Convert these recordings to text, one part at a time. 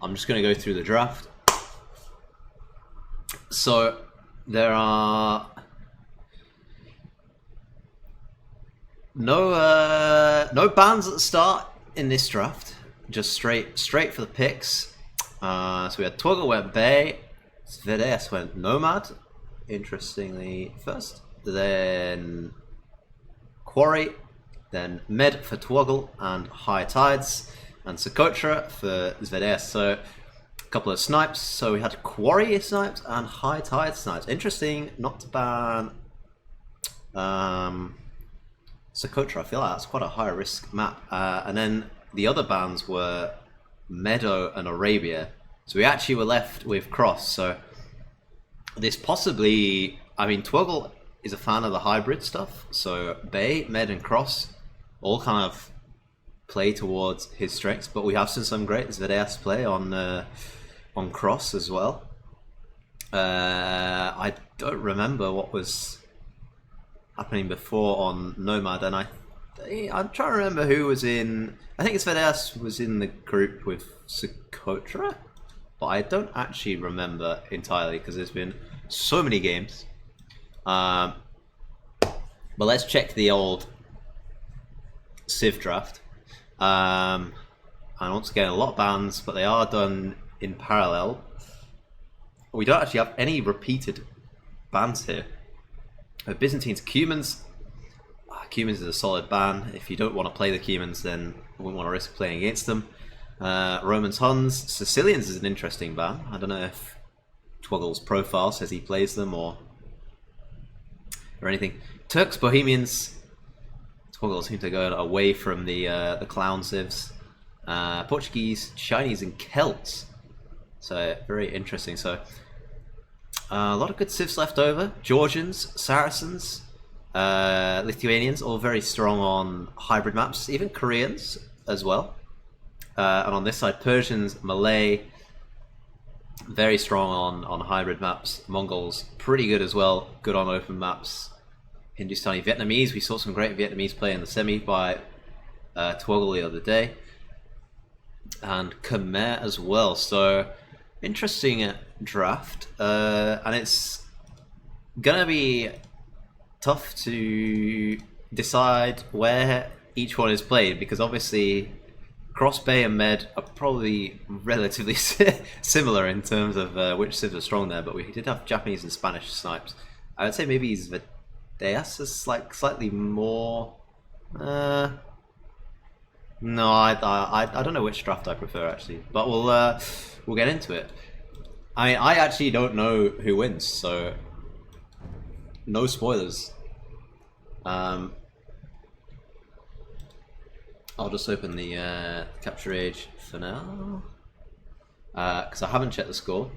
I'm just going to go through the draft. So there are no bans at the start in this draft. Just straight for the picks. So we had Twoggle went Bay, S10 went Nomad, interestingly first. Then Quarry, then Med for Twoggle and High Tides, and Socotra for S10. So a couple of snipes. So we had Quarry snipes and High Tide snipes. Interesting not to ban Socotra. I feel like that's quite a high risk map. And then the other bans were Meadow and Arabia. So we actually were left with Cross. So this possibly, I mean, Twoggle is a fan of the hybrid stuff. So Bay, Med, and Cross all kind of play towards his strengths. But we have seen some great Zvedas play on Cross as well. I don't remember what was happening before on Nomad, and I'm trying to remember who was in. I think Zvedas was in the group with Socotra, but I don't actually remember entirely because there's been so many games. But let's check the old Civ draft. And once again, a lot of bans, but they are done in parallel. We don't actually have any repeated bans here. Byzantines, Cumans. Cumans is a solid ban. If you don't want to play the Cumans, then I wouldn't want to risk playing against them. Romans, Huns, Sicilians is an interesting ban. I don't know if Twoggle's profile says he plays them or anything. Turks, Bohemians. Twoggle seems to go away from the clown civs. Portuguese, Chinese, and Celts. So very interesting. So a lot of good civs left over. Georgians, Saracens, Lithuanians, all very strong on hybrid maps. Even Koreans as well. And on this side, Persians, Malay, very strong on hybrid maps. Mongols, pretty good as well. Good on open maps. Hindustani, Vietnamese. We saw some great Vietnamese play in the semi by Twoggle the other day. And Khmer as well. So interesting draft. And it's gonna be tough to decide where each one is played, because obviously Cross, Bay, and Med are probably relatively similar in terms of which civs are strong there, but we did have Japanese and Spanish snipes. I would say maybe Zvedas is like slightly more. No, I don't know which draft I prefer actually, but we'll get into it. I mean, I actually don't know who wins, so no spoilers. I'll just open the capture age for now, because I haven't checked the score.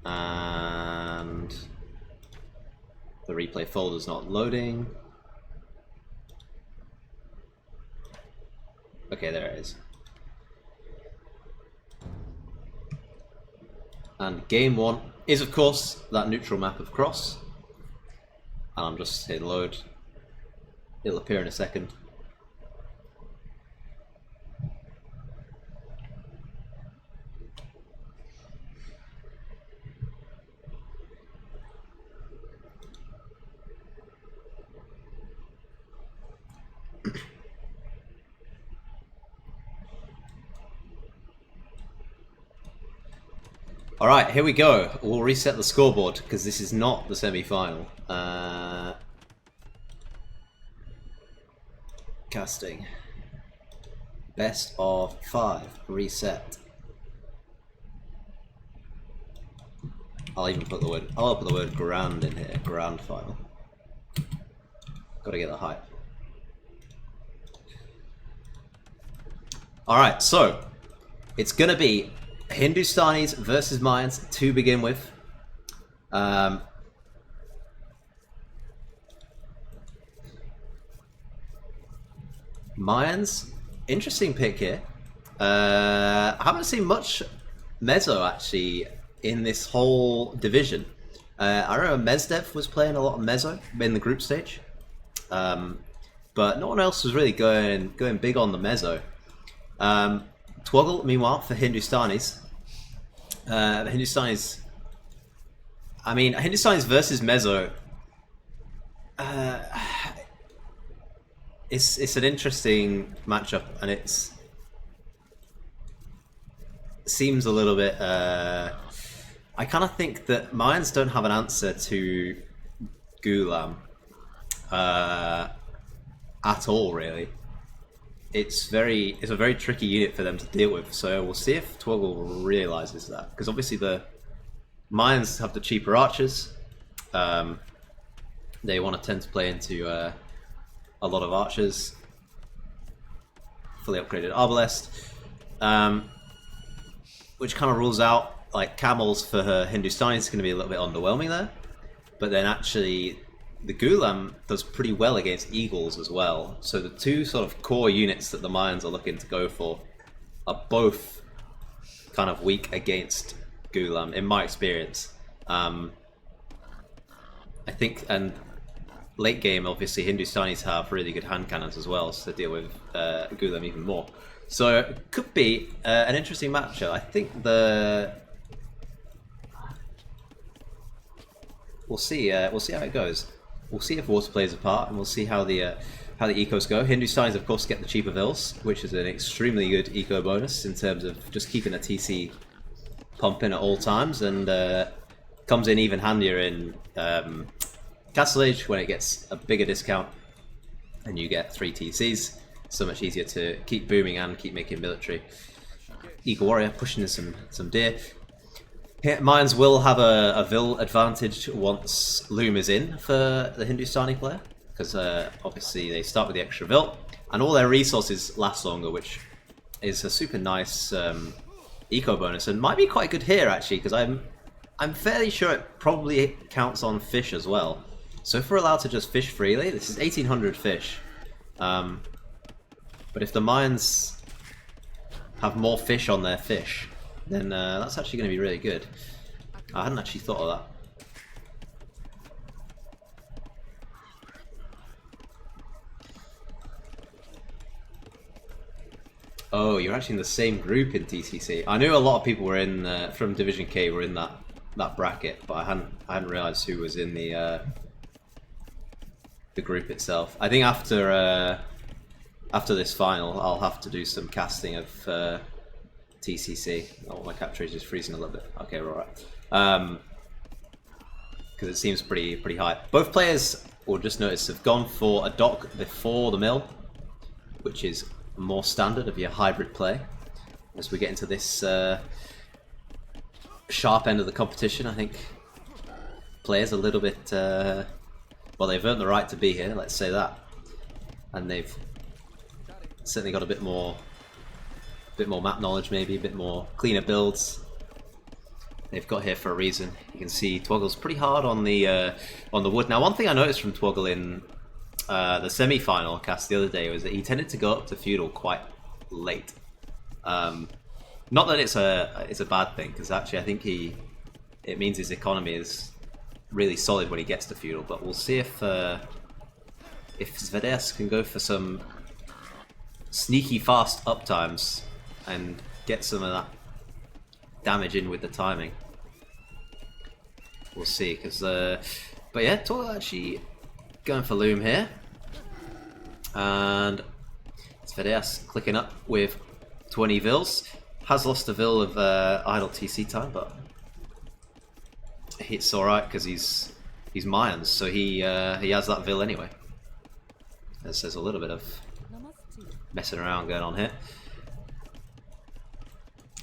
And the replay folder's not loading. Okay, there it is. And game one is, of course, that neutral map of Cross. And I'm just hitting load. It'll appear in a second. All right, here we go. We'll reset the scoreboard because this is not the semi-final. Casting. Best of 5. Reset. I'll put the word grand in here. Grand final. Gotta get the hype. All right, so it's gonna be Hindustanis versus Mayans to begin with. Mayans, interesting pick here. I haven't seen much Mezzo actually in this whole division. I remember Mezdev was playing a lot of Mezzo in the group stage. but no one else was really going big on the Mezzo. Twoggle, meanwhile, for Hindustanis. The Hindustanis... I mean, Hindustanis versus Mezzo... it's an interesting matchup, and it seems a little bit... I kind of think that Mayans don't have an answer to Gulam at all, really. It's a very tricky unit for them to deal with, so we'll see if Twoggle realizes that, because obviously the Mayans have the cheaper archers. They want to tend to play into a lot of archers, fully upgraded Arbalest, which kind of rules out like camels for her Hindustani. Is going to be a little bit underwhelming there, but then actually the Gulam does pretty well against eagles as well. So the two sort of core units that the Mayans are looking to go for are both kind of weak against Gulam, in my experience. I think, and late game, obviously, Hindustanis have really good hand cannons as well, so to deal with Gulam even more. So it could be an interesting matchup. I think we'll see how it goes. We'll see if water plays a part, and we'll see how the ecos go. Hindustanis, of course, get the cheaper vills, which is an extremely good eco bonus in terms of just keeping a TC pumping at all times, and comes in even handier in Castle Age when it gets a bigger discount and you get 3 TCs. So much easier to keep booming and keep making military. Eagle Warrior pushing in some deer. Mayans will have a Vil advantage once Loom is in for the Hindustani player, because obviously they start with the extra Vil, and all their resources last longer, which is a super nice eco bonus, and might be quite good here actually, because I'm fairly sure it probably counts on fish as well. So if we're allowed to just fish freely, this is 1800 fish. But if the Mayans have more fish on their fish, then that's actually going to be really good. I hadn't actually thought of that. Oh, you're actually in the same group in TCC. I knew a lot of people were in from Division K were in that bracket, but I hadn't realised who was in the group itself. I think after this final, I'll have to do some casting of TCC. Oh, my capture is just freezing a little bit. Okay, we're alright. Because it seems pretty high. Both players, we'll just notice, have gone for a dock before the mill, which is more standard of your hybrid play. As we get into this sharp end of the competition, I think players a little bit well, they've earned the right to be here, let's say that, and they've certainly got a bit more map knowledge, maybe a bit more cleaner builds. They've got here for a reason. You can see Twoggle's pretty hard on the wood. Now, one thing I noticed from Twoggle in the semi-final cast the other day was that he tended to go up to feudal quite late. Not that it's a bad thing, because actually I think it means his economy is really solid when he gets to feudal. But we'll see if Zvedes can go for some sneaky fast uptimes and get some of that damage in with the timing. We'll see, because but yeah, Twoggle actually going for Loom here, and Zvedes clicking up with 20 Vils. Has lost a Vil of idle TC time, but it's alright because he's Mayans, so he has that Vil anyway. There's a little bit of messing around going on here.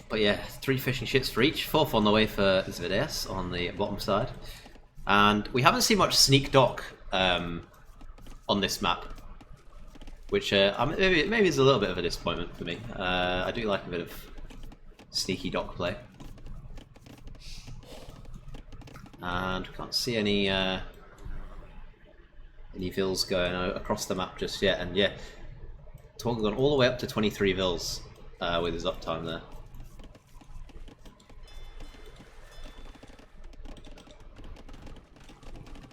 But yeah, 3 fishing ships for each, 4th on the way for Zvedes on the bottom side. And we haven't seen much sneak dock on this map, which maybe is a little bit of a disappointment for me. I do like a bit of sneaky dock play. And we can't see any Vils going across the map just yet. And yeah, Twoggle gone all the way up to 23 Vils with his uptime there.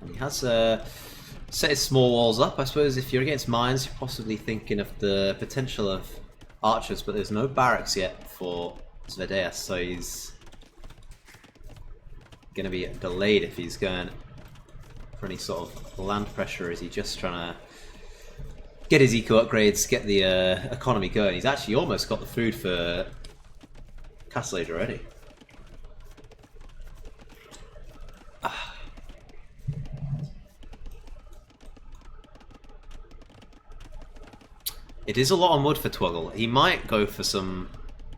And he has set his small walls up. I suppose if you're against mines, you're possibly thinking of the potential of archers, but there's no barracks yet for Zvedeas, so he's going to be delayed if he's going for any sort of land pressure. Is he just trying to get his eco upgrades, get the economy going? He's actually almost got the food for Castle Age already. It is a lot of mud for Twoggle. He might go for some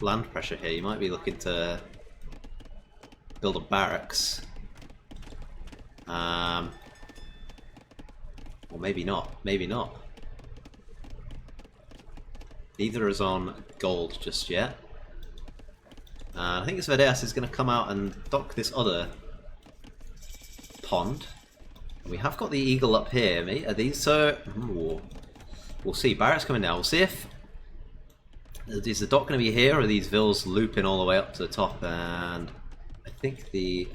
land pressure here. He might be looking to build a barracks. Or maybe not. Maybe not. Neither is on gold just yet. I think Zvedeas is going to come out and dock this other pond. We have got the eagle up here, mate. Are these so? Ooh. We'll see. Barracks coming down. We'll see if is the dock going to be here, or are these vills looping all the way up to the top? And I think the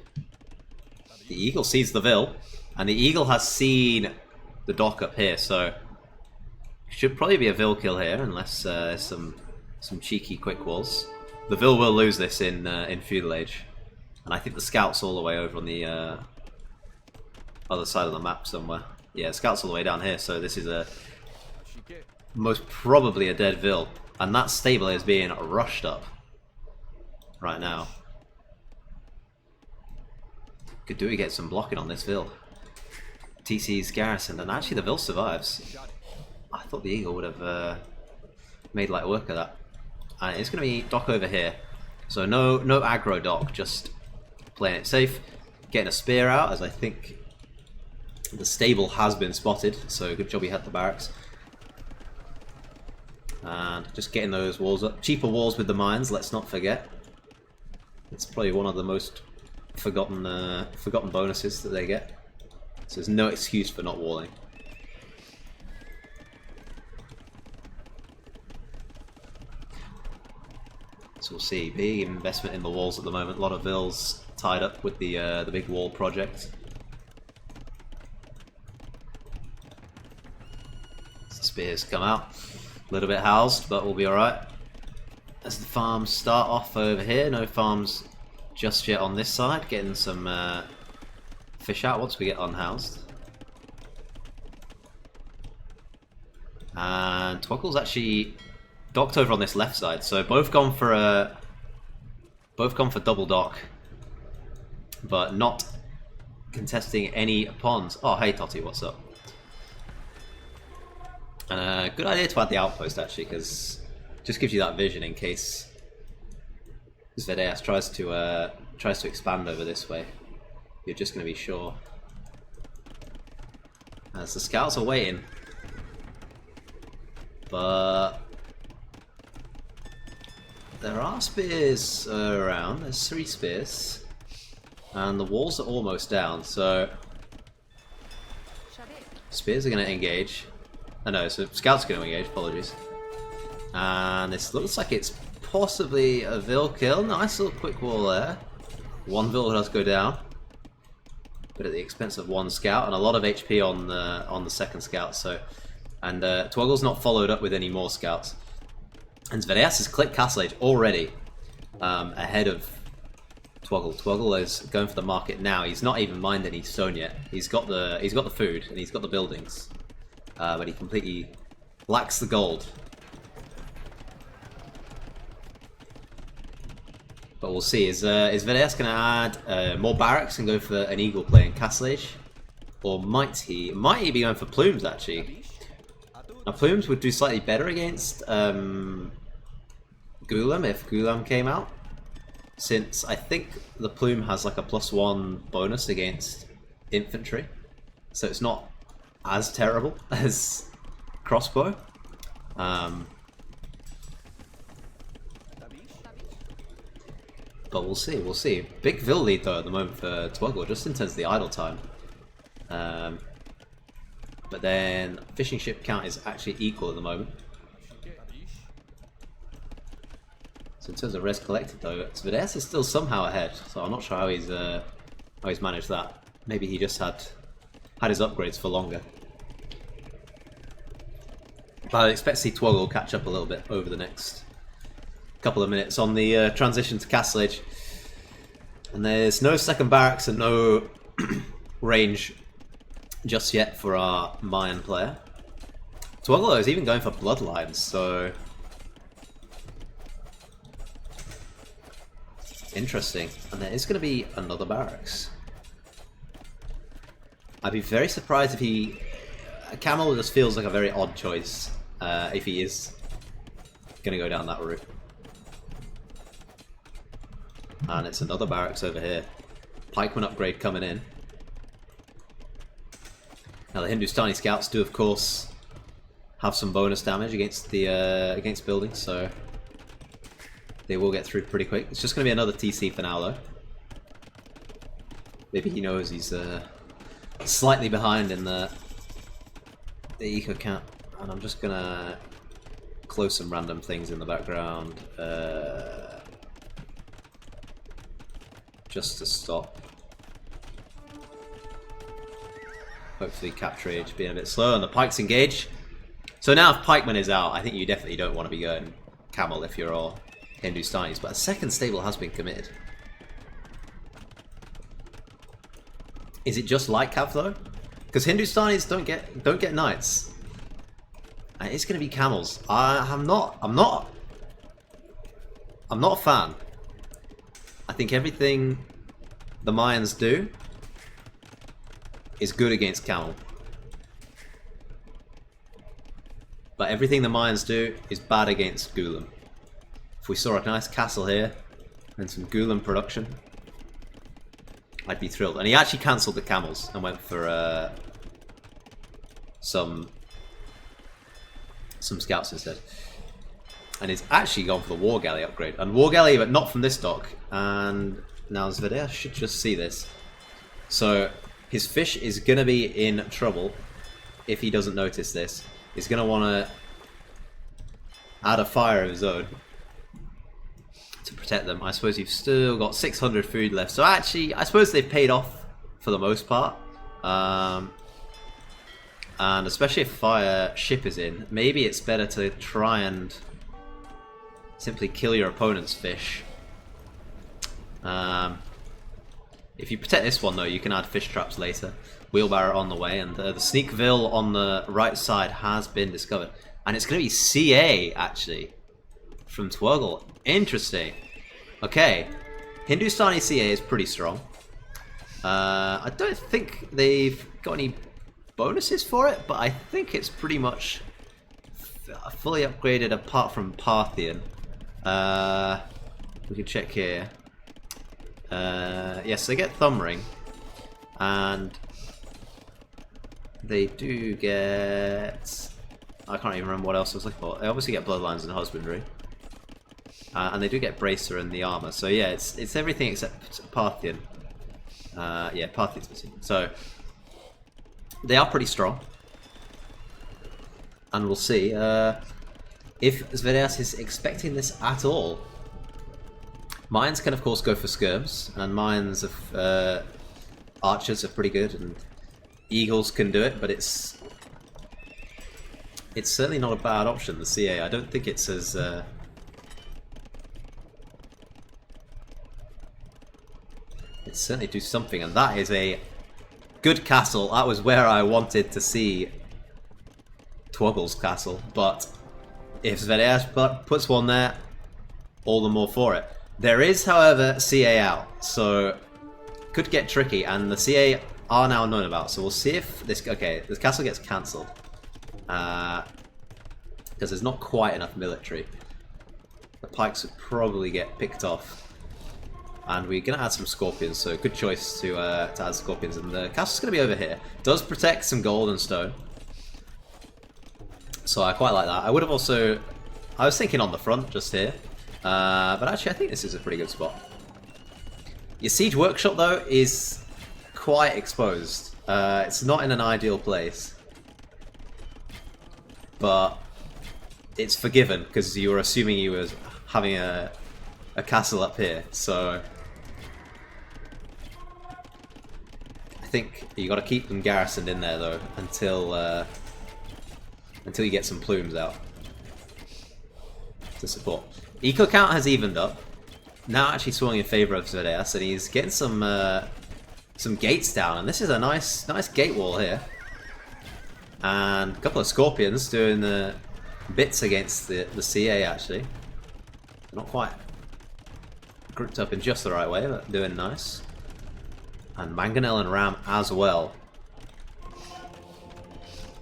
eagle sees the vill, and the eagle has seen the dock up here. So should probably be a vill kill here, unless there's some cheeky quick walls. The vill will lose this in feudal age, and I think the scout's all the way over on the other side of the map somewhere. Yeah, scout's all the way down here. So this is a most probably a dead vill, and that stable is being rushed up right now. Could do we get some blocking on this vill? TC's garrison, and actually the vill survives. I thought the eagle would have made light work of that. And it's going to be dock over here, so no aggro dock, just playing it safe, getting a spear out, as I think the stable has been spotted. So good job he had the barracks. And just getting those walls up. Cheaper walls with the mines, let's not forget. It's probably one of the most forgotten bonuses that they get. So there's no excuse for not walling. So we'll see. Big investment in the walls at the moment. A lot of vills tied up with the big wall project. So spears come out. A little bit housed, but we'll be alright. As the farms start off over here, no farms just yet on this side. Getting some fish out once we get unhoused. And Twoggle's actually docked over on this left side, so both gone for double dock, but not contesting any ponds. Oh, hey Totty, what's up? And good idea to add the outpost actually, because just gives you that vision in case Zvedeas tries to expand over this way. You're just going to be sure. As the scouts are waiting, but there are spears around. There's 3 spears, and the walls are almost down. So spears are going to engage. Oh no, so scouts are going to engage, apologies. And this looks like it's possibly a vill kill. Nice little quick wall there. One vill does go down, but at the expense of 1 scout, and a lot of HP on the second scout. So, and Twoggle's not followed up with any more scouts. And Zvedeas has clicked Castle Age already ahead of Twoggle. Twoggle is going for the market now. He's not even mined any stone yet. He's got the food and he's got the buildings. But he completely lacks the gold. But we'll see. Is Zvedeas going to add more barracks and go for an eagle play in Castle Age? Or might he? Might he be going for plumes actually? Now plumes would do slightly better against Gulam if Gulam came out. Since I think the plume has like a +1 bonus against infantry. So it's not as terrible as crossbow. But we'll see, we'll see. Big vill lead though at the moment for Twoggle, just in terms of the idle time. But then fishing ship count is actually equal at the moment. So in terms of res collected though, Zvedeas is still somehow ahead. So I'm not sure how he's managed that. Maybe he just had his upgrades for longer. But I expect to see Twoggle catch up a little bit over the next couple of minutes on the transition to Castle Age. And there's no second barracks and no range just yet for our Mayan player. Twoggle is even going for Bloodlines, so interesting. And there is going to be another barracks. I'd be very surprised if he... Camel just feels like a very odd choice if he is going to go down that route. And it's another barracks over here. Pikeman upgrade coming in. Now the Hindustani scouts do, of course, have some bonus damage against the against buildings, so they will get through pretty quick. It's just going to be another TC for now, though. Maybe he knows he's slightly behind in the eco count, and I'm just gonna close some random things in the background just to stop. Hopefully capture age being a bit slow, and the pikes engage. So now if pikeman is out, I think you definitely don't want to be going camel if you're all Hindustanis, but a second stable has been committed. Is it just like Cav though? Because Hindustanis don't get knights. And it's going to be camels. I'm not a fan. I think everything the Mayans do is good against camel. But everything the Mayans do is bad against Gulam. If we saw a nice castle here and some Gulam production, I'd be thrilled. And he actually cancelled the camels and went for some scouts instead. And he's actually gone for the War Galley upgrade. And War Galley, but not from this dock. And now Zvedea should just see this. So his fish is going to be in trouble if he doesn't notice this. He's going to want to add a fire of his own to protect them. I suppose you've still got 600 food left. So actually, I suppose they've paid off for the most part. And especially if fire ship is in, maybe it's better to try and simply kill your opponent's fish. If you protect this one though, you can add fish traps later. Wheelbarrow on the way, and the Sneakville on the right side has been discovered. And it's going to be CA, actually, from Twoggle. Interesting. Okay, Hindustani CA is pretty strong. I don't think they've got any bonuses for it, but I think it's pretty much fully upgraded apart from Parthian. We can check here. Yes, they get Thumb Ring, and they do get... I can't even remember what else I was looking for. They obviously get Bloodlines and Husbandry. And they do get Bracer and the armor. So yeah, it's everything except Parthian. Yeah, Parthian's missing. So they are pretty strong. And we'll see if Zvedeas is expecting this at all. Mines can of course go for skirms, and mines of archers are pretty good, and eagles can do it, but it's certainly not a bad option, the CA. I don't think it's as it certainly do something, and that is a good castle. That was where I wanted to see Twoggle's castle, but if Zvedeas puts one there, all the more for it. There is, however, CA out, so could get tricky, and the CA are now known about, so we'll see if this... Okay, this castle gets cancelled. Because there's not quite enough military. The pikes would probably get picked off. And we're going to add some scorpions, so good choice to add scorpions. And the castle's going to be over here. Does protect some gold and stone. So I quite like that. I would have also... I was thinking on the front, just here. But actually I think this is a pretty good spot. Your siege workshop though is quite exposed. It's not in an ideal place. But it's forgiven because you were assuming you were having a castle up here. So I think you got to keep them garrisoned in there though until until you get some plumes out to support. Eco count has evened up. Now actually swung in favour of Zvereas, and he's getting some gates down, and this is a nice gate wall here. And a couple of Scorpions doing the bits against the CA actually. Not quite grouped up in just the right way, but doing nice. And Mangonel and Ram as well.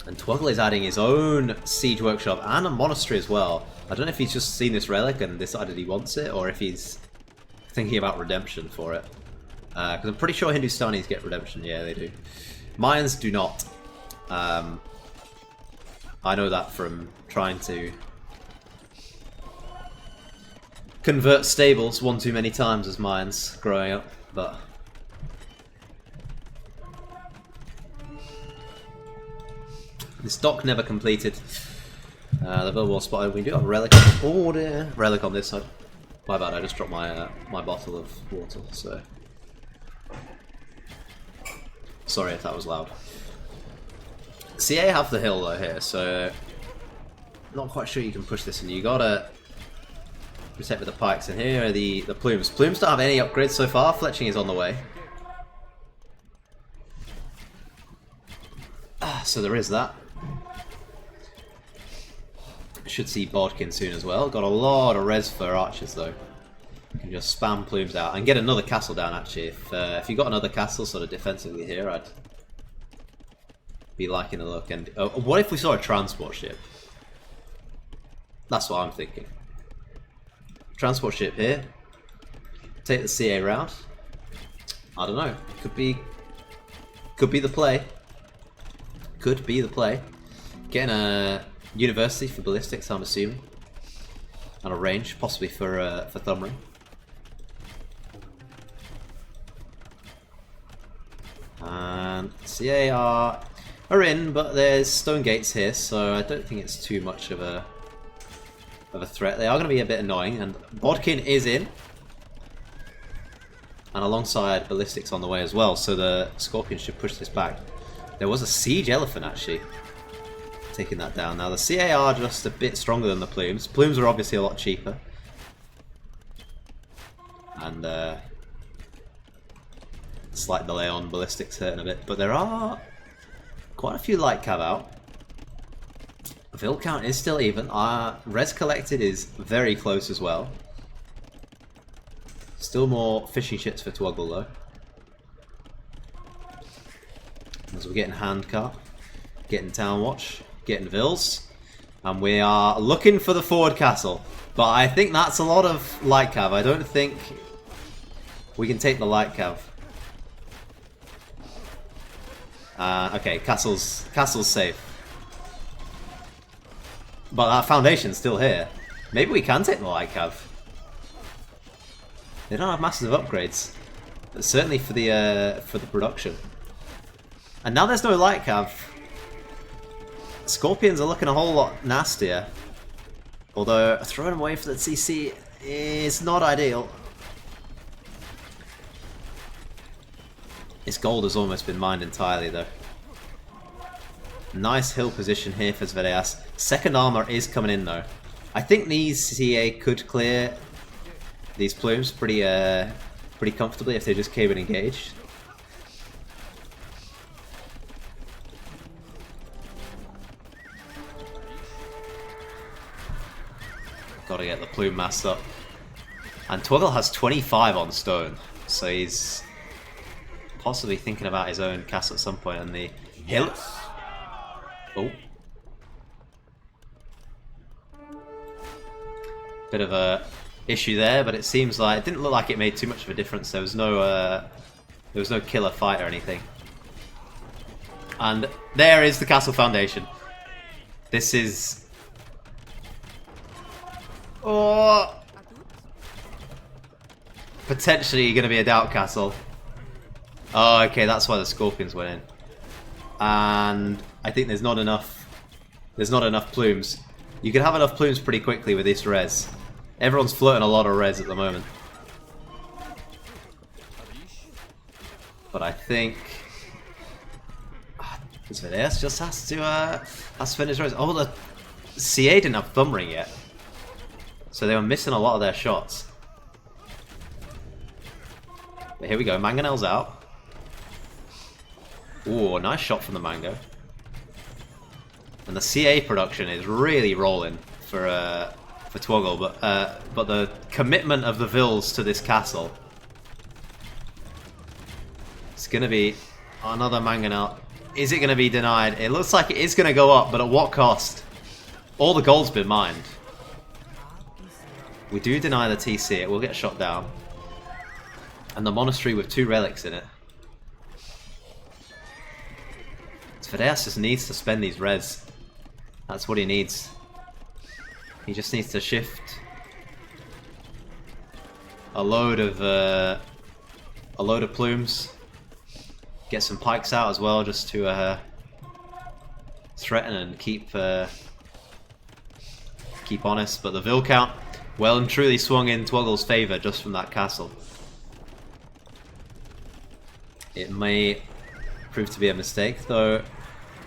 And Twoggle is adding his own Siege Workshop and a Monastery as well. I don't know if he's just seen this relic and decided he wants it, or if he's thinking about redemption for it. Because I'm pretty sure Hindustanis get redemption. Yeah, they do. Mayans do not. I know that from trying to convert stables one too many times as Mayans growing up, but this dock never completed. The Billwall spotted. We do have a relic. Oh dear, relic on this side. My bad. I just dropped my my bottle of water. So sorry if that was loud. CA have the hill though here, so not quite sure you can push this, and you gotta protect with the pikes. And here are the plumes. Plumes don't have any upgrades so far. Fletching is on the way. So there is that. Should see Bodkin soon as well. Got a lot of res for archers though. You can just spam plumes out and get another castle down actually. If you got another castle sort of defensively here, I'd be liking the look. And what if we saw a transport ship? That's what I'm thinking. Transport ship here. Take the CA route. I don't know. Could be the play. Could be the play. Getting a university for ballistics, I'm assuming, and a range, possibly for thumb ring. And CA are in, but there's stone gates here, so I don't think it's too much of a threat. They are going to be a bit annoying, and Bodkin is in, and alongside ballistics on the way as well, so the Scorpion should push this back. There was a siege elephant actually taking that down. Now the CA are just a bit stronger than the plumes. Plumes are obviously a lot cheaper, and slight delay on ballistics hurting a bit, but there are quite a few light cav out. Vil count is still even. Res collected is very close as well. Still more fishing ships for Twoggle though. As we're getting handcart, getting town watch, getting Vils, and we are looking for the forward castle. But I think that's a lot of light cav. I don't think we can take the light cav. Okay, castle's safe. But that foundation's still here. Maybe we can take the light cav. They don't have massive upgrades, but certainly for the production. And now there's no light cav. Scorpions are looking a whole lot nastier. Although throwing them away for the CC is not ideal. Its gold has almost been mined entirely though. Nice hill position here for Zvereas. Second armor is coming in though. I think these CA could clear these plumes pretty comfortably if they just came and engaged. Gotta get the plume mass up. And Twoggle has 25 on stone, so he's possibly thinking about his own castle at some point. And the hill. Oh. Bit of a issue there, but it seems like it didn't look like it made too much of a difference. There was no killer fight or anything. And there is the castle foundation. This is potentially going to be a doubt castle. Oh, okay, that's why the Scorpions went in. And I think there's not enough plumes. You can have enough plumes pretty quickly with this res. Everyone's floating a lot of res at the moment. But I think Zvedeas just has to finish race. Oh, the CA didn't have Thumb Ring yet, so they were missing a lot of their shots. But here we go, Mangonel's out. Ooh, nice shot from the Mango. And the CA production is really rolling for Twoggle, but the commitment of the Vils to this castle. It's gonna be another Mangonel. Is it gonna be denied? It looks like it is gonna go up, but at what cost? All the gold's been mined. We do deny the TC, it will get shot down. And the monastery with 2 relics in it. Zvedeas just needs to spend these res. That's what he needs. He just needs to shift a load of plumes. Get some pikes out as well, just to threaten and keep honest. But the Vil count well and truly swung in Twoggle's favour just from that castle. It may prove to be a mistake, though.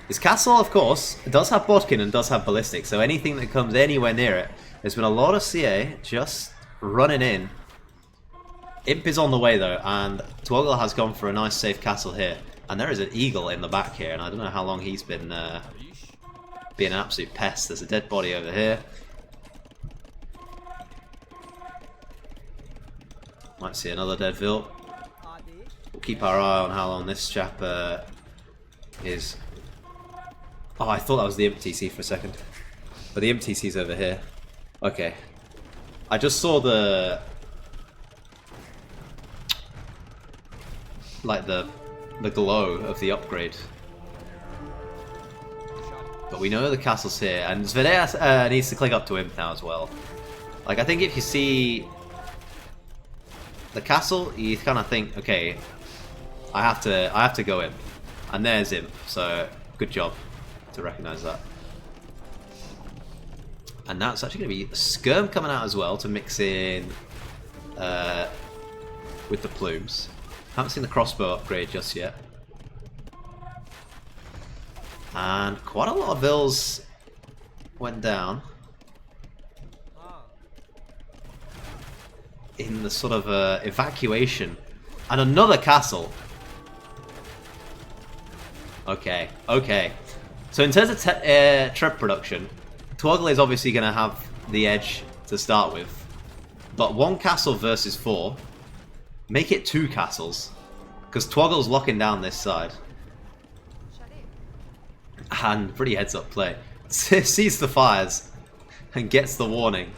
This castle, of course, does have Bodkin and does have Ballistic, so anything that comes anywhere near it, there's been a lot of CA just running in. Imp is on the way though, and Twoggle has gone for a nice safe castle here. And there is an eagle in the back here, and I don't know how long he's been being an absolute pest. There's a dead body over here. Might see another dead Vil. We'll keep our eye on how long this chap is. Oh, I thought that was the Imp TC for a second. But the Imp TC's over here. Okay. I just saw the... like the glow of the upgrade. But we know the castle's here, and Zvedeas needs to click up to Imp now as well. Like, I think if you see the castle, you kind of think, okay, I have to go Imp. And there's Imp, so good job to recognise that. And now it's actually going to be Skirm coming out as well to mix in with the plumes. Haven't seen the crossbow upgrade just yet. And quite a lot of Vils went down in the sort of evacuation. And another castle. Okay, okay. So in terms of Treb production, Twoggle is obviously going to have the edge to start with. But 1 castle versus 4, make it 2 castles. Because Twoggle's locking down this side. And pretty heads up play. Sees the fires and gets the warning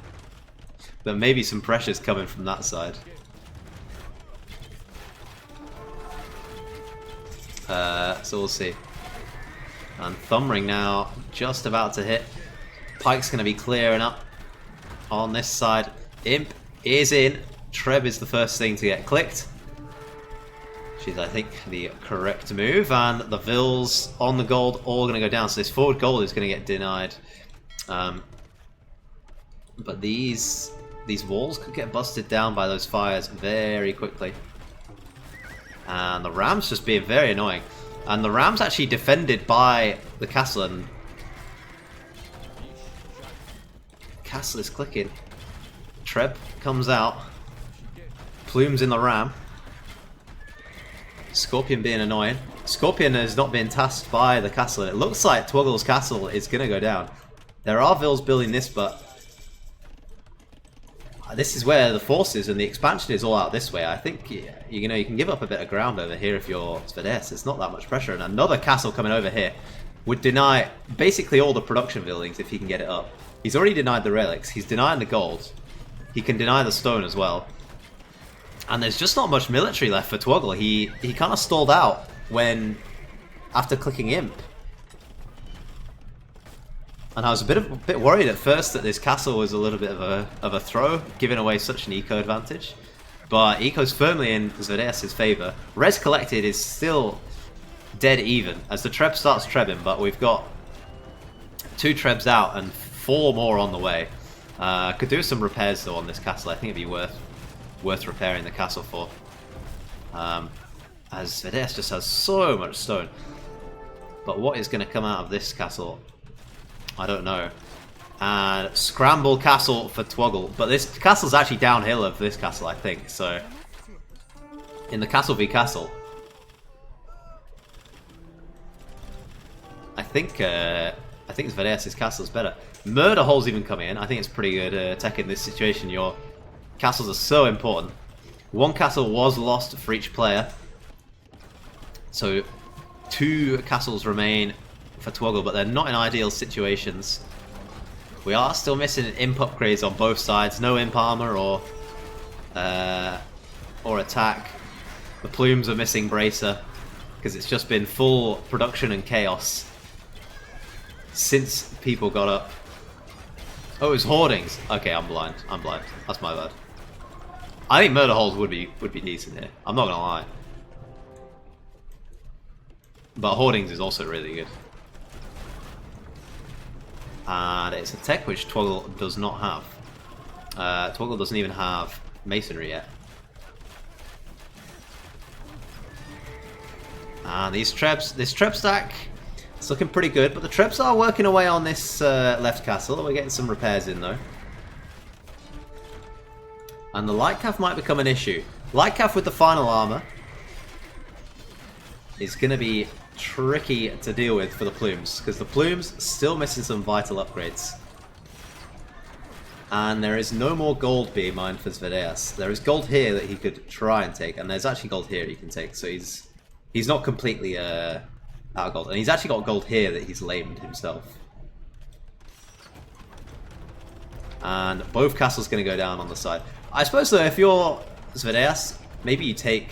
that maybe some pressure's coming from that side. So we'll see. And Thumb Ring now just about to hit. Pike's going to be clearing up on this side. Imp is in. Treb is the first thing to get clicked. Which is, I think, the correct move. And the Vils on the gold all going to go down. So this forward gold is going to get denied. But these walls could get busted down by those fires very quickly. And the Ram's just being very annoying. And the Ram's actually defended by the castle, and castle is clicking. Treb comes out. Plumes in the Ram. Scorpion being annoying. Scorpion is not being tasked by the castle. It looks like Twoggle's castle is going to go down. There are Vils building this, but this is where the forces and the expansion is all out this way. I think you know, you can give up a bit of ground over here if you're Zvedeas. There's not that much pressure, and another castle coming over here would deny basically all the production buildings if he can get it up. He's already denied the relics. He's denying the gold. He can deny the stone as well. And there's just not much military left for Twoggle. He kind of stalled out when after clicking Imp. And I was a bit worried at first that this castle was a little bit of a throw, giving away such an eco advantage. But eco's firmly in Zvedeas' favour. Res collected is still dead even as the Treb starts trebbing, but we've got 2 Trebs out and 4 more on the way. Could do some repairs though on this castle. I think it'd be worth repairing the castle for. As Zvedeas just has so much stone. But what is going to come out of this castle? I don't know. And scramble castle for Twoggle. But this castle's actually downhill of this castle, I think. So, in the castle v castle, I think Zvereas' castle is better. Murder Hole's even coming in. I think it's pretty good tech in this situation. Your castles are so important. One castle was lost for each player. So 2 castles remain for Twoggle, but they're not in ideal situations. We are still missing imp upgrades on both sides. No imp armor or attack. The plumes are missing Bracer because it's just been full production and chaos since people got up. Oh, it was hoardings. Okay, I'm blind. That's my bad. I think Murder Holes would be decent here. I'm not gonna lie. But hoardings is also really good. And it's a tech which Twoggle does not have. Twoggle doesn't even have masonry yet. And this Treb stack, it's looking pretty good, but the Trebs are working away on this left castle. We're getting some repairs in though. And the Lightcav might become an issue. Lightcav with the final armor is going to be tricky to deal with for the plumes, because the plumes still missing some vital upgrades. And there is no more gold being mined for Zvereas. There is gold here that he could try and take, and there's actually gold here he can take, so he's not completely out of gold. And he's actually got gold here that he's lamed himself. And both castles going to go down on the side. I suppose though, if you're Zvereas, maybe you take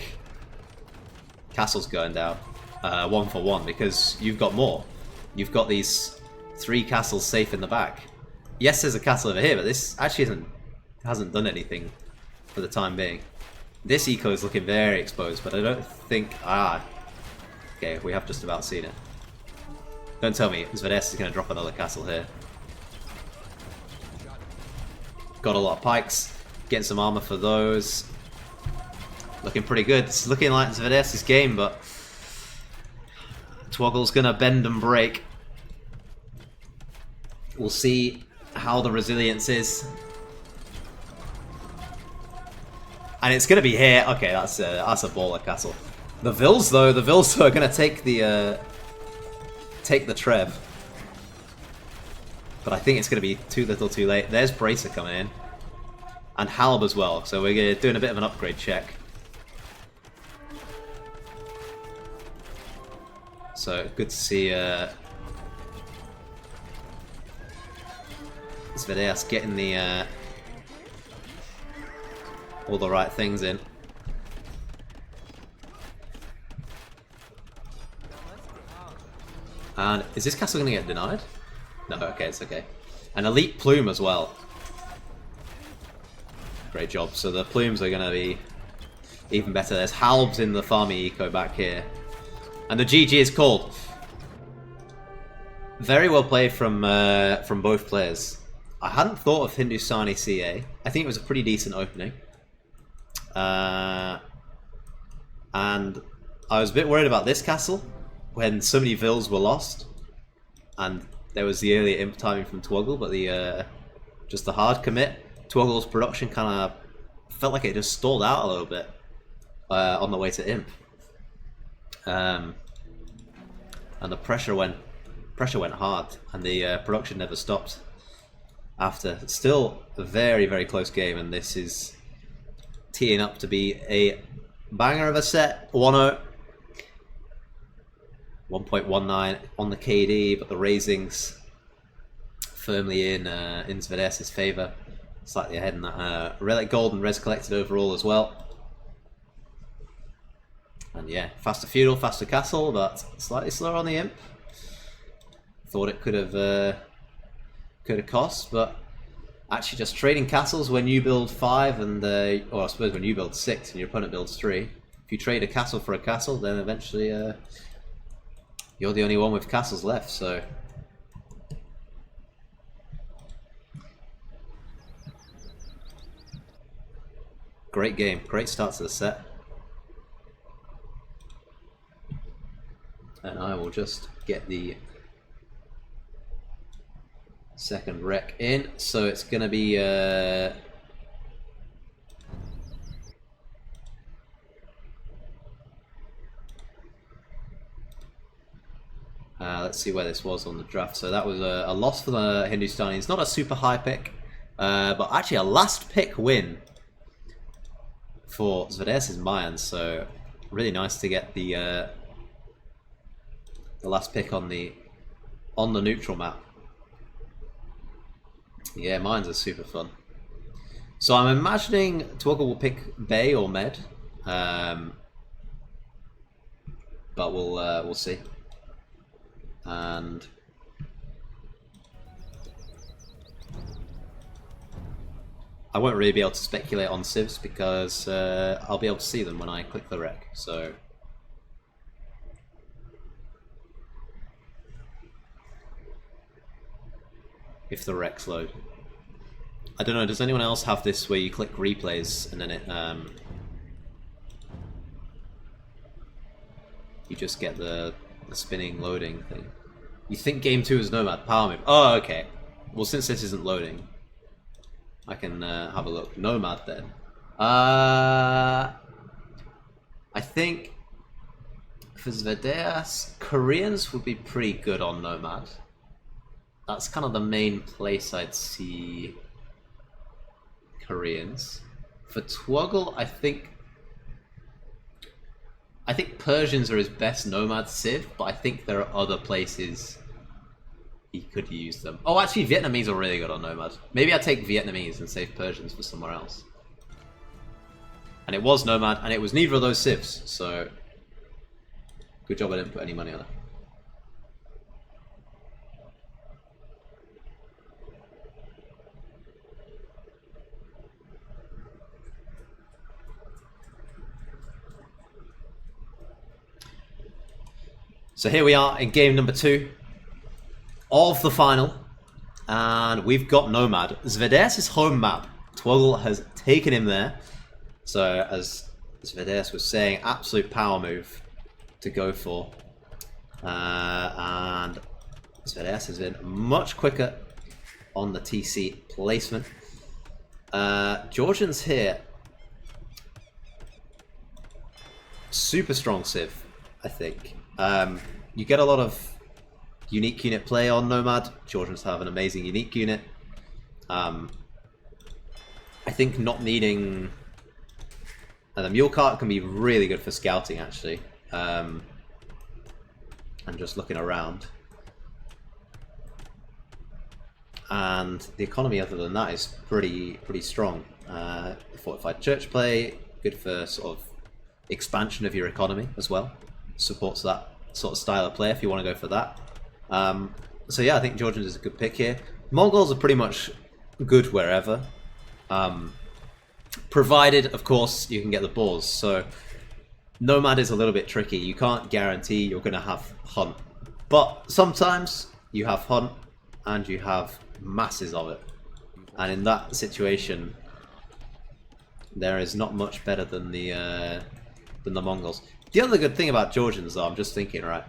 castles going down 1 for 1, because you've got more. You've got these 3 castles safe in the back. Yes, there's a castle over here, but this actually hasn't done anything for the time being. This eco is looking very exposed, but I don't think... okay, we have just about seen it. Don't tell me Zvereas is going to drop another castle here. Got a lot of pikes. Getting some armor for those. Looking pretty good. It's looking like Zvereas' game, but Twoggle's going to bend and break. We'll see how the resilience is. And it's going to be here. Okay, that's a baller castle. The Vils, though, are going to take the Treb. But I think it's going to be too little too late. There's Bracer coming in. And Halb as well. So we're doing a bit of an upgrade check. So good to see Zvereas getting the all the right things in. And is this castle going to get denied? No, okay, it's okay. An elite plume as well. Great job. So the plumes are going to be even better. There's Halbs in the farming eco back here. And the GG is called. Very well played from both players. I hadn't thought of Hindustani CA. I think it was a pretty decent opening. And I was a bit worried about this castle when so many Vils were lost. And there was the earlier imp timing from Twoggle, but the just the hard commit. Twoggle's production kind of felt like it just stalled out a little bit on the way to imp. And the pressure went hard, and the production never stopped after. Still a very, very close game, and this is teeing up to be a banger of a set. 1-0. 1.19 on the KD, but the raisings firmly in Zvereas' favour. Slightly ahead in that relic gold and res collected overall as well. And yeah, faster feudal, faster castle, but slightly slower on the imp. Thought it could have cost, but actually just trading castles when you build 5 and or I suppose when you build 6 and your opponent builds 3. If you trade a castle for a castle, then eventually you're the only one with castles left. So great game, great start to the set. And I will we'll just get the second wreck in. So it's going to be let's see where this was on the draft. So that was a loss for the Hindustani. It's not a super high pick, but actually a last pick win for Zvedes' Mayans. So really nice to get the last pick on the neutral map. Yeah, Mayans are super fun. So I'm imagining Twoggle will pick Bay or Med, but we'll see. And I won't really be able to speculate on civs because I'll be able to see them when I click the rec. So if the recs load, I don't know. Does anyone else have this where you click replays and then it you just get the spinning loading thing? You think game 2 is Nomad power move? Oh, okay. Well, since this isn't loading, I can have a look. Nomad then. I think for Zvedeas, Koreans would be pretty good on Nomad. That's kind of the main place I'd see Koreans. For Twoggle, I think Persians are his best Nomad civ, but I think there are other places he could use them. Oh, actually, Vietnamese are really good on Nomad. Maybe I take Vietnamese and save Persians for somewhere else. And it was Nomad, and it was neither of those civs, so good job I didn't put any money on it. So here we are in game number 2 of the final, and we've got Nomad. Zvedes' home map. Twoggle has taken him there. So as Zvedes was saying, absolute power move to go for. And Zvedes has been much quicker on the TC placement. Georgians here. Super strong civ, I think. You get a lot of unique unit play on Nomad. Georgians have an amazing unique unit. I think not needing... the mule cart can be really good for scouting, actually. And just looking around. And the economy other than that is pretty strong. Fortified church play, good for sort of expansion of your economy as well. Supports that sort of style of play if you want to go for that. So yeah, I think Georgians is a good pick here. Mongols are pretty much good wherever. Provided, of course, you can get the balls. So Nomad is a little bit tricky. You can't guarantee you're going to have Hunt. But sometimes you have Hunt and you have masses of it. And in that situation, there is not much better than the Mongols. The other good thing about Georgians, though, I'm just thinking, right,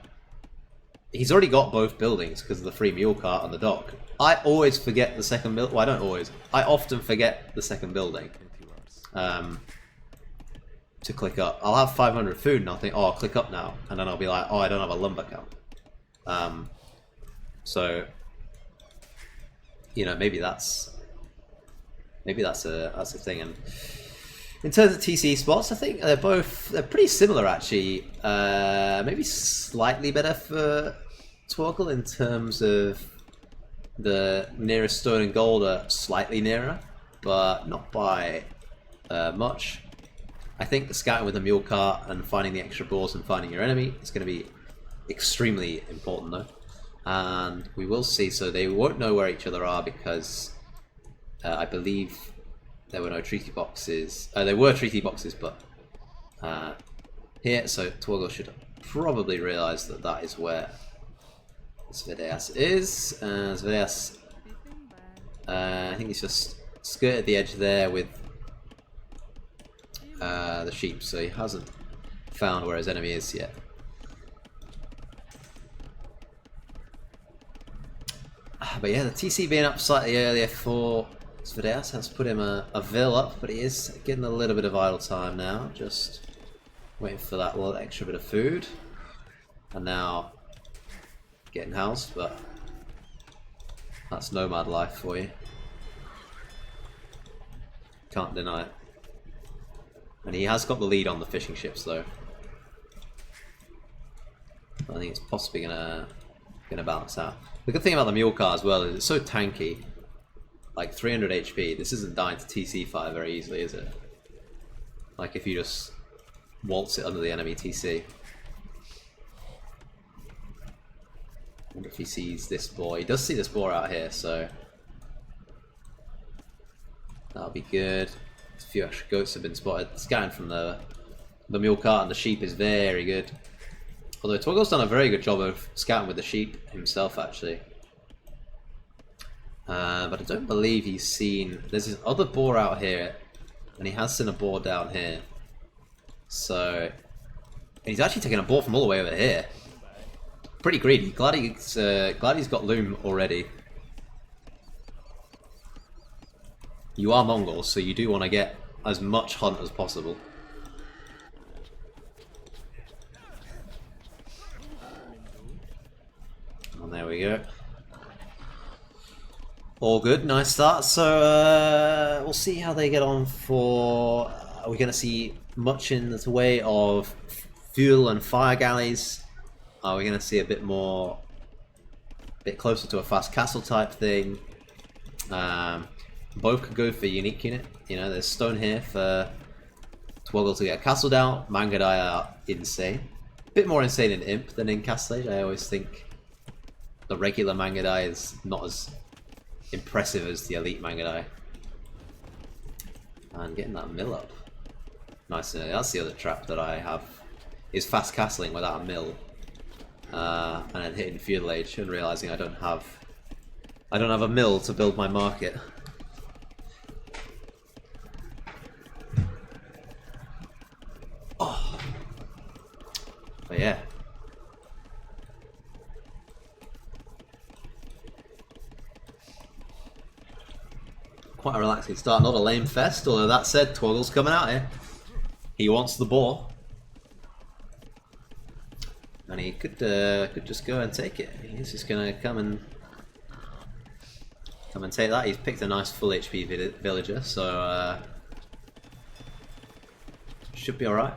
he's already got both buildings because of the free mule cart and the dock. I always forget the second building. Well, I don't always. I often forget the second building to click up. I'll have 500 food and I'll think, oh, I'll click up now. And then I'll be like, oh, I don't have a lumber count. So, you know, maybe that's a thing. And in terms of TC spots, I think they're pretty similar, actually. Maybe slightly better for Twoggle in terms of the nearest stone and gold are slightly nearer, but not by much. I think the scouting with the mule cart and finding the extra balls and finding your enemy is going to be extremely important, though. And we will see. So they won't know where each other are because I believe there were no treaty boxes. There were treaty boxes, but here, so Twoggle should probably realise that that is where Zvedeas is. Zvedeas, I think he's just skirted the edge there with the sheep, so he hasn't found where his enemy is yet. But yeah, the TC being up slightly earlier for Zvereas has put him a Vil up, but he is getting a little bit of idle time now, just waiting for that little extra bit of food. And now getting housed, but that's nomad life for you. Can't deny it. And he has got the lead on the fishing ships though. I think it's possibly gonna balance out. The good thing about the mule car as well is it's so tanky. Like 300 HP, this isn't dying to TC fire very easily, is it? Like if you just waltz it under the enemy TC. I wonder if he sees this boar. He does see this boar out here, so that'll be good. A few extra goats have been spotted. Scanning from the mule cart, and the sheep is very good. Although Torgo's done a very good job of scouting with the sheep himself, actually. But I don't believe he's seen... There's this other boar out here, and he has seen a boar down here. So... And he's actually taking a boar from all the way over here. Pretty greedy. Glad he's got loom already. You are Mongols, so you do want to get as much hunt as possible. And there we go. All good, nice start. So we'll see how they get on for... Are we going to see much in the way of fuel and fire galleys? Are we going to see a bit more... a bit closer to a fast castle type thing? Both could go for unique unit. You know, there's stone here for Twoggle to get a castle down. Mangadai are insane. A bit more insane in Imp than in Castle Age. I always think the regular Mangadai is not as impressive as the elite Mangadai. And getting that mill up. Nice. That's the other trap that I have, is fast castling without a mill. And then hitting feudal age and realizing I don't have a mill to build my market. Oh. But yeah. Quite a relaxing start, not a lame fest, although that said, Twoggle's coming out here. He wants the boar. And he could just go and take it. He's just gonna come and take that. He's picked a nice full HP villager, so should be alright.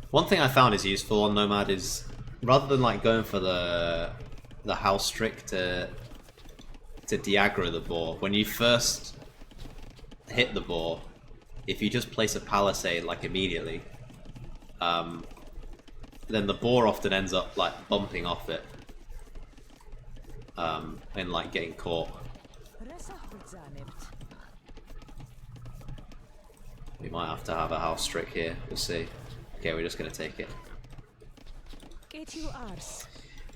One thing I found is useful on Nomad is, rather than like going for the house trick to de-aggro the boar, when you first hit the boar, if you just place a palisade like immediately, then the boar often ends up like bumping off it and like getting caught. We might have to have a house trick here, we'll see. Okay, we're just gonna take it.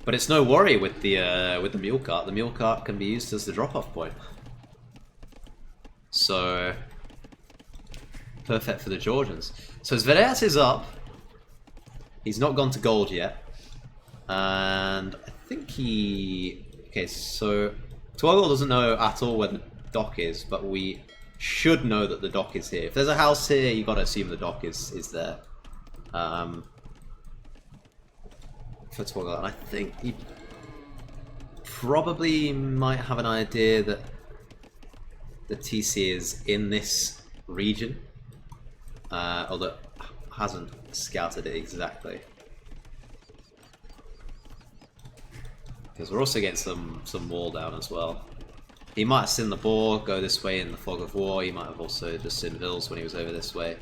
But it's no worry with the mule cart. The mule cart can be used as the drop-off point. So perfect for the Georgians. So Zvereas is up. He's not gone to gold yet. And I think he... Okay, so Twoggle doesn't know at all where the dock is, but we should know that the dock is here. If there's a house here, you've got to assume the dock is there. For Twoggle, and I think he probably might have an idea that the TC is in this region, although hasn't scouted it exactly. Because we're also getting some wall down as well. He might have seen the boar go this way in the fog of war. He might have also just seen Vils when he was over this way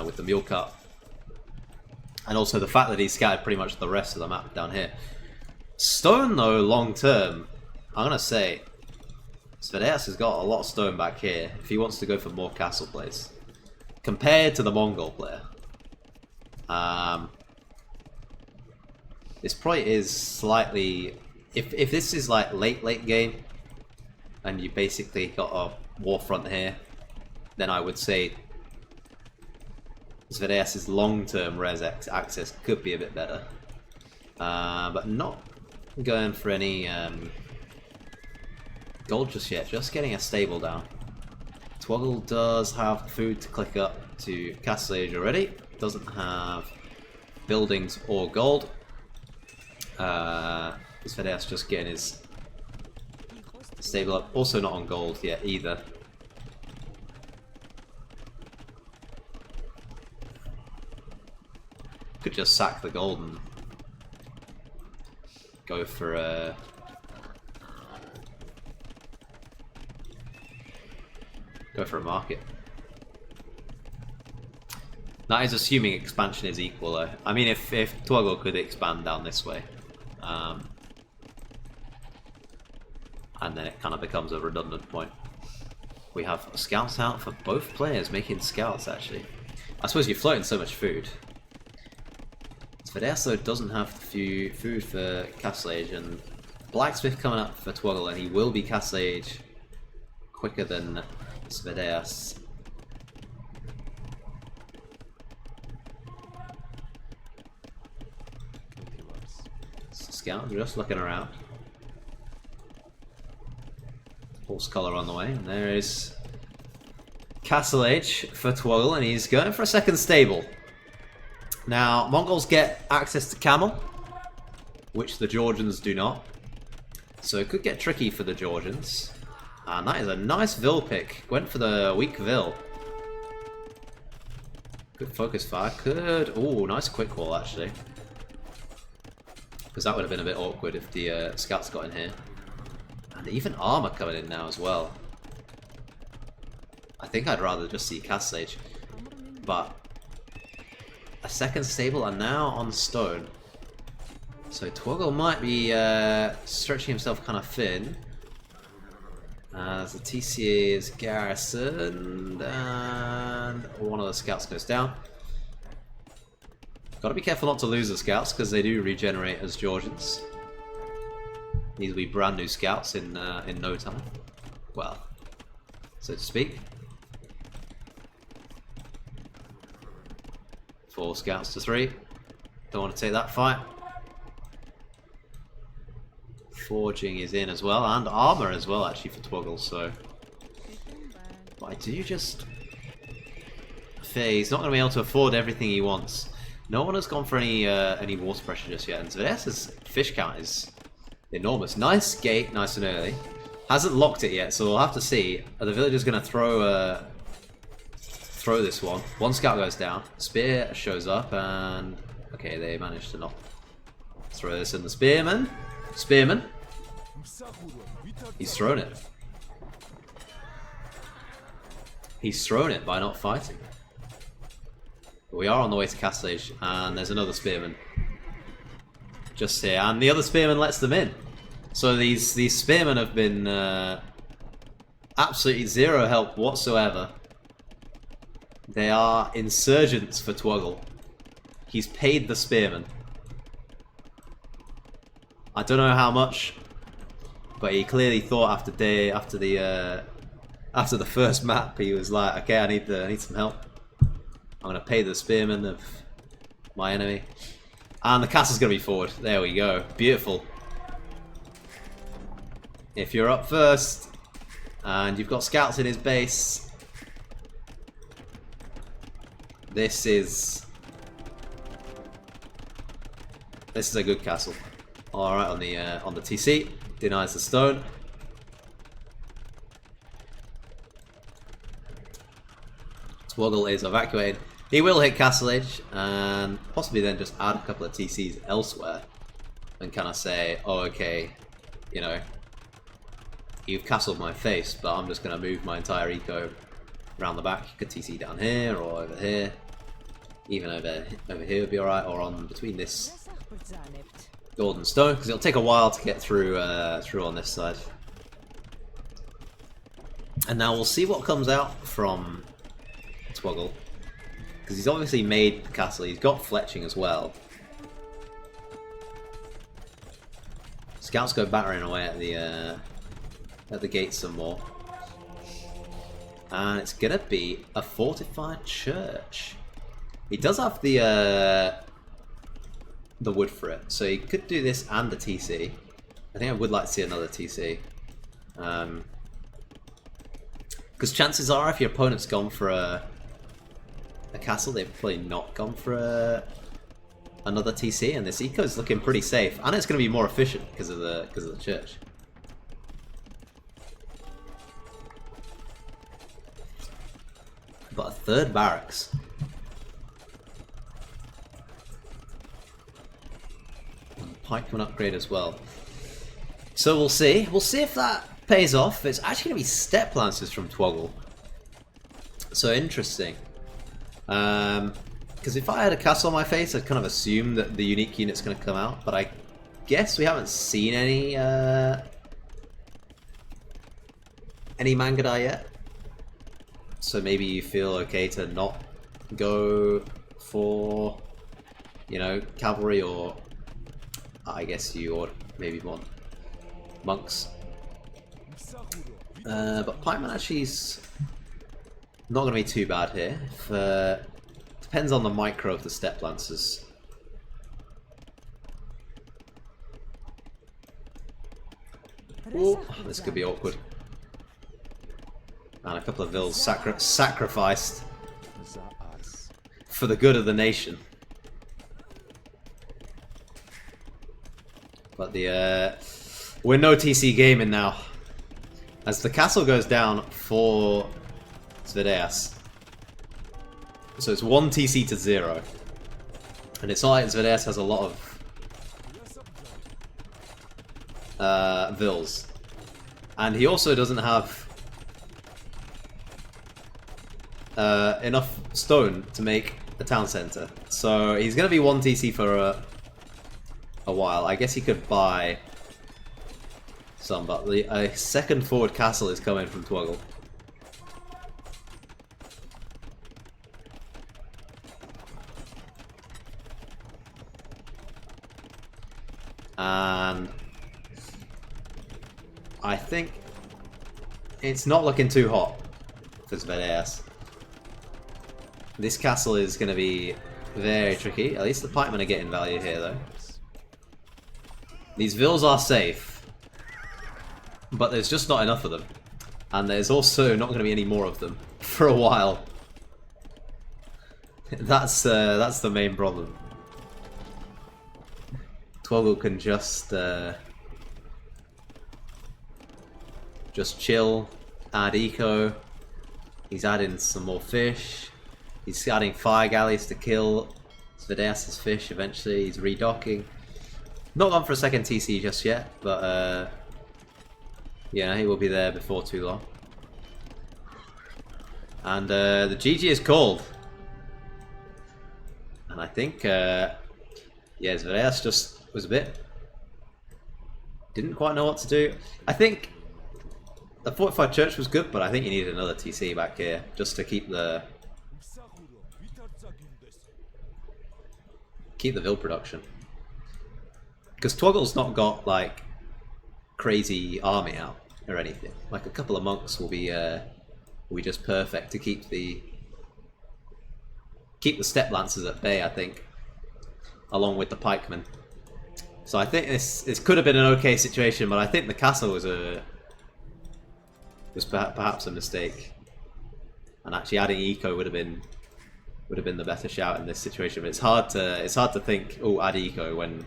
with the mule cart. And also the fact that he scattered pretty much the rest of the map down here. Stone though, long term, I'm going to say, Zvereas has got a lot of stone back here if he wants to go for more castle plays. Compared to the Mongol player. This probably is slightly... If this is like late game, and you basically got a war front here, then I would say Zvereas' long-term res access could be a bit better. but not going for any gold just yet, just getting a stable down. Twoggle does have food to click up to Castle Age already, doesn't have buildings or gold. S10 just getting his stable up, also not on gold yet either. Could just sack the gold and go for a market. That is assuming expansion is equal though. I mean, if Twoggle could expand down this way, and then it kind of becomes a redundant point. We have scouts out for both players, making scouts actually. I suppose you're floating so much food. S10 doesn't have the food for Castle Age, and Blacksmith coming up for Twoggle, and he will be Castle Age quicker than S10. Scout just looking around. Horse collar on the way, and there is Castle Age for Twoggle, and he's going for a second stable. Now, Mongols get access to camel, which the Georgians do not. So it could get tricky for the Georgians. And that is a nice Vil pick. Went for the weak Vil. Good focus fire. Could... Ooh, nice quick wall actually. Because that would have been a bit awkward if the scouts got in here. And even armor coming in now as well. I think I'd rather just see Castle Age. But a second stable and now on stone. So Twoggle might be stretching himself kind of thin. As the TCA is garrisoned and one of the scouts goes down. Gotta be careful not to lose the scouts because they do regenerate as Georgians. These will be brand new scouts in no time. Well, so to speak. 4 scouts to 3. Don't want to take that fight. Forging is in as well, and armor as well actually for Twoggle, so... But I do just... fear he's not going to be able to afford everything he wants. No one has gone for any water pressure just yet, and S10's fish count is enormous. Nice gate, nice and early. Hasn't locked it yet, so we'll have to see. Are the villagers going to throw this one? One scout goes down, spear shows up, and... Okay, they managed to not throw this in the spearman. Spearman. He's thrown it. He's thrown it by not fighting. But we are on the way to Castle Age, and there's another spearman just here, and the other spearman lets them in. So these spearmen have been absolutely zero help whatsoever. They are insurgents for Twoggle. He's paid the spearmen. I don't know how much, but he clearly thought after the first map, he was like, okay, I need some help. I'm gonna pay the spearmen of my enemy, and the castle's gonna be forward. There we go, beautiful. If you're up first and you've got scouts in his base, this is a good castle. All right, on the TC, denies the stone. Twoggle is evacuated. He will hit Castle Age and possibly then just add a couple of TCs elsewhere and kind of say, oh, okay, you know, you've castled my face, but I'm just going to move my entire eco around the back. You could TC down here or over here. Even over here would be alright, or on between this golden stone, because it'll take a while to get through on this side. And now we'll see what comes out from Twoggle, because he's obviously made the castle. He's got fletching as well. Scouts go battering away at the gate some more, and it's gonna be a fortified church. He does have the the wood for it. So he could do this and the TC. I think I would like to see another TC. Because chances are, if your opponent's gone for a castle, they've probably not gone for another TC, and this eco is looking pretty safe, and it's going to be more efficient because of the church. But a third barracks. And pikeman upgrade as well. So we'll see. We'll see if that pays off. It's actually going to be step lancers from Twoggle. So interesting. Because if I had a castle on my face, I'd kind of assume that the unique unit's going to come out. But I guess we haven't seen any Mangadai yet. So maybe you feel okay to not go for, you know, cavalry, or I guess you would maybe want monks. But pikeman actually is not going to be too bad here. Depends on the micro of the step lancers. Ooh, this could be awkward. And a couple of vills sacrificed for the good of the nation. But we're no TC gaming now. As the castle goes down for Zvedeas. So it's 1 TC to 0. And it's not like Zvedeas has a lot of vills. And he also doesn't have enough stone to make a town center. So he's going to be 1 TC for a while. I guess he could buy some, but a second forward castle is coming from Twoggle. And I think it's not looking too hot for Zvedeas. This castle is going to be very tricky. At least the pikemen are getting value here, though. These vills are safe, but there's just not enough of them. And there's also not going to be any more of them for a while. That's the main problem. Twoggle can just chill, add eco. He's adding some more fish. He's adding fire galleys to kill Zvedeas' fish eventually. He's redocking. Not gone for a second TC just yet, but yeah, he will be there before too long. And the GG is called. And I think, yeah, Zvedeas just was a bit... didn't quite know what to do. I think the fortified church was good, but I think you needed another TC back here just to keep the vill production. Because Twoggle's not got like crazy army out or anything. Like a couple of monks will be just perfect to keep the step lancers at bay, I think, along with the pikemen. So I think this could have been an okay situation, but I think the castle was perhaps a mistake. And actually adding eco would have been the better shout in this situation. But it's hard to think, oh, add eco when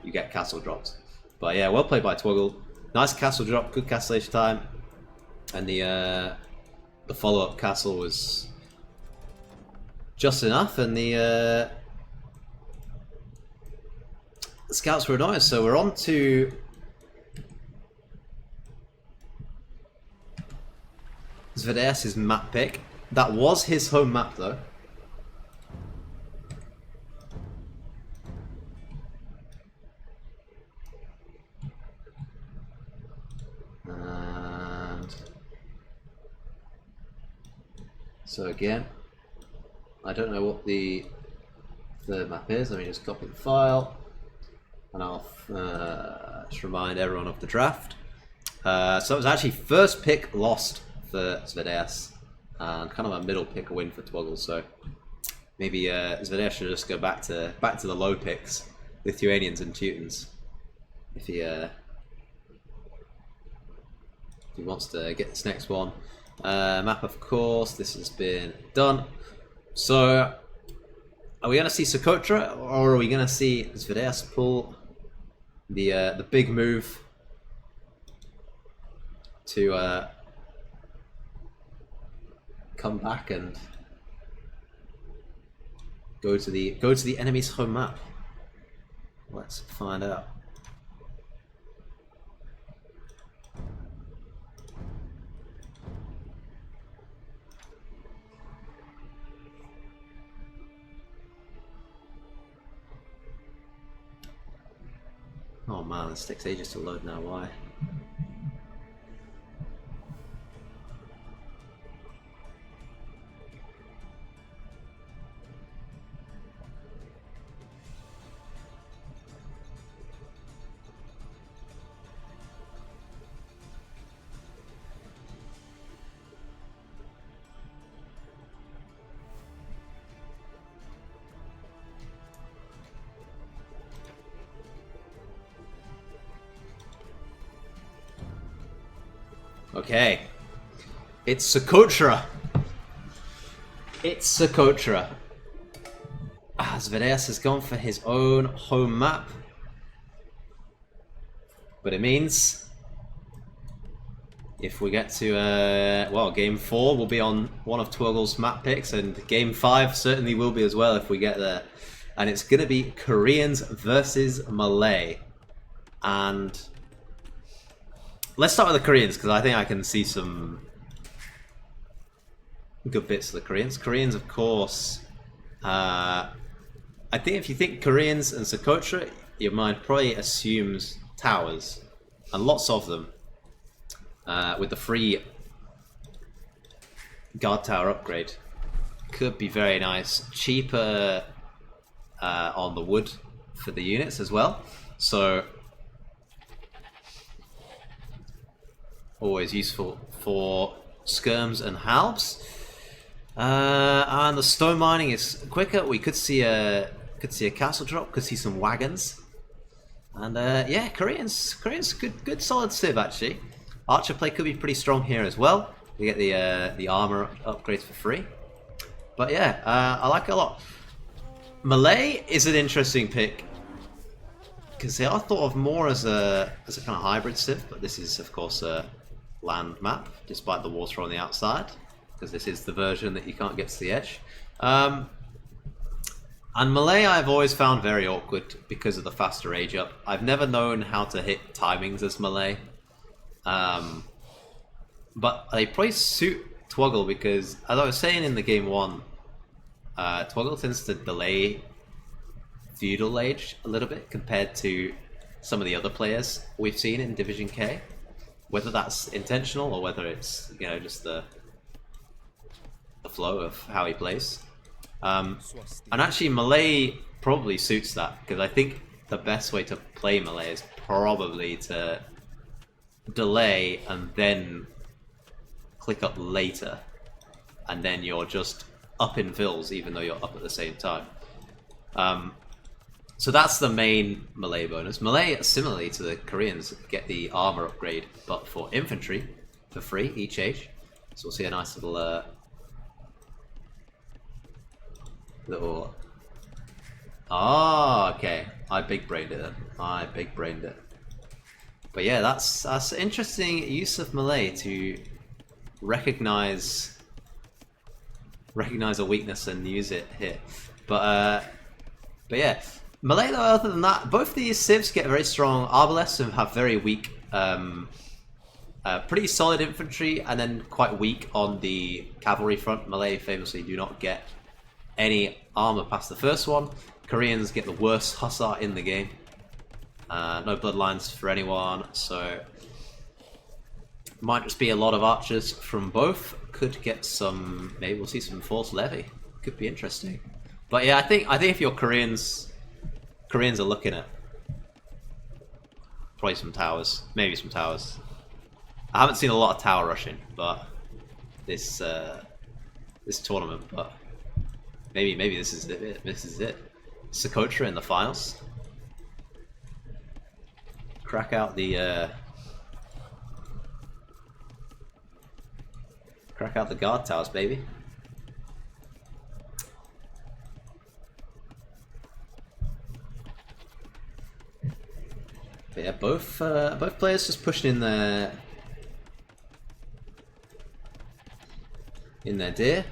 you get castle drops. But yeah, well played by Twoggle. Nice castle drop, good castleation time, and the follow-up castle was just enough, and the scouts were annoying. So we're on to Zvedeas' map pick. That was his home map, though. And so again, I don't know what the third map is. Let me just copy the file, and I'll just remind everyone of the draft. So it was actually first pick lost for Zvedeas, and kind of a middle pick a win for Twoggle. So maybe Zvedeas should just go back to the low picks. Lithuanians and Teutons. If he wants to get this next one. Map, of course, this has been done. So, are we going to see Socotra, or are we going to see Zvereas pull the big move to come back and go to the enemy's home map? Let's find out. Oh man, this takes ages to load now, why? Okay. It's Socotra. It's Socotra. Zvereas has gone for his own home map. But it means if we get to, well, game 4 will be on one of Twirgle's map picks, and game 5 certainly will be as well if we get there. And it's going to be Koreans versus Malay. And let's start with the Koreans, because I think I can see some good bits of the Koreans. Koreans, of course, I think if you think Koreans and Socotra, your mind probably assumes towers, and lots of them, with the free guard tower upgrade. Could be very nice. Cheaper on the wood for the units as well. So always useful for skirms and halbs. And the stone mining is quicker. We could see a castle drop. Could see some wagons. And yeah, Koreans good solid civ actually. Archer play could be pretty strong here as well. We get the armor upgrades for free. But yeah, I like it a lot. Malay is an interesting pick because they are thought of more as a kind of hybrid civ, but this is of course a land map, despite the water on the outside, because this is the version that you can't get to the edge. And Malay I've always found very awkward because of the faster age up. I've never known how to hit timings as Malay. But they probably suit Twoggle because, as I was saying in the game 1, Twoggle tends to delay feudal age a little bit compared to some of the other players we've seen in Division K. Whether that's intentional or whether it's, you know, just the flow of how he plays. And actually Malay probably suits that, because I think the best way to play Malay is probably to delay and then click up later, and then you're just up in fills even though you're up at the same time. So that's the main Malay bonus. Malay, similarly to the Koreans, get the armor upgrade, but for infantry for free each age. So we'll see a nice little okay. I big brained it then. I big brained it. But yeah, that's interesting use of Malay to recognize a weakness and use it here. But yeah, Malay though, other than that, both these civs get very strong arbalests and have very weak, pretty solid infantry, and then quite weak on the cavalry front. Malay famously do not get any armor past the first one. Koreans get the worst hussar in the game. No bloodlines for anyone, so might just be a lot of archers from both. Could get some, maybe we'll see some force levy. Could be interesting. But yeah, I think if you're Koreans are looking at probably some towers, maybe some towers. I haven't seen a lot of tower rushing, but this tournament, but maybe this is it. This is it. Socotra in the finals. crack out the guard towers, baby. But yeah, both players just pushing in their deer,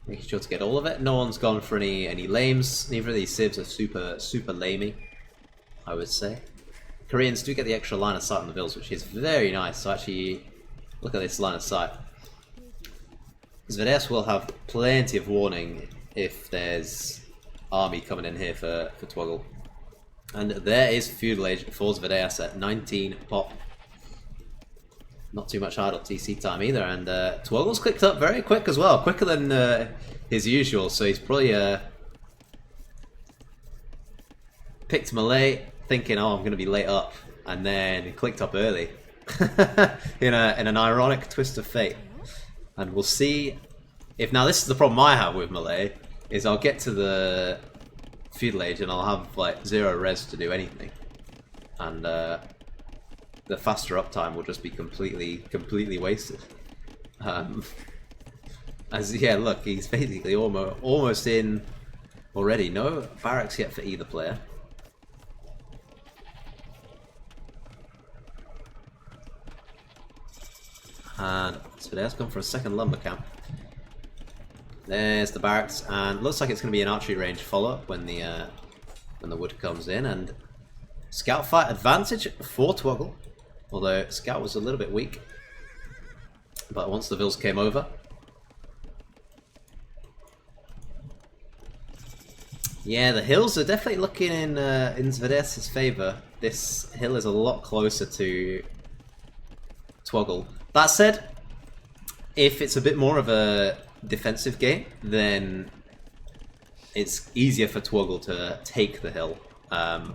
making sure to get all of it. No one's gone for any lames. Neither of these civs are super lamey, I would say. Koreans do get the extra line of sight on the vills, which is very nice. So actually, look at this line of sight. Zvedes will have plenty of warning if there's army coming in here for Twoggle. And there is Feudal Age for Zvedeas at 19 pop. Not too much idle TC time either, and Twoggle's clicked up very quick as well, quicker than his usual, so he's probably picked Malay thinking, oh, I'm going to be late up, and then he clicked up early in an ironic twist of fate. And we'll see if, now this is the problem I have with Malay, is I'll get to the Feudal Age and I'll have like 0 res to do anything, and the faster uptime will just be completely wasted. As yeah, look, he's basically almost in already. No barracks yet for either player. And so there's gone for a second lumber camp. There's the barracks, and looks like it's going to be an archery range follow-up when the wood comes in, and scout fight advantage for Twoggle, although scout was a little bit weak. But once the vills came over, yeah, the hills are definitely looking in Zvedes's favor. This hill is a lot closer to Twoggle. That said, if it's a bit more of a defensive game, then it's easier for Twoggle to take the hill, and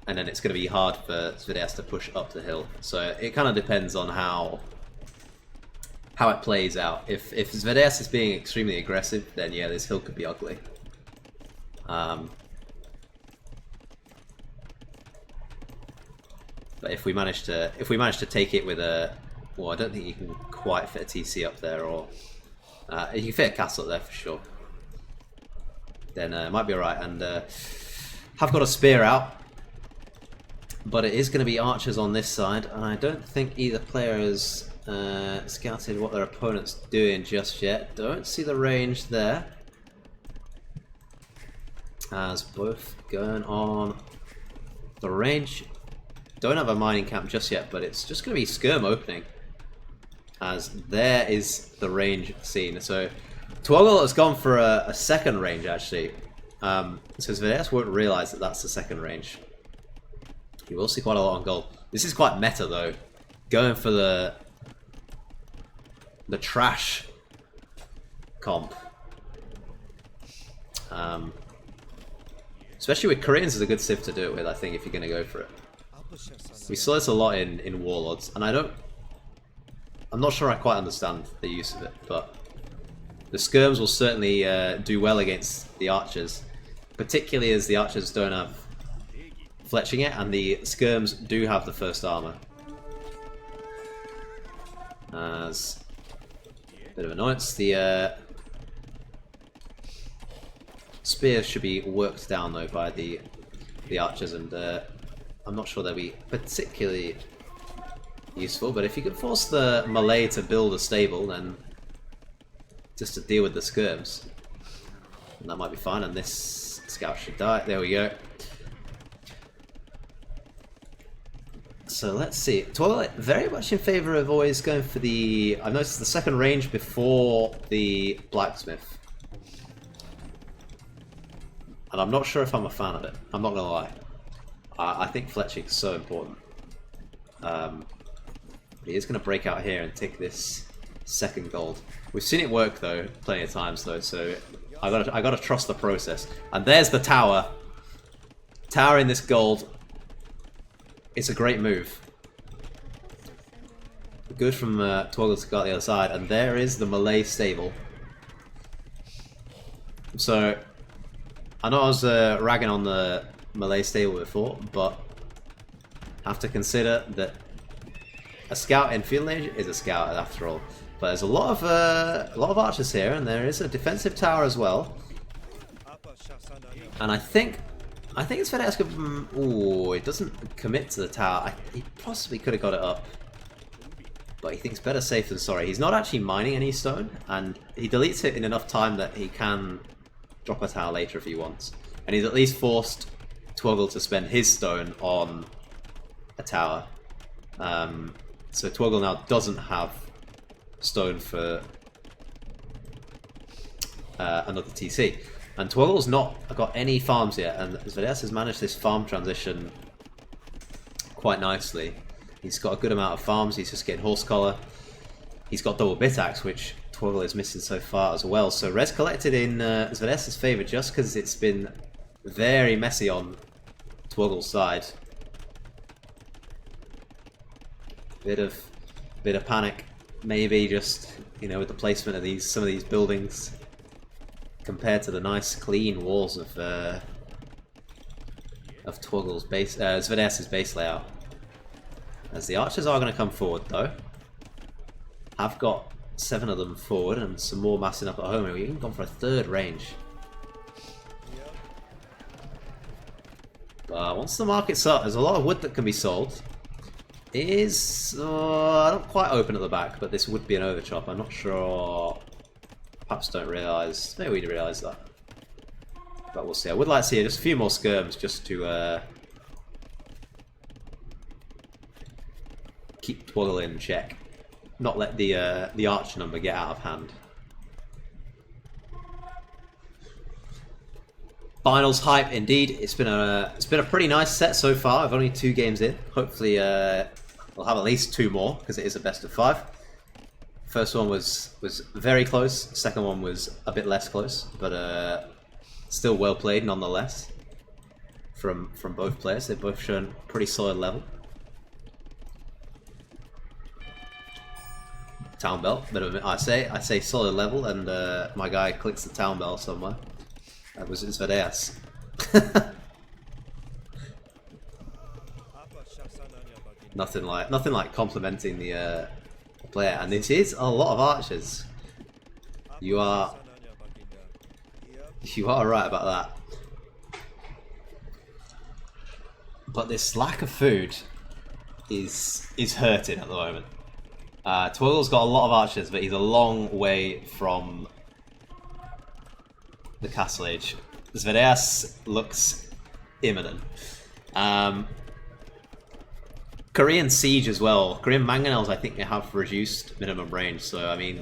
then it's going to be hard for Zvedes to push up the hill. So it kind of depends on how it plays out. If Zvedes is being extremely aggressive, then yeah, this hill could be ugly. But if we manage to take it with a, well, I don't think you can quite fit a TC up there, or you can fit a castle up there for sure. Then it might be alright. And have got a spear out, but it is going to be archers on this side, and I don't think either player has scouted what their opponent's doing just yet. Don't see the range there, as both going on the range. Don't have a mining camp just yet, but it's just going to be skirm opening, as there is the range seen. So Twoggle has gone for a second range actually, so Zvedes won't realise that that's the second range. You will see quite a lot on gold. This is quite meta though, going for the trash comp. Especially with Koreans is a good civ to do it with, I think, if you're going to go for it. We saw this a lot in Warlords, and I'm not sure I quite understand the use of it, but the skirms will certainly do well against the archers, particularly as the archers don't have fletching it, and the skirms do have the first armor. As a bit of annoyance, the spears should be worked down though by the archers, and I'm not sure they'll be particularly useful, but if you could force the Malay to build a stable, then just to deal with the skirms, that might be fine, and this scout should die. There we go. So let's see. Twilight very much in favour of always going for the, I've noticed the second range before the blacksmith. And I'm not sure if I'm a fan of it. I'm not going to lie. I think fletching is so important. He is going to break out here and take this second gold. We've seen it work though, plenty of times though, so I gotta trust the process. And there's the tower. Tower in this gold. It's a great move. Good from Twoggle to go out the other side, and there is the Malay stable. So I know I was ragging on the melee stable before, but have to consider that a scout in field range is a scout after all. But there's a lot of archers here, and there is a defensive tower as well. And I think it's fair to ask him. Oh, it doesn't commit to the tower. He possibly could have got it up, but he thinks better safe than sorry. He's not actually mining any stone, and he deletes it in enough time that he can drop a tower later if he wants. And he's at least forced Twoggle to spend his stone on a tower. So Twoggle now doesn't have stone for another TC. And Twoggle's not got any farms yet, and S10 has managed this farm transition quite nicely. He's got a good amount of farms, he's just getting horse collar. He's got double bit axe, which Twoggle is missing so far as well. So res collected in S10's favour just because it's been very messy on Twoggle's side. Bit of panic, maybe, just, you know, with the placement of some of these buildings compared to the nice clean walls of Twoggle's base, S10's base layout. As the archers are going to come forward though. I've got 7 of them forward and some more massing up at home. We've even gone for a third range. Once the market's up, there's a lot of wood that can be sold. It is not quite open at the back, but this would be an overchop. I'm not sure. Perhaps don't realise. Maybe we realise that. But we'll see. I would like to see just a few more skirms just to keep Twoggle in check. Not let the archer number get out of hand. Finals hype indeed. It's been a pretty nice set so far. I've only 2 games in. Hopefully we'll have at least 2 more because it is a best of 5. First one was very close. Second one was a bit less close, but still well played nonetheless. From both players, they've both shown pretty solid level. Town bell, I say solid level, and my guy clicks the town bell somewhere. That was S10. Nothing like complimenting the player, and this is a lot of archers. You are right about that. But this lack of food is hurting at the moment. Twoggle's got a lot of archers, but he's a long way from the castle age. S10 looks imminent. Korean siege as well. Korean mangonels, I think they have reduced minimum range. So I mean,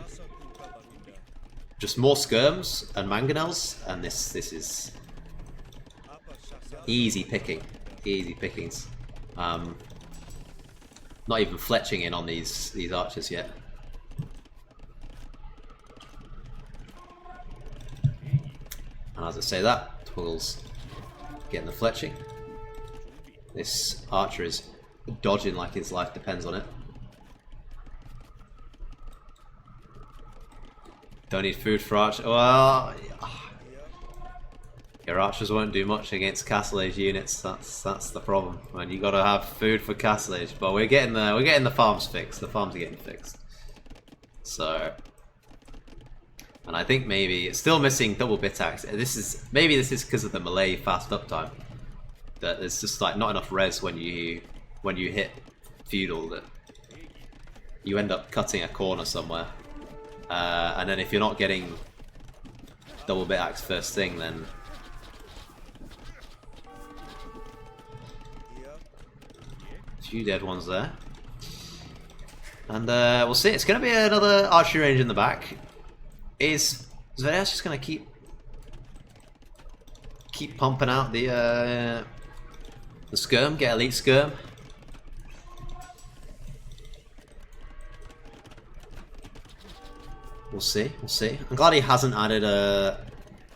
just more skirms and mangonels, and this is easy picking, easy pickings. Not even fletching in on these archers yet. And as I say that, Twoggle's getting the fletching. This archer is dodging like his life depends on it. Don't need food for archer. Well, your archers won't do much against castle age units. That's the problem. And you got to have food for castle age. But we're getting the farms fixed. The farms are getting fixed. So, and I think maybe it's still missing double bit axe. Maybe this is because of the melee fast uptime. That there's just like not enough res when you hit feudal, that you end up cutting a corner somewhere. And then if you're not getting double bit axe first thing, then a few dead ones there. And we'll see. It's going to be another archery range in the back. Is S10 just going to keep pumping out the skirm, get elite skirm? We'll see, we'll see. I'm glad he hasn't added a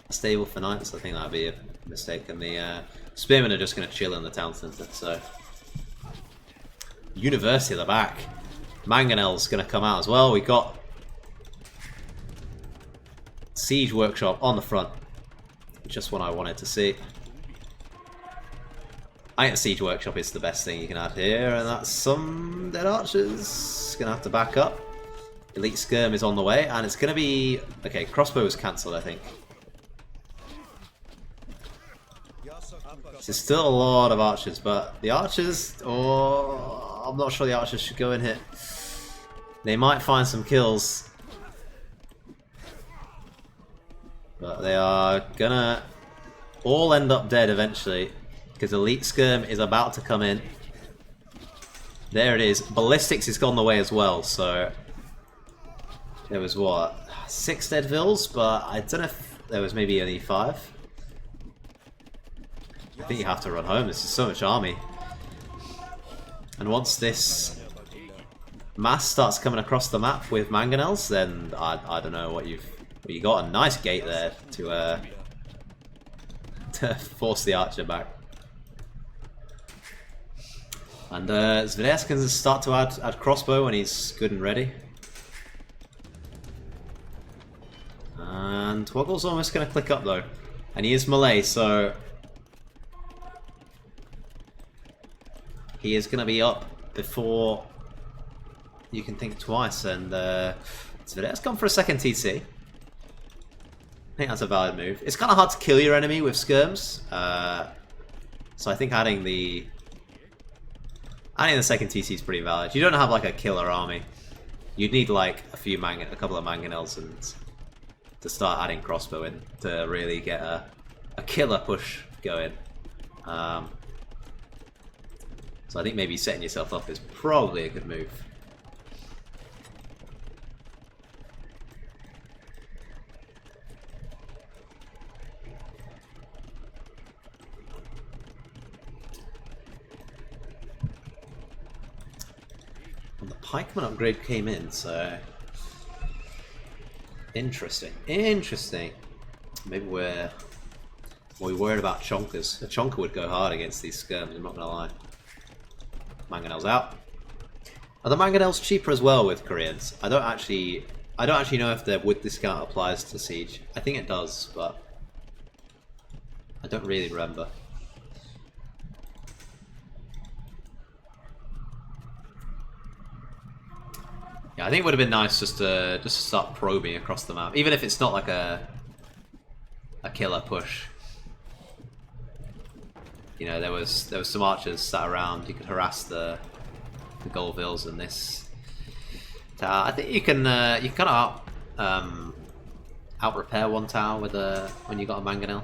stable for knights. I think that'd be a mistake. And the spearmen are just going to chill in the town centre. So, University at the back. Mangonel's going to come out as well. We got Siege Workshop on the front. Just what I wanted to see. I think the Siege Workshop is the best thing you can add here, and that's some dead archers. Gonna have to back up. Elite Skirm is on the way, and it's gonna be... Okay, crossbow is cancelled, I think. There's still a lot of archers, but the archers... Oh, I'm not sure the archers should go in here. They might find some kills. But they are gonna all end up dead eventually. Because Elite Skirm is about to come in. There it is. Ballistics has gone the way as well, so... There was what? 6 dead vills, but I don't know if there was maybe only 5. I think you have to run home. This is so much army. And once this mass starts coming across the map with mangonels, then I don't know what you got. A nice gate there to force the archer back. And Zvedesk can start to add crossbow when he's good and ready. And Twoggle's almost going to click up though. And he is melee, so... He is going to be up before you can think twice. And Zvedesk's gone for a second TC. I think that's a valid move. It's kind of hard to kill your enemy with skirms. So I think adding the second TC is pretty valid. You don't have like a killer army. You'd need like a couple of mangonels and to start adding crossbow in to really get a killer push going. So I think maybe setting yourself up is probably a good move. And the pikeman upgrade came in, so interesting. Maybe we're worried about chonkers. A chonker would go hard against these skirms, I'm not gonna lie. Mangonel's out. Are the mangonels cheaper as well with Koreans? I don't actually know if their wood discount applies to Siege. I think it does, but I don't really remember. Yeah, I think it would have been nice just to start probing across the map, even if it's not like a killer push. You know, there was some archers sat around. You could harass the gold vills in this tower. I think you can kind of out repair one tower with when you got a mangonel.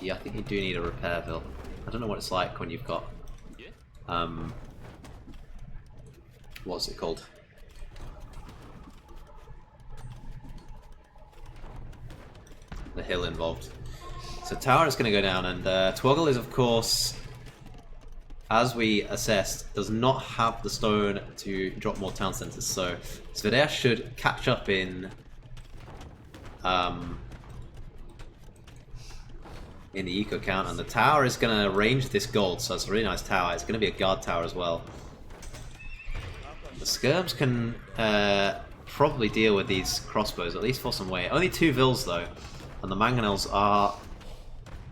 Yeah, I think you do need a repair vill. I don't know what it's like when you've got what's it called? The hill involved. So tower is going to go down, and Twoggle is, of course, as we assessed, does not have the stone to drop more town centers. So Zvedesk should catch up in the eco count, and the tower is going to range this gold. So it's a really nice tower. It's going to be a guard tower as well. The skirms can probably deal with these crossbows, at least for some weight. Only 2 vills though, and the mangonels are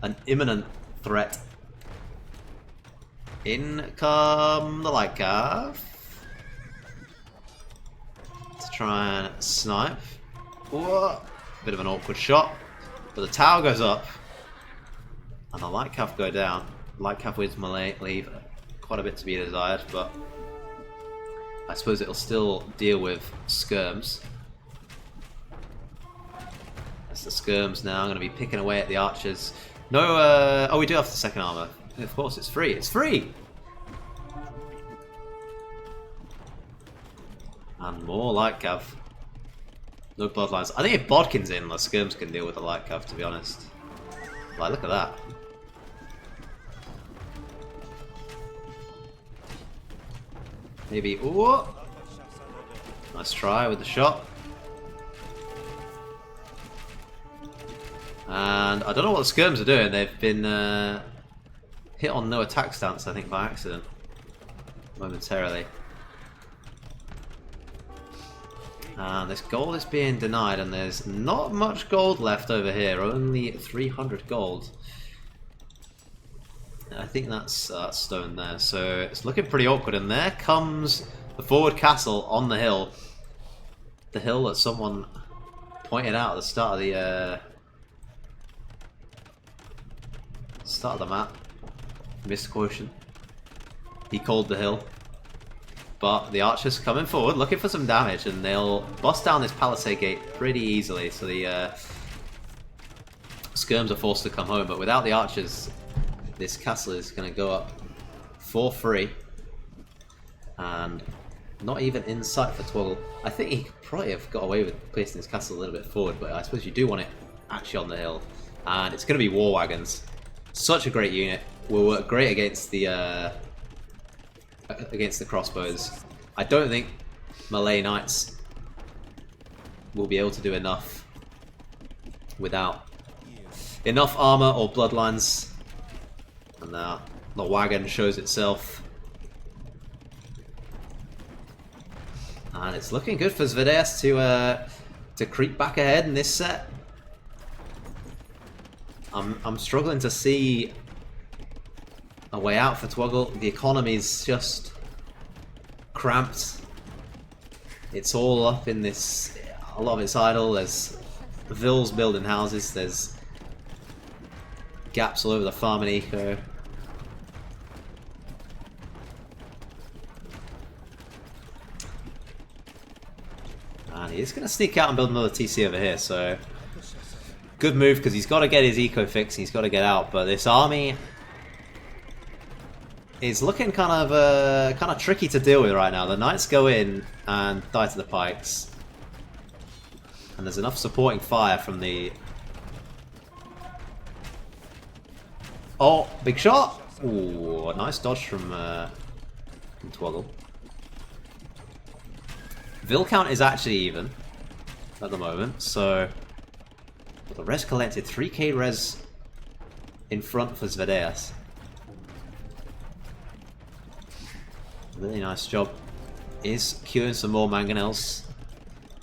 an imminent threat. In come the light calf to try and snipe. Whoa. Bit of an awkward shot, but the tower goes up and the light calf go down. Light calf with melee leave quite a bit to be desired, but I suppose it'll still deal with skirms. That's the skirms now. I'm going to be picking away at the archers. No, oh, we do have the second armor. Of course, it's free. It's free! And more light cav. No bloodlines. I think if Bodkin's in, the skirms can deal with the light cav, to be honest. Like, look at that. Maybe, ooh! Nice try with the shot. And I don't know what the skirms are doing. They've been hit on no attack stance, I think, by accident. Momentarily. And this gold is being denied, and there's not much gold left over here. Only 300 gold. I think that's stone there. So it's looking pretty awkward. And there comes the forward castle on the hill. The hill that someone pointed out at the start of the map. Missed quotient. He called the hill. But the archers coming forward, looking for some damage, and they'll bust down this palisade gate pretty easily. So the skirms are forced to come home. But without the archers, this castle is going to go up for free. And not even in sight for Twoggle. I think he could probably have got away with placing his castle a little bit forward, but I suppose you do want it actually on the hill. And it's going to be war wagons. Such a great unit. Will work great against the crossbows. I don't think melee knights will be able to do enough without enough armor or bloodlines. And the wagon shows itself. And it's looking good for Zvedeas to creep back ahead in this set. I'm struggling to see a way out for Twoggle. The economy's just cramped. It's all up in this. A lot of it's idle. There's vills building houses. There's gaps all over the farm and eco. And he's going to sneak out and build another TC over here, so good move because he's got to get his eco fix, he's got to get out, but this army is looking kind of tricky to deal with right now. The knights go in and die to the pikes, and there's enough supporting fire from the... Oh, big shot! Ooh, a nice dodge from Twoggle. Vill count is actually even at the moment, so the res collected, 3k res in front for Zvedeas. Really nice job. Is queuing some more mangonels.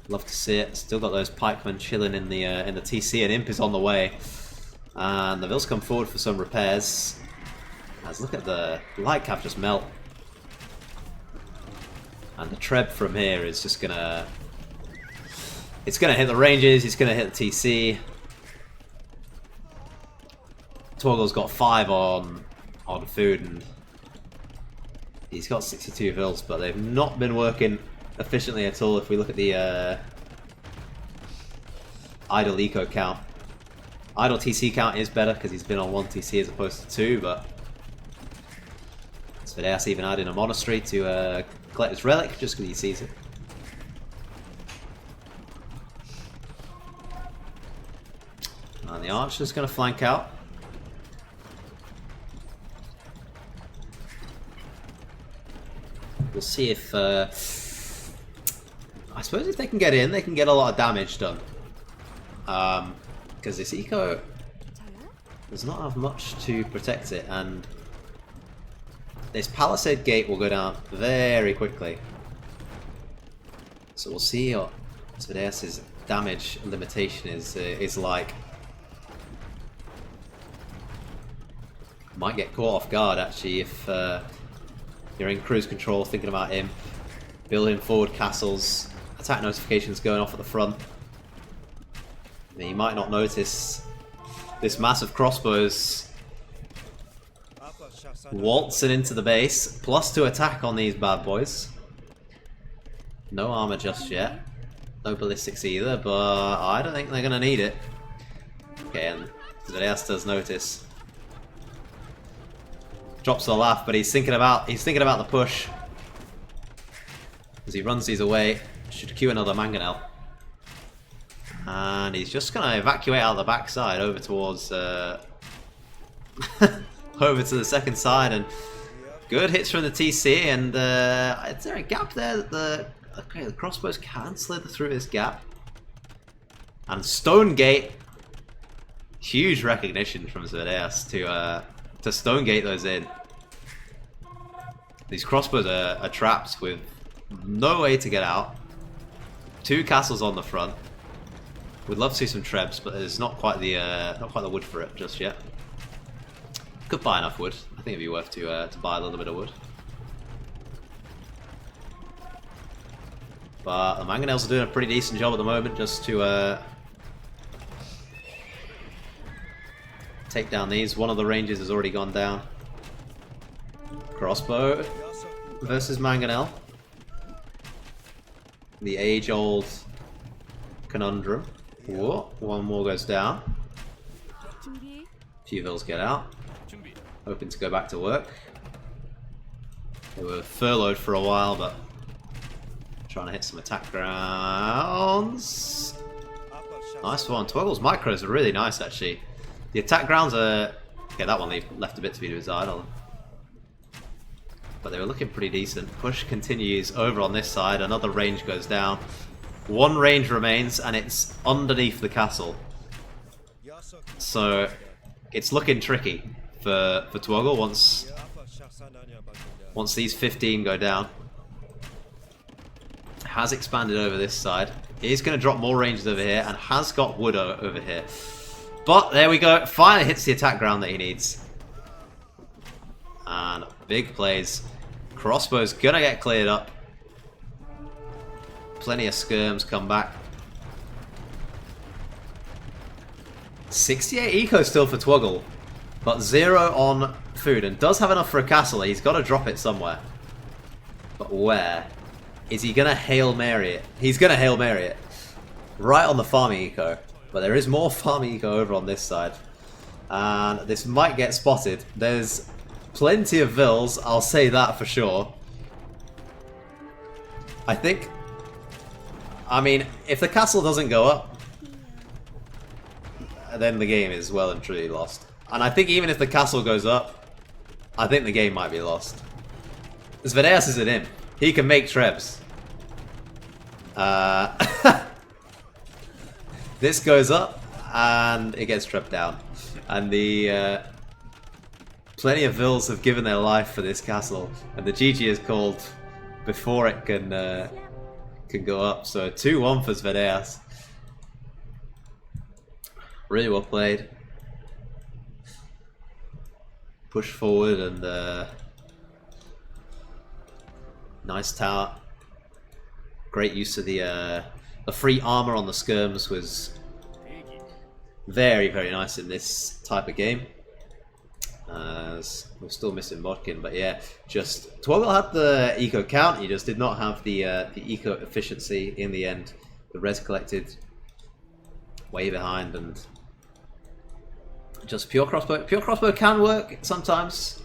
Love to see it. Still got those pikemen chilling in the TC, and Imp is on the way. And the Vills come forward for some repairs. Let's look at the light cap just melt. And the Treb from here is just gonna... It's gonna hit the ranges, it's gonna hit the TC. Twoggle's got 5 on food, and he's got 62 vills, but they've not been working efficiently at all if we look at the idle eco count. Idle TC count is better because he's been on 1 TC as opposed to 2, but Zvedeas even adding a monastery to collect his relic just because he sees it. And the archer's going to flank out. We'll see if... I suppose if they can get in, they can get a lot of damage done. Because this eco does not have much to protect it, and this palisade gate will go down very quickly. So we'll see what Zvedeas' damage limitation is like. Might get caught off guard actually if you're in cruise control thinking about him. Building forward castles, attack notifications going off at the front. I mean, you might not notice this massive crossbows waltzing into the base, +2 attack on these bad boys. No armor just yet. No ballistics either, but I don't think they're going to need it. Okay, and Zvedeas does notice. Drops a laugh, but he's thinking about the push. As he runs these away, should queue another mangonel. And he's just going to evacuate out the backside over towards... over to the second side, and good hits from the TC, and is there a gap there that the crossbows can slither through this gap? And Stonegate, huge recognition from Zvedeas to Stonegate those in. These crossbows are trapped with no way to get out. 2 castles on the front. We'd love to see some trebs, but there's not quite the wood for it just yet. Could buy enough wood. I think it'd be worth to buy a little bit of wood. But the mangonels are doing a pretty decent job at the moment just to take down these. One of the ranges has already gone down. Crossbow versus mangonel. The age-old conundrum. Whoa, one more goes down. Few vills get out. Hoping to go back to work. They were furloughed for a while, but trying to hit some attack grounds. Nice one. Twoggle's micros are really nice, actually. The attack grounds are... Okay, that one left a bit to be desired. But they were looking pretty decent. Push continues over on this side. Another range goes down. One range remains, and it's underneath the castle. So it's looking tricky for Twoggle once these 15 go down. Has expanded over this side. He's going to drop more ranges over here and has got wood over here. But there we go. Finally hits the attack ground that he needs. And big plays. Crossbow's going to get cleared up. Plenty of skirms come back. 68 eco still for Twoggle. But 0 on food. And does have enough for a castle. He's got to drop it somewhere. But where? Is he going to Hail Mary it? He's going to Hail Mary it. Right on the farming eco. But there is more farming eco over on this side. And this might get spotted. There's plenty of vills, I'll say that for sure. I mean, if the castle doesn't go up, then the game is well and truly lost. And I think even if the castle goes up, I think the game might be lost. Zvedeas is an imp. He can make trebs. This goes up, and it gets trebbed down. And the plenty of vills have given their life for this castle, and the GG is called before it can go up. So 2-1 for Zvedeas. Really well played. Push forward and nice tower. Great use of the free armor on the skirms was very, very nice in this type of game. As we're still missing Bodkin, but yeah, just Twoggle had the eco count. He just did not have the eco efficiency in the end. The res collected way behind, and just pure crossbow. Pure crossbow can work sometimes,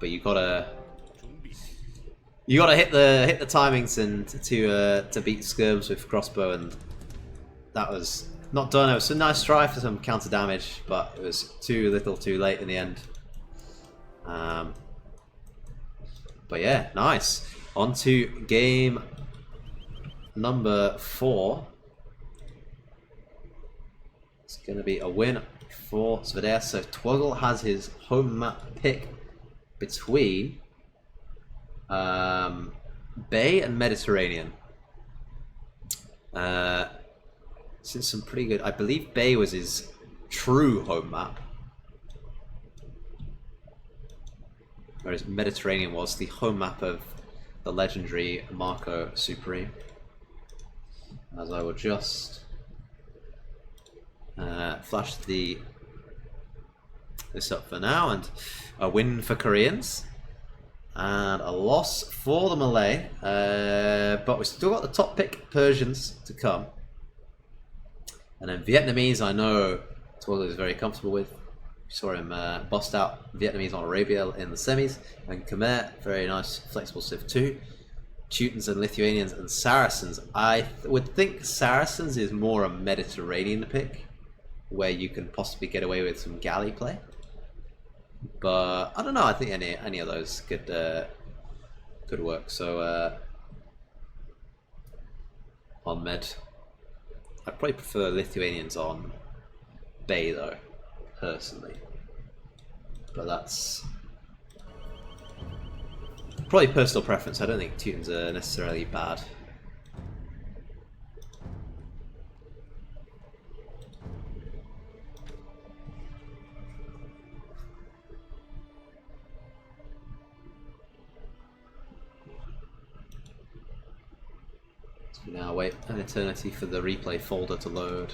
but you gotta hit the timings and to beat skirms with crossbow, and that was not done. It was a nice try for some counter damage, but it was too little, too late in the end. But yeah, nice. On to game number 4. It's going to be a win for Zvedeas. So Twoggle has his home map pick between Bay and Mediterranean. Since some pretty good, I believe Bay was his true home map, whereas Mediterranean was the home map of the legendary Marco Supreme. As I will just flash this up for now, and a win for Koreans and a loss for the Malay, but we've still got the top pick Persians to come. And then Vietnamese, I know Twoggle is very comfortable with. We saw him bust out Vietnamese on Arabia in the semis. And Khmer, very nice, flexible Civ 2. Teutons and Lithuanians and Saracens. I would think Saracens is more a Mediterranean pick, where you can possibly get away with some galley play. But I don't know, I think any of those could work. So on Med, I'd probably prefer Lithuanians on Bay though, personally. But that's probably personal preference. I don't think Teutons are necessarily bad. Now wait an eternity for the replay folder to load.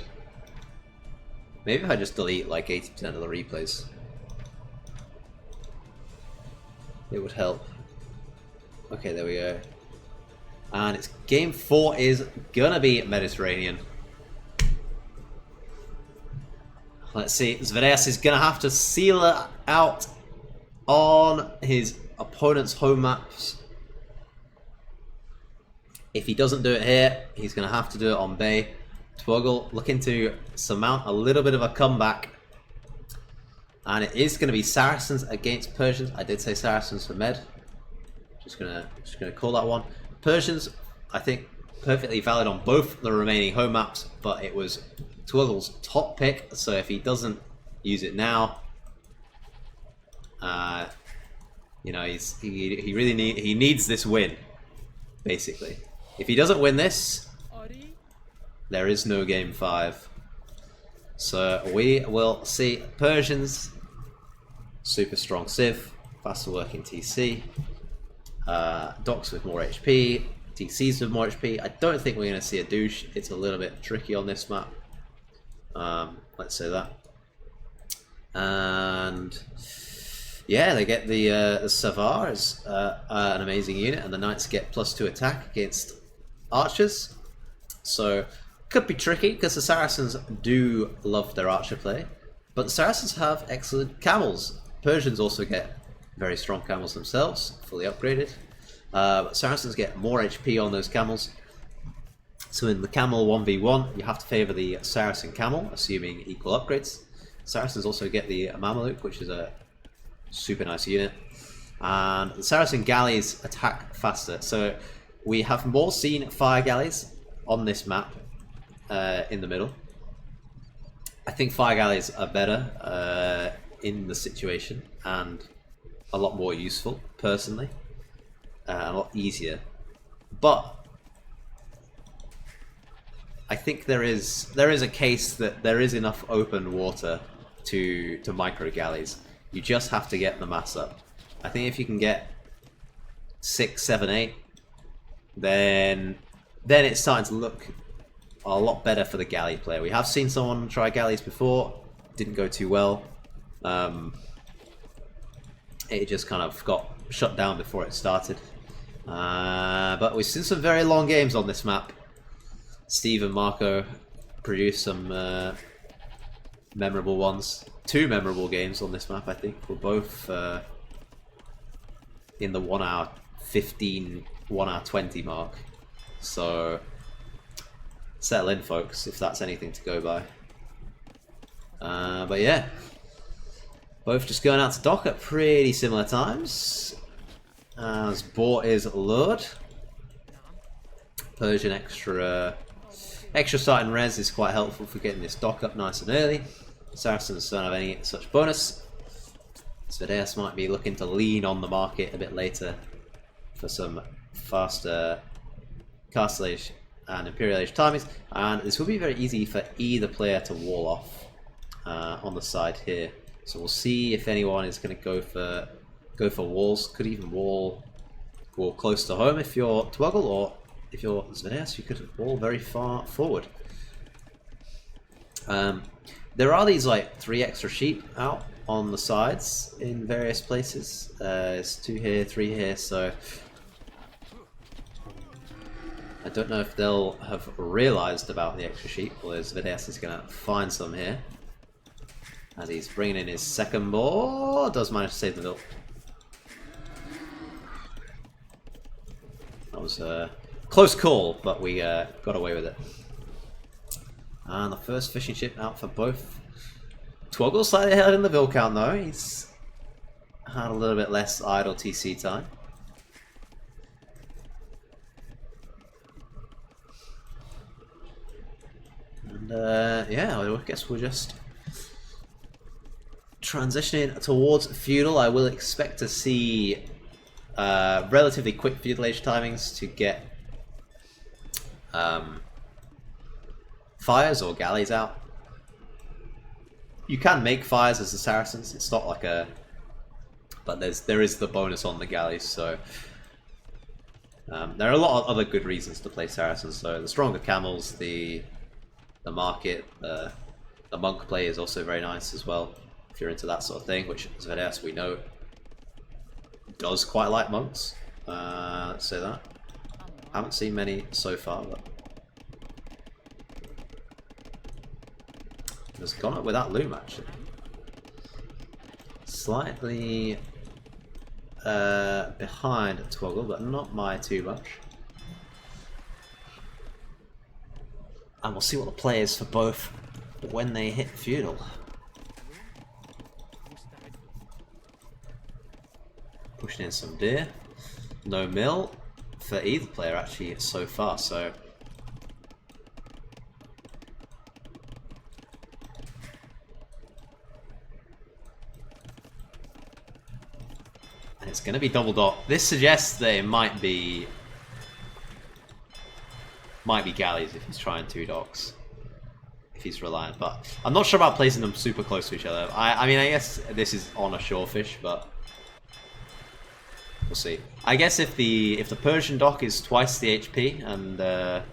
Maybe if I just delete like 80% of the replays, it would help. Okay, there we go. And it's game 4 is gonna be Mediterranean. Let's see, Zverev is gonna have to seal it out on his opponent's home maps. If he doesn't do it here, he's gonna have to do it on Bay. Twoggle looking to surmount a little bit of a comeback. And it is gonna be Saracens against Persians. I did say Saracens for Med. Just gonna call that one. Persians, I think, perfectly valid on both the remaining home maps, but it was Twiggle's top pick, so if he doesn't use it now, you know, he really needs this win, basically. If he doesn't win this, there is no game 5. So we will see Persians, super strong Civ, faster working TC. Docs with more HP, DCs with more HP. I don't think we're going to see a douche. It's a little bit tricky on this map. Let's say that. And yeah, they get the Savar as an amazing unit, and the Knights get +2 attack against archers. So could be tricky because the Saracens do love their archer play, but the Saracens have excellent camels. Persians also get very strong camels themselves, fully upgraded. But Saracens get more HP on those camels. So in the camel 1v1, you have to favour the Saracen camel, assuming equal upgrades. Saracens also get the Mameluke, which is a super nice unit. And the Saracen galleys attack faster. So we have more seen fire galleys on this map in the middle. I think fire galleys are better in the situation and a lot more useful, personally. A lot easier. But I think there is a case that there is enough open water to micro galleys. You just have to get the mass up. I think if you can get 6, 7, 8, then it's starting to look a lot better for the galley player. We have seen someone try galleys before, didn't go too well. It just kind of got shut down before it started. But we've seen some very long games on this map. Steve and Marco produced some memorable ones. 2 memorable games on this map, I think. Were both in the 1 hour 15, 1 hour 20 mark. So settle in, folks, if that's anything to go by. But yeah, both just going out to dock at pretty similar times. As Boar is lured. Persian extra starting res is quite helpful for getting this dock up nice and early. Saracens don't have any such bonus. Zverev might be looking to lean on the market a bit later for some faster Castle Age and Imperial Age timings. And this will be very easy for either player to wall off on the side here. So we'll see if anyone is going to go for walls. Could even wall close to home if you're Twoggle, or if you're Zverev, you could wall very far forward. There are these like 3 extra sheep out on the sides in various places. There's 2 here, 3 here, so I don't know if they'll have realised about the extra sheep, although Zverev is going to find some here. As he's bringing in his second ball, does manage to save the milk. That was a close call, but we got away with it. And the first fishing ship out for both. Twoggle slightly ahead in the bill count though. He's had a little bit less idle TC time. And yeah, I guess we're just transitioning towards feudal. I will expect to see relatively quick feudal age timings to get fires or galleys out. You can make fires as the Saracens. It's not like a, but there is the bonus on the galleys. So There are a lot of other good reasons to play Saracens. So the stronger camels, the market, the monk play is also very nice as well. If you're into that sort of thing, which S10 we know does quite like monks. Let's say that. Haven't seen many so far, but has gone up with that loom actually. Slightly behind Twoggle, but not by too much. And we'll see what the play is for both when they hit feudal. Pushing in some deer. No mill for either player actually so far, so and it's going to be double dot. This suggests that it might be galleys if he's trying 2 docks, if he's reliant, but I'm not sure about placing them super close to each other. I mean, I guess this is on a shorefish, but we'll see. I guess if the Persian dock is twice the HP and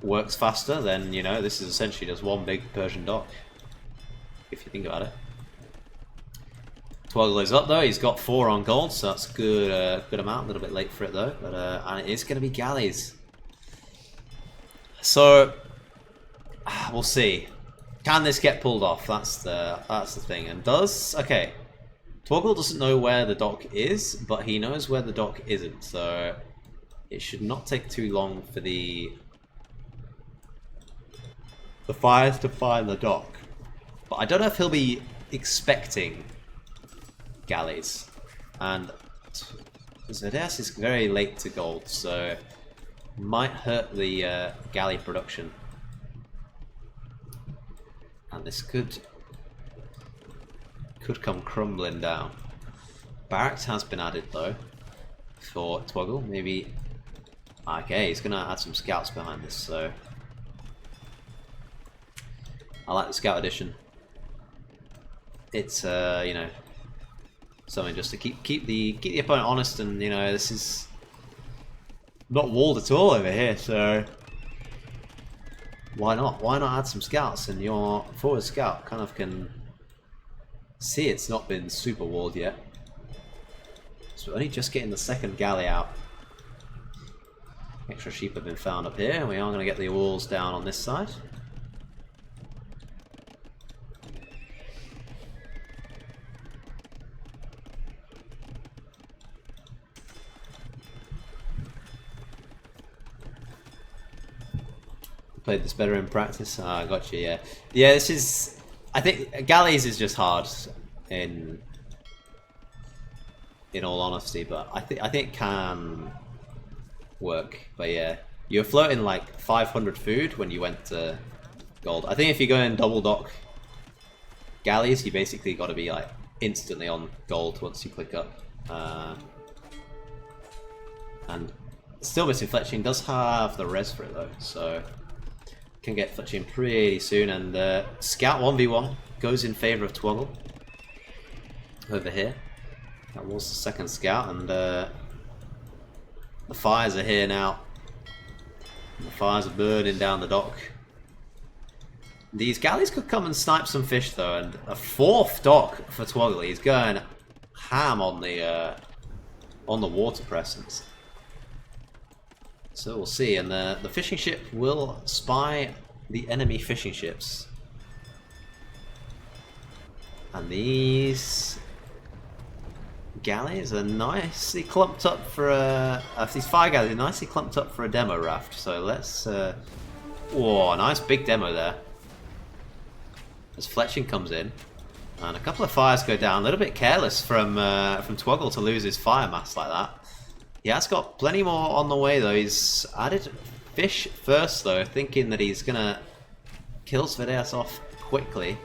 works faster, then you know this is essentially just one big Persian dock. If you think about it. Twoggle is up though. He's got 4 on gold, so that's good. Good amount. A little bit late for it though, but and it is going to be galleys. So we'll see. Can this get pulled off? That's the thing. And okay. Twoggle doesn't know where the dock is, but he knows where the dock isn't, so it should not take too long for the fires to find the dock. But I don't know if he'll be expecting galleys. And S10 is very late to gold, so might hurt the galley production. And this could come crumbling down. Barracks has been added though for Twoggle. Maybe okay, he's gonna add some scouts behind this, so I like the scout addition. It's you know, something just to keep the opponent honest, and you know this is not walled at all over here, so why not add some scouts, and your forward scout kind of can see it's not been super walled yet. So we're only just getting the second galley out. Extra sheep have been found up here, and we are going to get the walls down on this side. Played this better in practice. Ah, gotcha. Yeah, yeah. This is. I think galleys is just hard in all honesty, but I think it can work. But yeah, you're floating like 500 food when you went to gold. I think if you go in double dock galleys, you basically got to be like instantly on gold once you click up. And still missing fletching does have the res for it though, so can get fletching pretty soon. And scout 1v1 goes in favor of Twoggle over here. That was the second scout, and the fires are here now. And the fires are burning down the dock. These galleys could come and snipe some fish though, and a 4th dock for Twoggle. He's going ham on the water presence. So we'll see, and the fishing ship will spy the enemy fishing ships. And these galleys are nicely clumped up for these 5 galleys are nicely clumped up for a demo raft. So let's whoa, nice big demo there. As fletching comes in, and a couple of fires go down. A little bit careless from Twoggle to lose his fire mass like that. He has got plenty more on the way though. He's added fish first though, thinking that he's gonna kill S10 off quickly.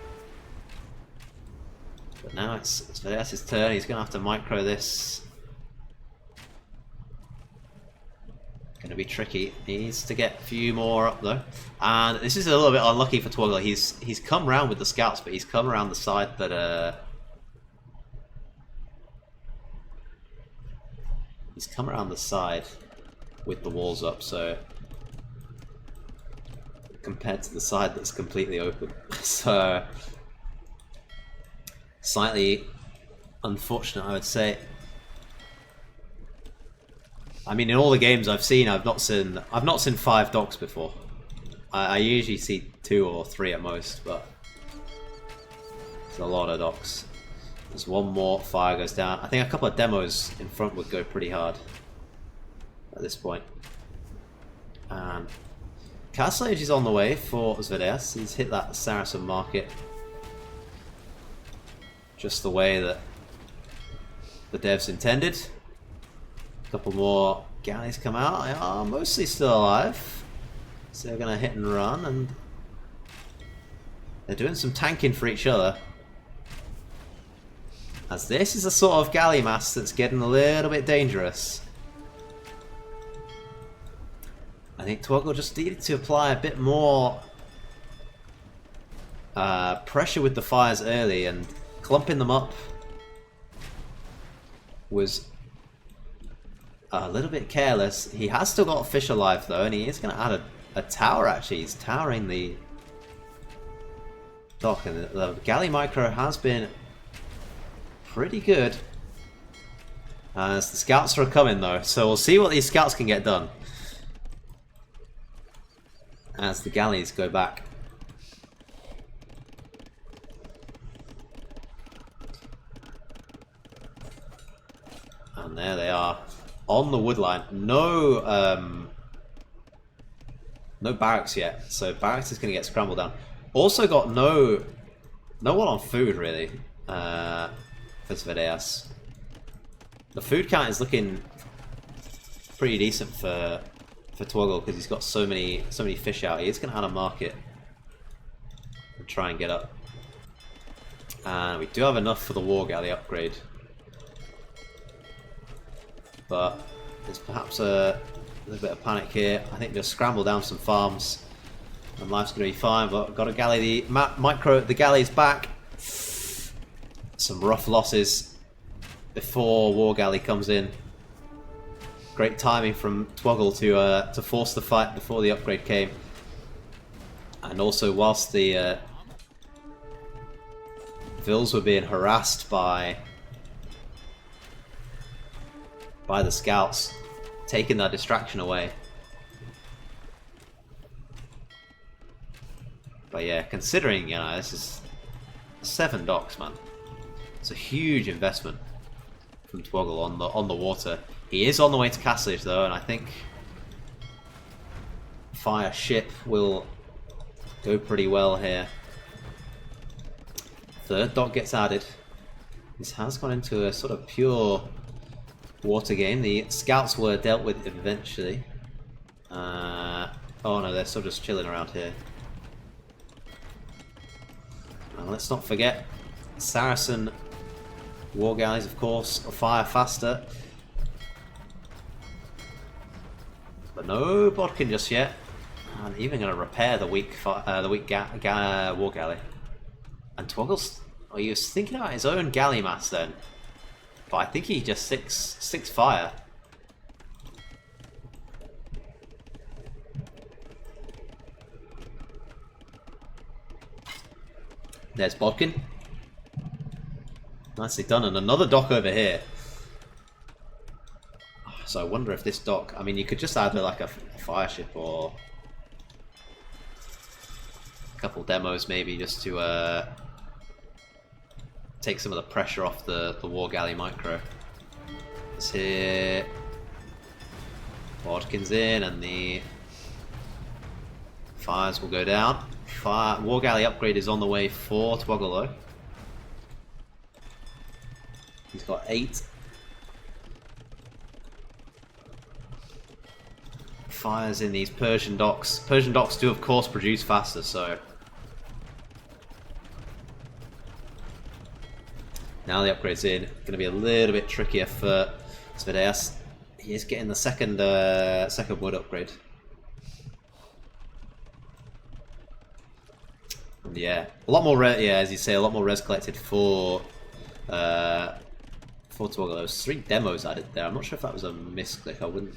But now it's S10's turn. He's gonna have to micro this. Gonna be tricky. He needs to get a few more up though. And this is a little bit unlucky for Twoggle. He's come around with the scouts, but he's come around the side that He's come around the side with the walls up, so compared to the side that's completely open. So slightly unfortunate, I would say. I mean, in all the games I've seen, I've not seen 5 docks before. I usually see 2 or 3 at most, but it's a lot of docks. There's one more, fire goes down. I think a couple of demos in front would go pretty hard at this point. And Castle Age is on the way for S10. He's hit that Saracen market just the way that the devs intended. A couple more galleys come out. They are mostly still alive, so they're gonna hit and run, and they're doing some tanking for each other. As this is a sort of galley mass that's getting a little bit dangerous. I think Twoggle just needed to apply a bit more pressure with the fires early, and clumping them up was a little bit careless. He has still got a fish alive though, and he is going to add a tower actually. He's towering the dock, and the galley micro has been pretty good. As the scouts are coming though, so we'll see what these scouts can get done as the galleys go back. And there they are on the wood line. No barracks yet, so barracks is going to get scrambled down. Also got no one on food really for S10. The food count is looking pretty decent for Twoggle because he's got so many fish out. He is going to add a market and try and get up. And we do have enough for the war galley upgrade, but there's perhaps a little bit of panic here. I think they'll scramble down some farms and life's going to be fine. But got a galley. The galley's back. Some rough losses before war galley comes in. Great timing from Twoggle to force the fight before the upgrade came, and also whilst the Vils were being harassed by the scouts, taking that distraction away. But yeah, considering this is 7 docks, man, it's a huge investment from Twoggle on the water. He is on the way to Castlage though, and I think fire ship will go pretty well here. 3rd dock gets added. This has gone into a sort of pure water game. The scouts were dealt with eventually. Oh no, they're still just chilling around here. And let's not forget, Saracen war galleys, of course, fire faster. But no bodkin just yet, and even going to repair the weak war galley. And Twoggle's, he was thinking about his own galley mass then, but I think he just six fire. There's bodkin. Nicely done, and another dock over here. So I wonder if this dock, I mean, you could just add like a fire ship or a couple demos maybe, just to take some of the pressure off the war galley micro. It's here. Bodkin's in, and the fires will go down. War galley upgrade is on the way for Twoggle though. He's got 8. Fires in these Persian docks. Persian docks do of course produce faster, so now the upgrade's in. Going to be a little bit trickier for S10. He is getting the second wood upgrade. And yeah, a lot more as you say, a lot more res collected for for Toggle. There was 3 demos added there. I'm not sure if that was a misclick. I wouldn't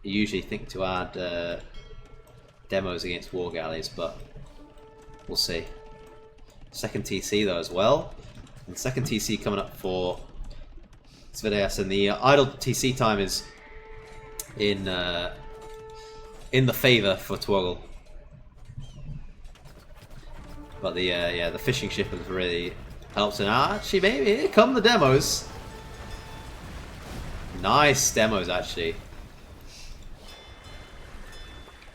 usually think to add demos against War Galleys, but we'll see. Second TC though as well. And second TC coming up for Zvedeas, and the idle TC time is in the favour for Twoggle. But the yeah, the fishing ship has really helped, and actually maybe here come the demos. Nice demos actually.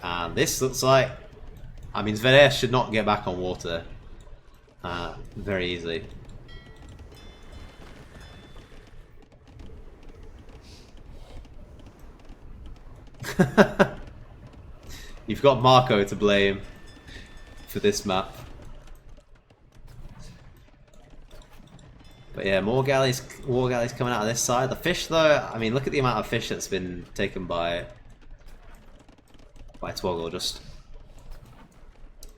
And this looks like, I mean, Zvedeas should not get back on water very easily. You've got Marco to blame for this map. But yeah, more galleys, war galleys coming out of this side. The fish though, I mean, look at the amount of fish that's been taken by Twoggle. Just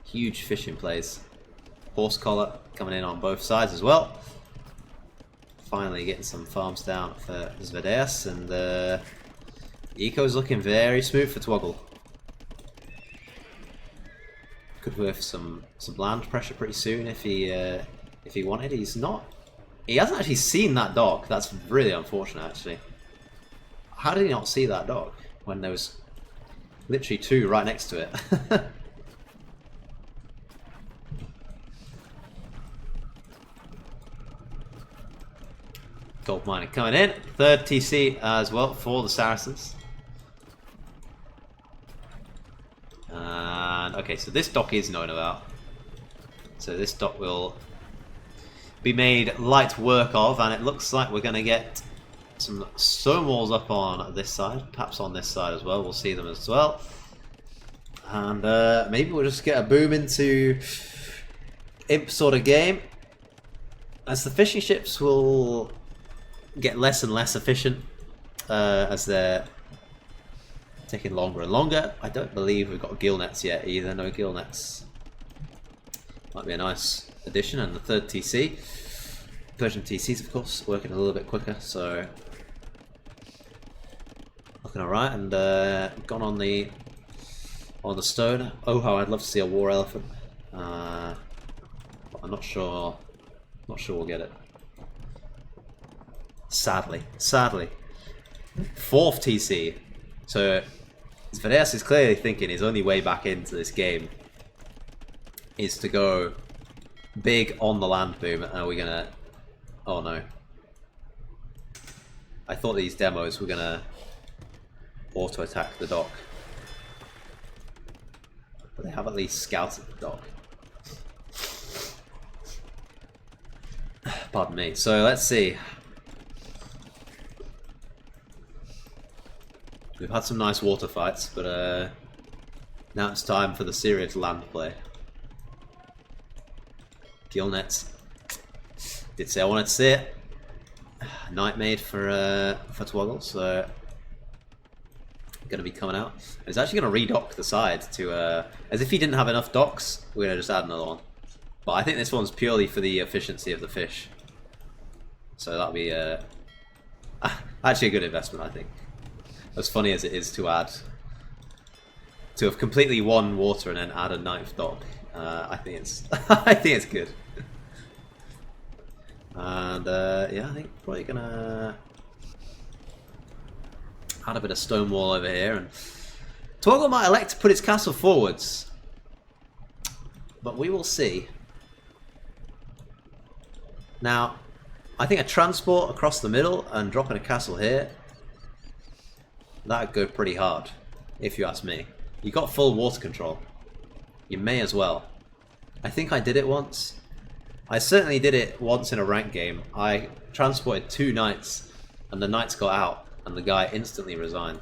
huge fishing plays. Horse collar coming in on both sides as well. Finally getting some farms down for Zvedeas, and the eco's looking very smooth for Twoggle. Could work some land pressure pretty soon if he wanted. He's not. He hasn't actually seen that dog. That's really unfortunate, actually. How did he not see that dog when there was literally 2 right next to it? Gold mining coming in. Third TC as well for the Saracens. And okay, so this dock is known about. So this dock will be made light work of, and it looks like we're going to get some stone walls up on this side, perhaps on this side as well. We'll see them as well. And maybe we'll just get a boom into imp sort of game, as the fishing ships will get less and less efficient as they're taking longer and longer. I don't believe we've got gill nets yet either. No gill nets. Might be a nice addition. And the third TC, Persian TCs of course, working a little bit quicker, so looking alright. And gone on the stone. Oh, how I'd love to see a war elephant. But I'm not sure. Not sure we'll get it. Sadly. Fourth TC. So Zvedeas is clearly thinking his only way back into this game is to go big on the land boom. Are we gonna... Oh no. I thought these demos were gonna auto-attack the dock. But they have at least scouted the dock. Pardon me. So let's see. We've had some nice water fights, but now it's time for the serious land play. Gill nets. Did say I wanted to see it. Nightmade for Twoggle, so going to be coming out. And it's actually going to redock the side to as if he didn't have enough docks. We're going to just add another one. But I think this one's purely for the efficiency of the fish. So that'll be actually a good investment, I think. As funny as it is to have completely won water and then add a 9th dock, I think it's I think it's good. And yeah, I think probably gonna add a bit of stone wall over here, and Twoggle might elect to put its castle forwards, but we will see. Now, I think a transport across the middle and dropping a castle here, that'd go pretty hard, if you ask me. You got full water control. You may as well. I think I did it once. I certainly did it once in a ranked game. I transported 2 knights, and the knights got out, and the guy instantly resigned.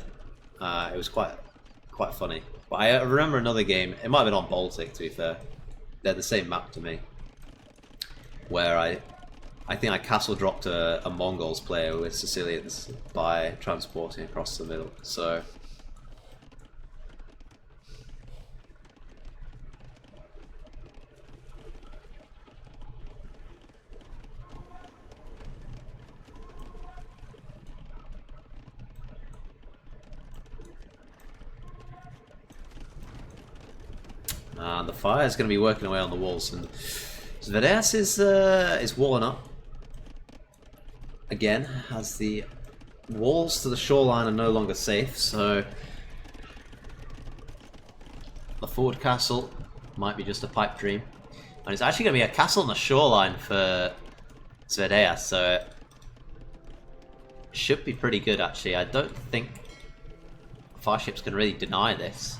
It was quite funny. But I remember another game, it might have been on Baltic to be fair. They're the same map to me. Where I think I castle dropped a Mongols player with Sicilians by transporting across the middle. So The fire is going to be working away on the walls, and Zvedas is walling up again, as the walls to the shoreline are no longer safe. So the forward castle might be just a pipe dream, and it's actually going to be a castle on the shoreline for Zvedas, so it should be pretty good actually. I don't think fireships can really deny this.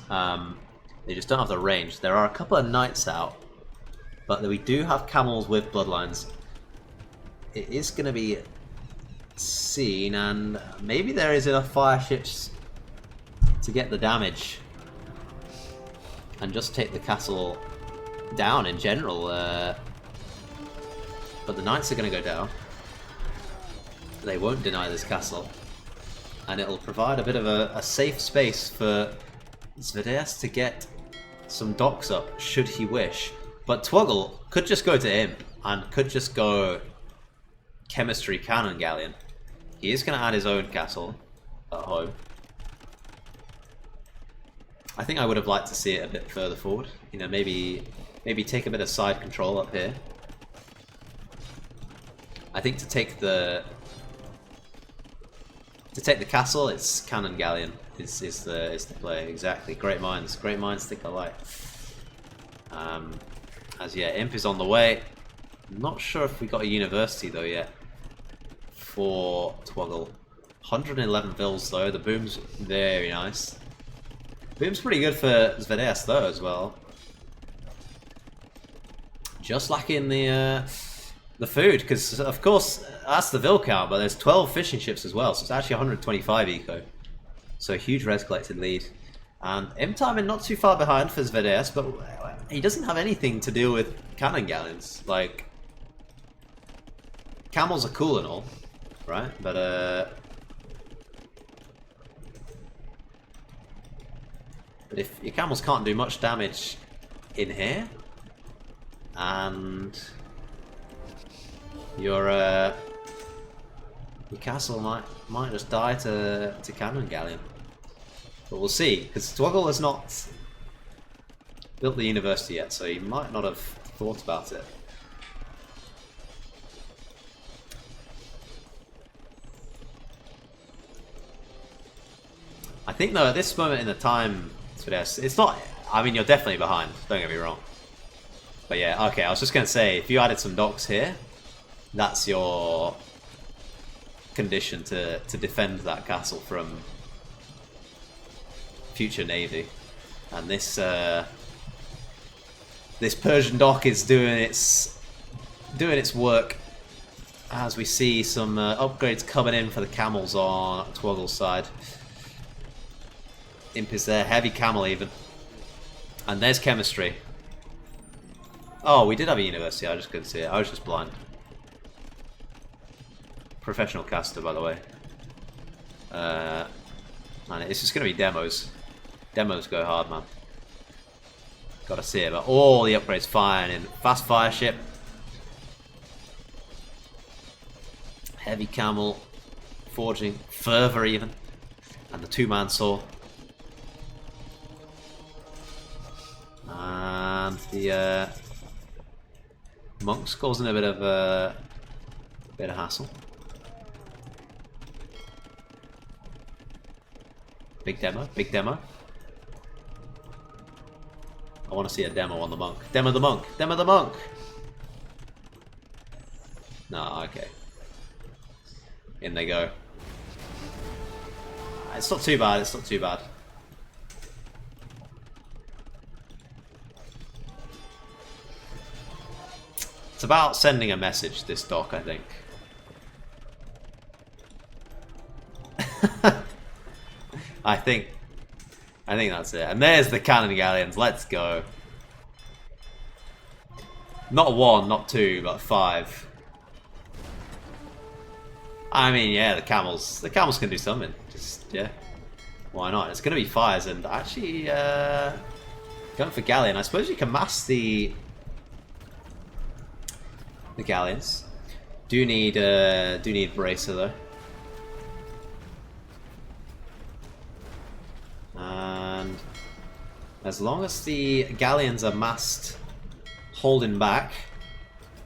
They just don't have the range. There are a couple of knights out, but we do have camels with bloodlines. It is going to be seen, and maybe there is enough fireships to get the damage and just take the castle down in general. But the knights are going to go down. They won't deny this castle, and it'll provide a bit of a safe space for Zvedas to get some docks up, should he wish. But Twoggle could just go to Imp, and could just go Chemistry Cannon Galleon. He is going to add his own castle at home. I think I would have liked to see it a bit further forward. You know, maybe take a bit of side control up here. I think to take the castle, it's Cannon Galleon is the play. Exactly. Great minds think alike. As yeah, Imp is on the way. I'm not sure if we got a university though yet for Twoggle. 111 bills though. The boom's very nice. Boom's pretty good for Zvedas though as well. Just lacking the food, because of course that's the Vil count, but there's 12 fishing ships as well, so it's actually 125 eco. So a huge res collected lead. And Imp timing not too far behind for Zvedas, but he doesn't have anything to deal with cannon galleons. Like, camels are cool and all, right? But if your camels can't do much damage in here, and your castle might just die to cannon galleon. But we'll see, because Twoggle has not built the university yet, so he might not have thought about it. I think though at this moment in the time, it's not. I mean, you're definitely behind. Don't get me wrong. But yeah, okay. I was just gonna say, if you added some docks here, that's your condition to defend that castle from future navy. And this this Persian dock is doing its work, as we see some upgrades coming in for the camels on Twoggle's side. Imp is there, heavy camel even. And there's chemistry. Oh, we did have a university, I just couldn't see it. I was just blind. Professional caster, by the way. Man, it's just going to be demos. Demos go hard, man. Gotta see it, but all the upgrades firing in. Fast fire ship. Heavy camel. Forging. Fervor even. And the two-man saw. And the monk's causing a bit of hassle. Big demo, big demo. I want to see a demo on the monk. Demo the monk, demo the monk. No, okay. In they go. It's not too bad. It's not too bad. It's about sending a message, this dock, I think. I think that's it. And there's the cannon galleons. Let's go. Not one, not two, but 5. I mean, yeah, the camels can do something. Just, yeah. Why not? It's going to be fires, and actually, going for galleon. I suppose you can mass the galleons. Do need bracer though. And As long as the galleons are massed holding back,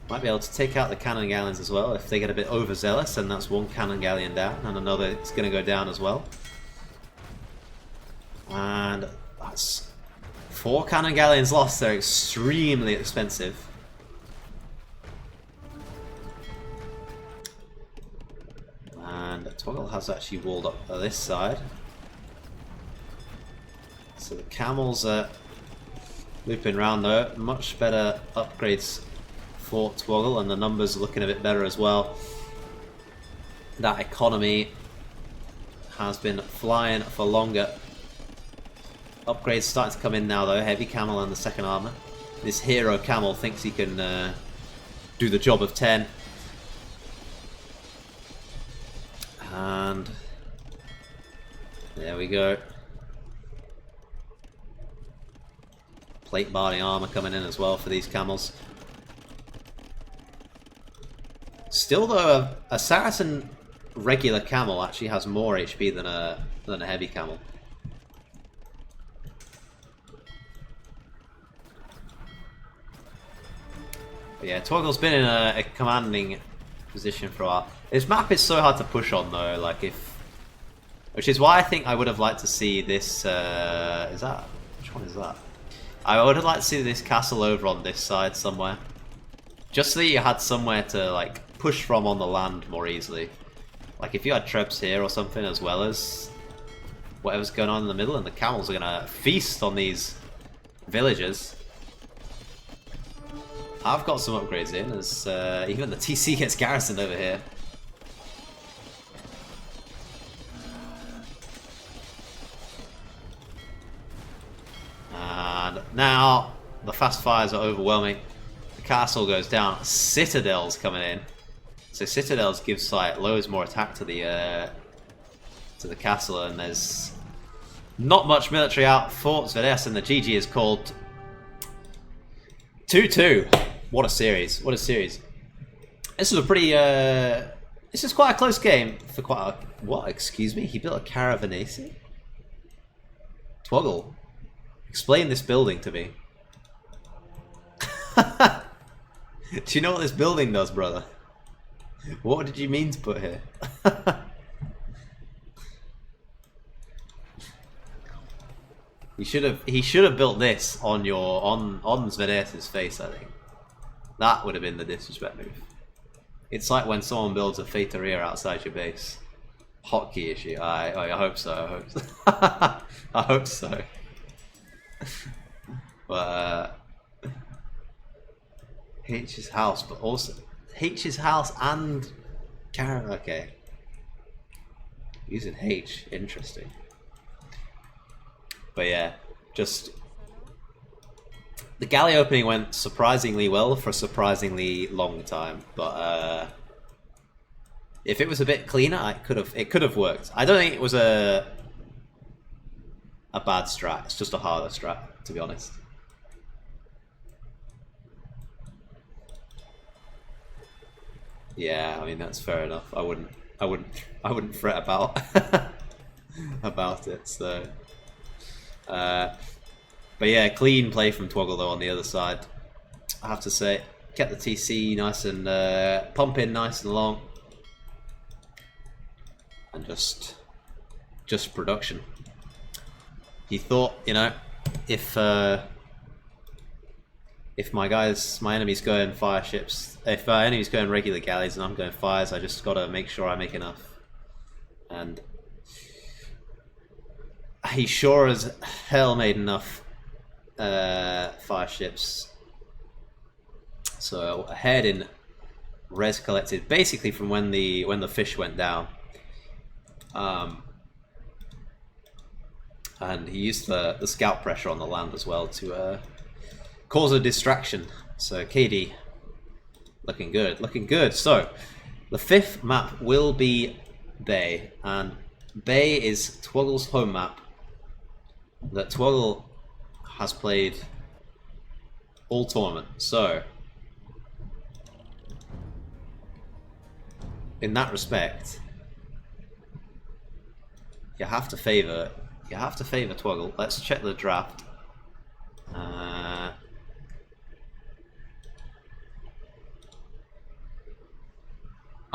might be able to take out the cannon galleons as well. If they get a bit overzealous, then that's one cannon galleon down, and another is going to go down as well. And that's 4 cannon galleons lost. They're extremely expensive. And Twoggle has actually walled up this side. So the camels are looping around though. Much better upgrades for Twoggle, and the numbers are looking a bit better as well. That economy has been flying for longer. Upgrades starting to come in now though. Heavy camel and the second armor. This hero camel thinks he can do the job of 10. And there we go. Plate body armor coming in as well for these camels. Still though, a Saracen regular camel actually has more HP than a heavy camel. But yeah, Twoggle's been in a commanding position for a while. This map is so hard to push on though, like which is why I think I would have liked to see this, which one is that? I would have liked to see this castle over on this side somewhere. Just so that you had somewhere to like push from on the land more easily. Like if you had trebs here or something, as well as whatever's going on in the middle, and the camels are gonna feast on these villagers. I've got some upgrades in, as even the TC gets garrisoned over here. And now the fast fires are overwhelming. The castle goes down. Citadels coming in. So Citadels gives like loads more attack to the castle, and there's not much military out for S10, and the GG is called 2-2. What a series! What a series! This is a pretty. This is quite a close game for quite a. What? Excuse me? He built a Caravanesi? Twoggle, explain this building to me. Do you know what this building does, brother? What did you mean to put here? He should have built this on Zvede's face, I think. That would have been the disrespect move. It's like when someone builds a Feitoria outside your base. Hotkey issue. I hope so. I hope so. I hope so. But H's house, but also H's house and Karen. Okay, using H, interesting. But yeah, just the galley opening went surprisingly well for a surprisingly long time. But if it was a bit cleaner, it could have worked. I don't think it was a bad strat. It's just a harder strat, to be honest. Yeah, I mean that's fair enough. I wouldn't fret about about it. So, but yeah, clean play from Twoggle though on the other side. I have to say, kept the TC nice and pumping nice and long, and just production. He thought, you know, if my enemy's going fire ships, if my enemy's going regular galleys and I'm going fires, I just gotta make sure I make enough. And he sure as hell made enough fire ships. So ahead in res collected, basically from when the fish went down. And he used the scout pressure on the land as well to cause a distraction. So KD looking good, looking good. So the 5th map will be Bay, and Bay is Twoggle's home map that Twoggle has played all tournament. So in that respect, you have to favor Twoggle. Let's check the draft.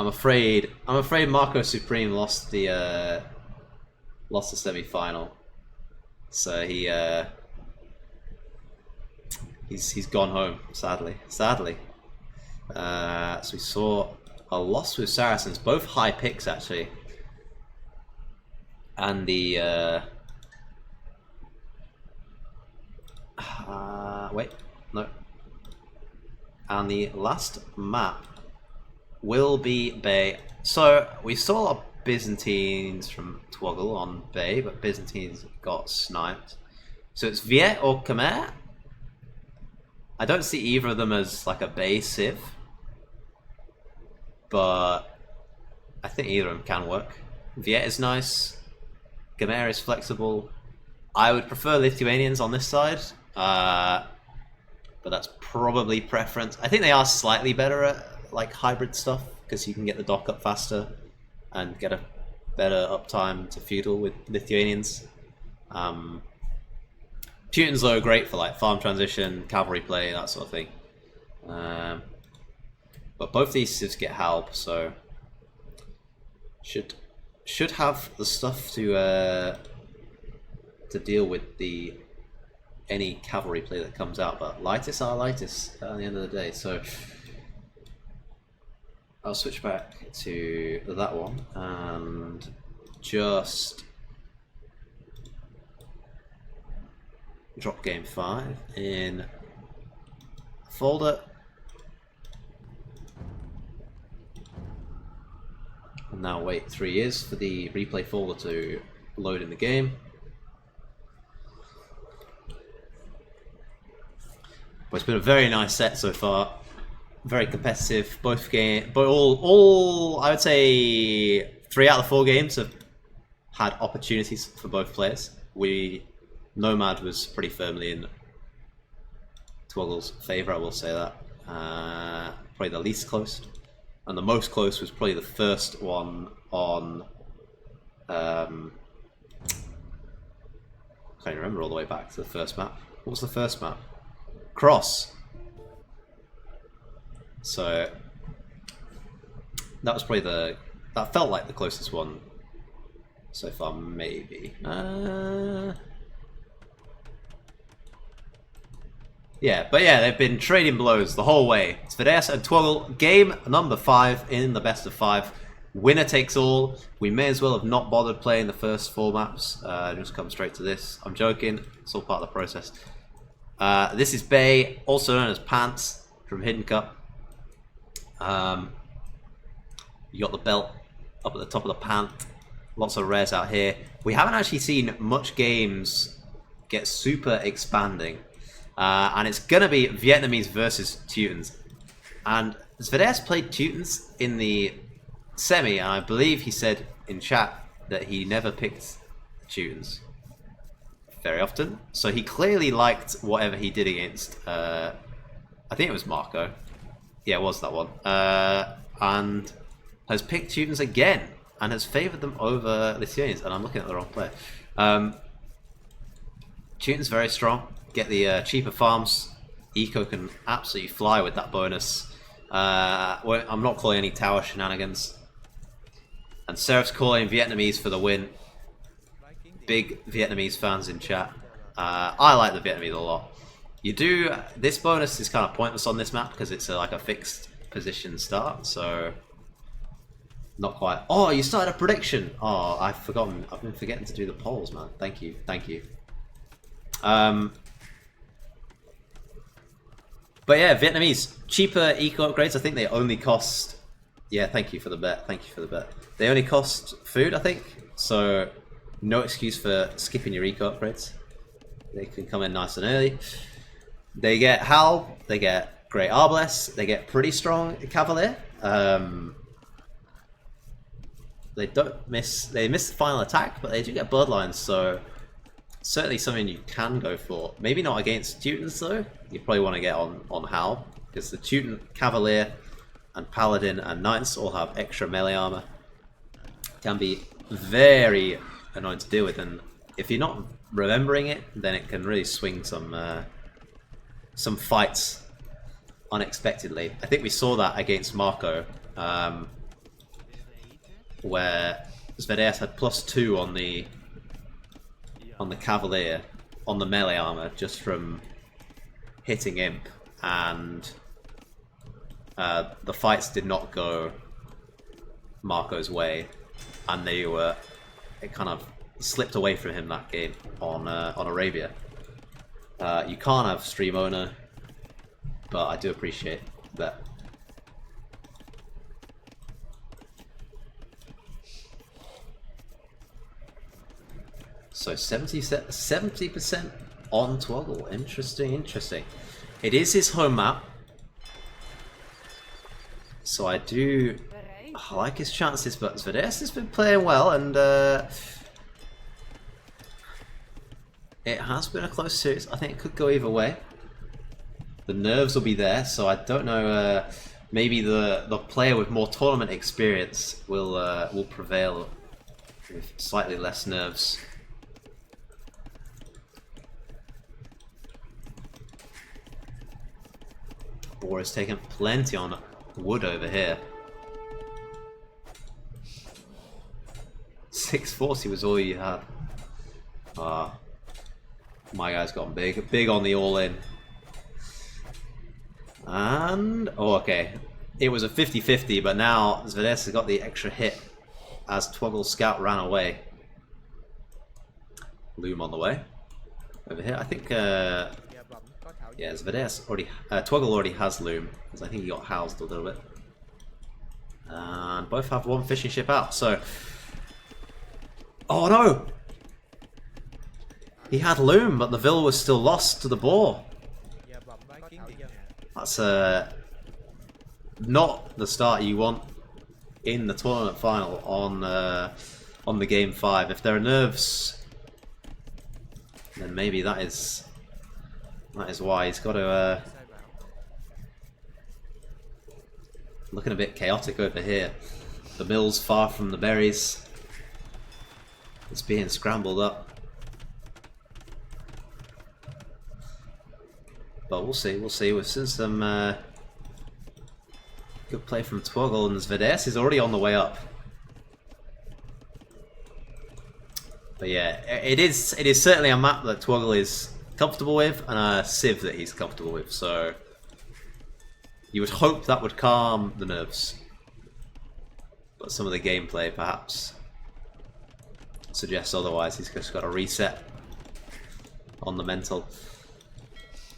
I'm afraid Marco Supreme lost the semi-final, so he's gone home, sadly. So we saw a loss with Saracens, both high picks actually, and the wait, no, and the last map will be Bay. So we saw a lot of Byzantines from Twoggle on Bay, but Byzantines got sniped. So it's Viet or Khmer. I don't see either of them as like a Bay Civ, but I think either of them can work. Viet is nice, Khmer is flexible. I would prefer Lithuanians on this side, but that's probably preference. I think they are slightly better at like hybrid stuff because you can get the dock up faster and get a better uptime to feudal with Lithuanians. Teutons though are great for like farm transition, cavalry play, that sort of thing. But both these civs get halb, so should have the stuff to deal with any cavalry play that comes out. But lightest are lightest at the end of the day, so I'll switch back to that one and just drop game 5 in folder. And now wait 3 years for the replay folder to load in the game. But it's been a very nice set so far. Very competitive. Both game, but all I would say 3 out of the 4 games have had opportunities for both players. Nomad was pretty firmly in Twoggle's favour, I will say that. Probably the least close. And the most close was probably the first one on... can't remember all the way back to the first map. What was the first map? Cross. So that was probably that felt like the closest one so far, maybe. Yeah, but yeah, they've been trading blows the whole way. Svides and Twoggle, game number 5 in the best of 5. Winner takes all. We may as well have not bothered playing the first 4 maps. Just come straight to this. I'm joking. It's all part of the process. This is Bay, also known as Pants from Hidden Cup. You got the belt up at the top of the pant. Lots of rares out here. We haven't actually seen much games get super expanding. And it's going to be Vietnamese versus Teutons. And Svides played Teutons in the semi, and I believe he said in chat that he never picked Teutons very often. So he clearly liked whatever he did against, I think it was Marco. Yeah, it was that one. And has picked Teutons again, and has favoured them over Lithuanians. And I'm looking at the wrong player. Teutons very strong. Get the cheaper farms. Eco can absolutely fly with that bonus. I'm not calling any tower shenanigans. And Seraph's calling Vietnamese for the win. Big Vietnamese fans in chat. I like the Vietnamese a lot. This bonus is kind of pointless on this map because it's like a fixed position start, so not quite. Oh, you started a prediction. Oh, I've forgotten. I've been forgetting to do the polls, man. Thank you. But yeah, Vietnamese, cheaper eco upgrades. I think they only cost... Yeah, thank you for the bet. They only cost food, I think. So, no excuse for skipping your eco upgrades. They can come in nice and early. They get Hal, they get Great Arbalest, they get pretty strong Cavalier. They miss the final attack, but they do get Bloodlines, so... Certainly something you can go for. Maybe not against Teutons though. You probably want to get on Hal, because the Teuton Cavalier and Paladin and Knights all have extra melee armor. Can be very annoying to deal with, and if you're not remembering it, then it can really swing some fights unexpectedly. I think we saw that against Marco. where Zvedeus had +2 on the Cavalier, on the melee armor, just from hitting Imp, and the fights did not go Marco's way, and it kind of slipped away from him that game on Arabia. You can't have stream owner, but I do appreciate that. So 70% on Twoggle. Interesting, interesting. It is his home map, so I like his chances, but Zvedeus has been playing well, and it has been a close series. I think it could go either way. The nerves will be there, so I don't know. Maybe the player with more tournament experience will prevail with slightly less nerves. Boar has taken plenty on wood over here. 640 was all you had. My guy's gone big on the all-in. And okay, it was a 50-50, but now Zvedeus has got the extra hit as Twoggle's scout ran away. Loom on the way over here. I think yeah, Zvedeus already, Twoggle already has Loom, because I think he got housed a little bit. And both have one fishing ship out, so... Oh no! He had Loom, but the Vil was still lost to the Boar. That's not the start you want in the tournament final on the game 5. If there are nerves, then maybe that is why he's got to. Looking a bit chaotic over here. The mill's far from the berries. It's being scrambled up. But we'll see, we'll see. We've seen some good play from Twoggle, and Zvedeus is already on the way up. But yeah, it is certainly a map that Twoggle is comfortable with, and a Civ that he's comfortable with, so you would hope that would calm the nerves. But some of the gameplay perhaps suggests otherwise. He's just got to reset on the mental.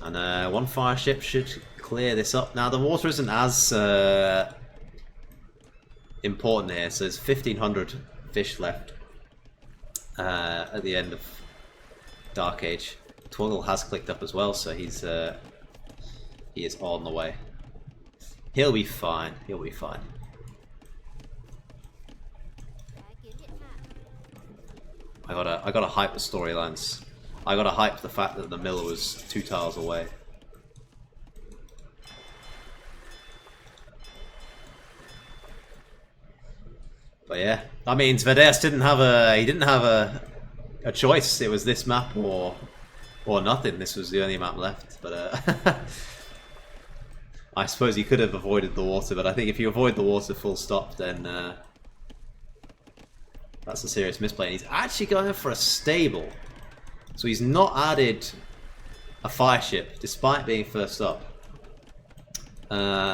And one fire ship should clear this up. Now the water isn't as important here, so there's 1,500 fish left at the end of Dark Age. Twoggle has clicked up as well, so he is on the way. He'll be fine. He'll be fine. I gotta hype the storylines. I gotta hype the fact that the mill was 2 tiles away. But yeah, I mean, Zvedeus didn't have a choice. It was this map or nothing. This was the only map left. But I suppose he could have avoided the water. But I think if you avoid the water full stop, then that's a serious misplay. And he's actually going for a stable. So he's not added a fire ship, despite being first up.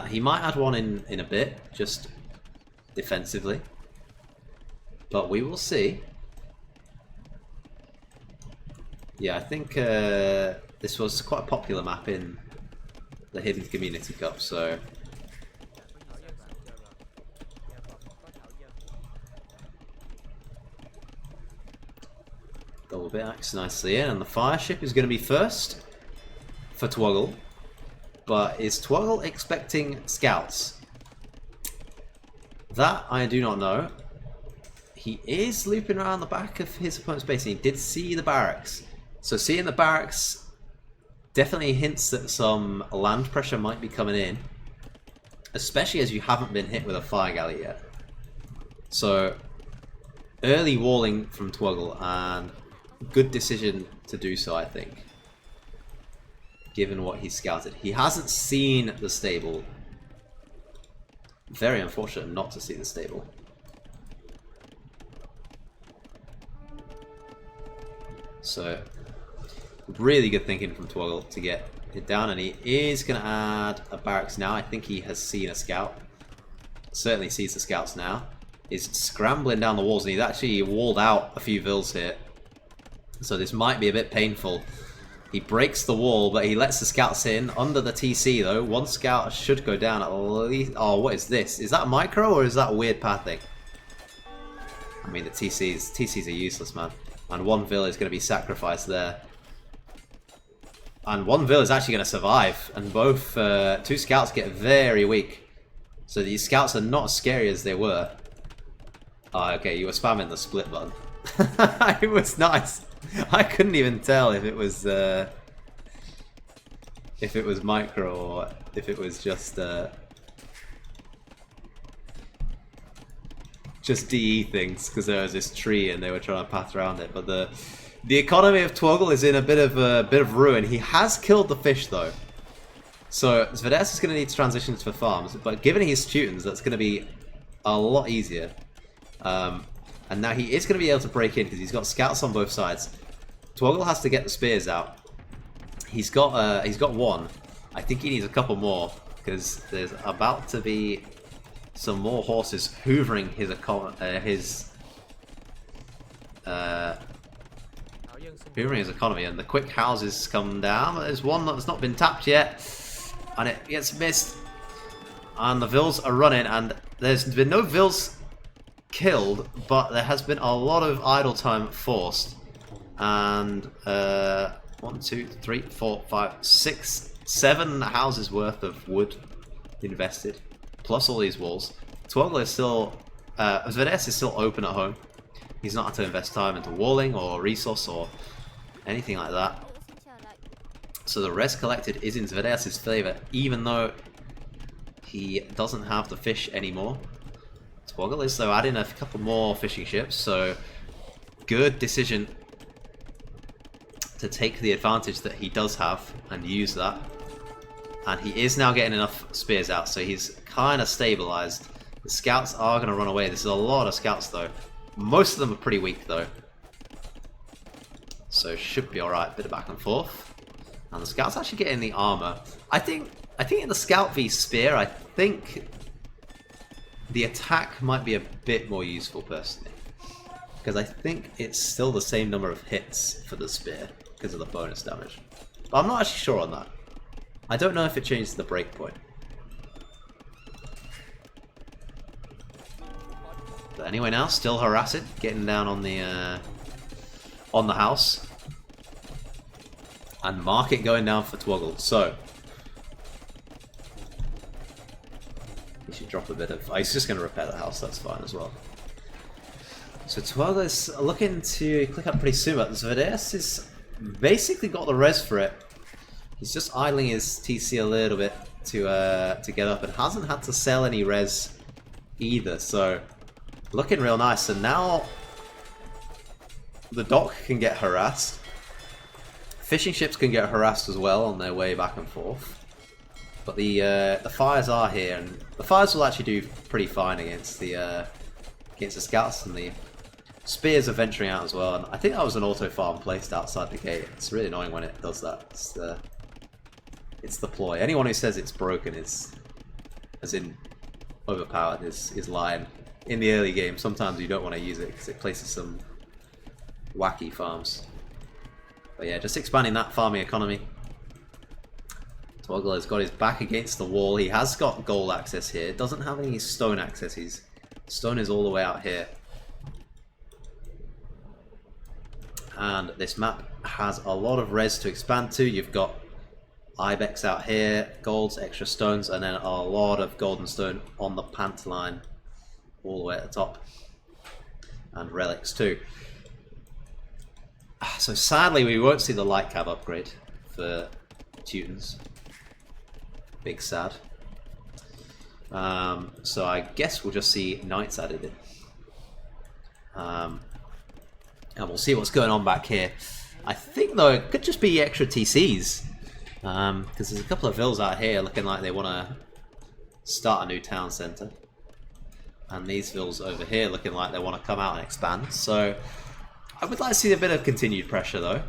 He might add one in a bit, just defensively. But we will see. Yeah, I think this was quite a popular map in the Hidden Community Cup, so... Double bit axe nicely in, and the fire ship is going to be first for Twoggle. But is Twoggle expecting scouts? That I do not know. He is looping around the back of his opponent's base, and he did see the barracks. So seeing the barracks definitely hints that some land pressure might be coming in, especially as you haven't been hit with a fire galley yet. So early walling from Twoggle, and good decision to do so, I think, given what he scouted. He hasn't seen the stable. Very unfortunate not to see the stable. So really good thinking from Twoggle to get it down, and he is going to add a barracks now. I think he has seen a scout. Certainly sees the scouts now. Is scrambling down the walls, and he's actually walled out a few vills here. So this might be a bit painful. He breaks the wall, but he lets the scouts in under the TC though. One scout should go down at least. Oh, what is this? Is that micro or is that weird pathing? I mean, the TCs are useless, man. And one vill is going to be sacrificed there. And one vill is actually going to survive. And both two scouts get very weak. So these scouts are not as scary as they were. Oh, okay, you were spamming the split button. It was nice. I couldn't even tell if it was micro or if it was just DE things, because there was this tree and they were trying to path around it. But the economy of Twoggle is in a bit of ruin. He has killed the fish though, so Zvedes is going to need to transition to farms. But given his Teutons, that's going to be a lot easier. And now he is going to be able to break in because he's got scouts on both sides. Twoggle has to get the spears out. He's got one. I think he needs a couple more because there's about to be some more horses hoovering his economy, and the quick houses come down. There's one that's not been tapped yet, and it gets missed. And the vills are running, and there's been no vills killed, but there has been a lot of idle time forced. And 1, 2, 3, 4, 5, 6, 7 houses worth of wood invested, plus all these walls. Twoggle is still, Zvedes is still open at home. He's not had to invest time into walling or resource or anything like that. So the res collected is in Zvedes's favour, even though he doesn't have the fish anymore. Twoggle is though adding a couple more fishing ships, so good decision to take the advantage that he does have and use that. And he is now getting enough spears out, so he's kind of stabilized. The scouts are going to run away. This is a lot of scouts though. Most of them are pretty weak though, so should be alright. Bit of back and forth, and the scouts actually getting the armor. I think in the scout v spear, I think the attack might be a bit more useful personally, because I think it's still the same number of hits for the spear because of the bonus damage. But I'm not actually sure on that. I don't know if it changes the breakpoint. But anyway, now still harassing, getting down on the house, and market going down for Twoggle. So he should drop a bit of. Oh, he's just going to repair the house. That's fine as well. So Twoggle is looking to click up pretty soon, but Zvedes has basically got the res for it. He's just idling his TC a little bit to get up, and hasn't had to sell any res either. So looking real nice. And now the dock can get harassed. Fishing ships can get harassed as well on their way back and forth. But the fires are here, and the fires will actually do pretty fine against the scouts, and the spears are venturing out as well. And I think that was an auto farm placed outside the gate. It's really annoying when it does that. It's the ploy. Anyone who says it's broken is, as in overpowered, is lying. In the early game, sometimes you don't want to use it because it places some wacky farms. But yeah, just expanding that farming economy. Twoggle has got his back against the wall. He has got gold access here. Doesn't have any stone access. Stone is all the way out here. And this map has a lot of res to expand to. You've got Ibex out here, golds, extra stones, and then a lot of golden stone on the pant line all the way at the top. And relics too. So sadly we won't see the light cab upgrade for Teutons. Big sad. So I guess we'll just see knights added in. And we'll see what's going on back here. I think though it could just be extra TCs. Because there's a couple of vills out here looking like they want to start a new town centre. And these vills over here looking like they want to come out and expand. So I would like to see a bit of continued pressure though.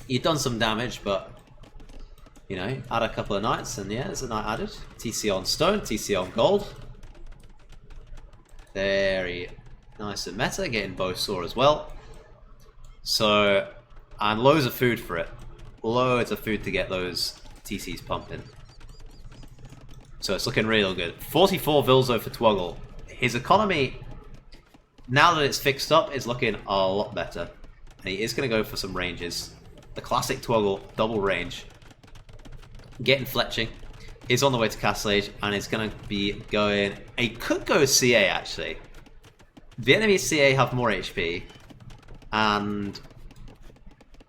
You've done some damage, but you know, add a couple of knights, and yeah, there's a knight added. TC on stone, TC on gold. Very nice and meta, getting bow saw as well. So, and loads of food for it. Loads of food to get those TCs pumping. So it's looking real good. 44 Vilzo for Twoggle. His economy, now that it's fixed up, is looking a lot better. And he is going to go for some ranges. The classic Twoggle, double range. Getting fletching. Is on the way to Castle Age, and is going to be going... He could go CA, actually. The enemy's CA have more HP. And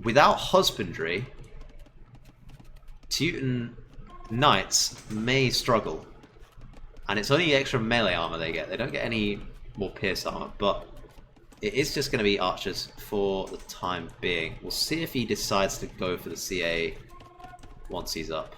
without Husbandry, Teuton Knights may struggle. And it's only extra melee armor they get. They don't get any more pierce armor, but it is just going to be archers for the time being. We'll see if he decides to go for the CA once he's up.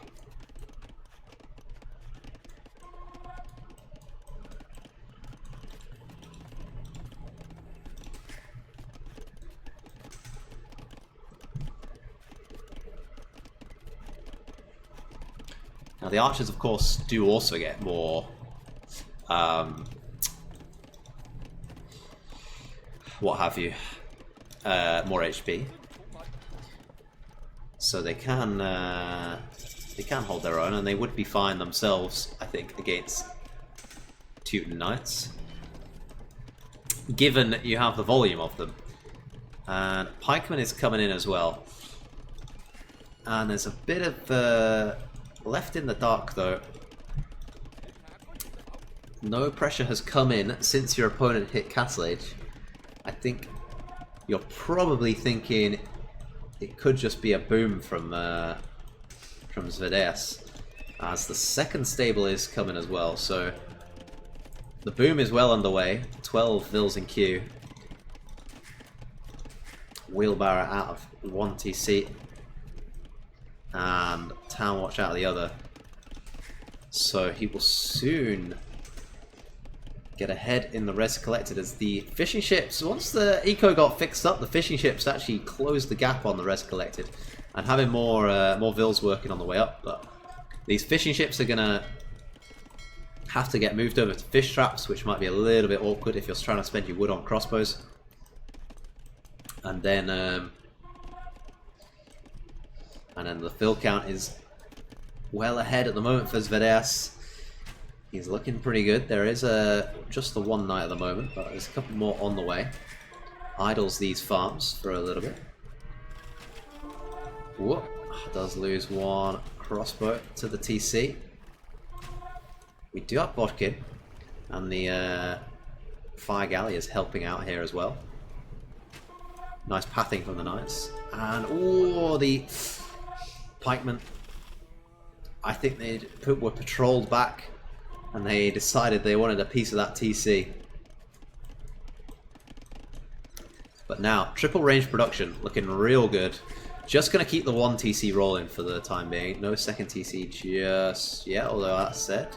Now the archers, of course, do also get more, what have you, more HP. So they can hold their own, and they would be fine themselves, I think, against Teuton Knights, given you have the volume of them. And Pikeman is coming in as well, and there's a bit of left in the dark though. No pressure has come in since your opponent hit Castle Age. I think you're probably thinking it could just be a boom from Zvedes, as the second stable is coming as well. So the boom is well underway. 12 Vils in queue. Wheelbarrow out of one TC. And Town Watch out of the other. So he will soon get ahead in the res collected, as the fishing ships, once the eco got fixed up, the fishing ships actually closed the gap on the res collected, and having more Vils working on the way up. But these fishing ships are gonna have to get moved over to fish traps, which might be a little bit awkward if you're trying to spend your wood on crossbows. And then the fill count is well ahead at the moment for Zvedes. He's looking pretty good. There is just the one knight at the moment, but there's a couple more on the way. Idles these farms for a little bit. Whoop. Does lose one crossbow to the TC. We do have Bodkin, and the Fire Galley is helping out here as well. Nice pathing from the knights. And, oh, the pikemen, I think they were patrolled back, and they decided they wanted a piece of that TC. But now, triple range production, looking real good. Just going to keep the one TC rolling for the time being. No second TC just yet, although that's said.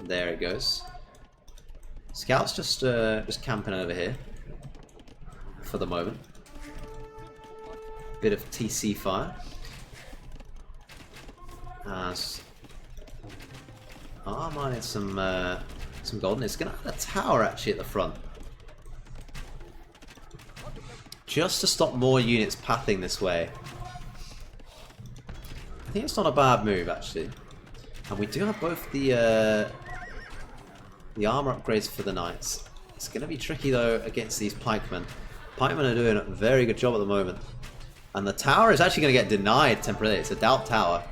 There it goes. Scout's just camping over here for the moment. Bit of TC fire. As minus some golden. It's going to add a tower actually at the front, just to stop more units pathing this way. I think it's not a bad move actually. And we do have both the armor upgrades for the knights. It's going to be tricky though against these pikemen. Pikemen are doing a very good job at the moment. And the tower is actually going to get denied temporarily. It's a doubt tower.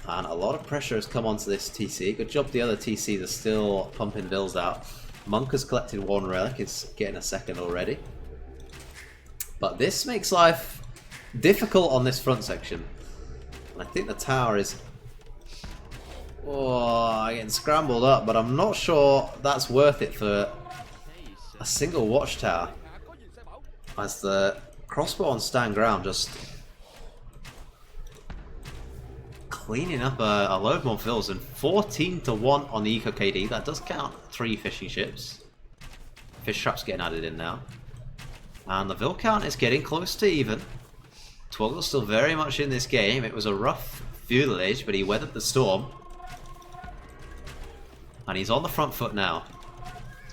And a lot of pressure has come onto this TC. Good job the other TCs are still pumping Vils out. Monk has collected one relic, is getting a second already. But this makes life difficult on this front section. And I think the tower is getting scrambled up, but I'm not sure that's worth it for a single watchtower. As the crossbow on stand ground just cleaning up a load more Vils, and 14 to 1 on the Eco KD. That does count 3 fishing ships. Fish traps getting added in now. And the Vil count is getting close to even. Twoggle's still very much in this game. It was a rough feudal age, but he weathered the storm. And he's on the front foot now.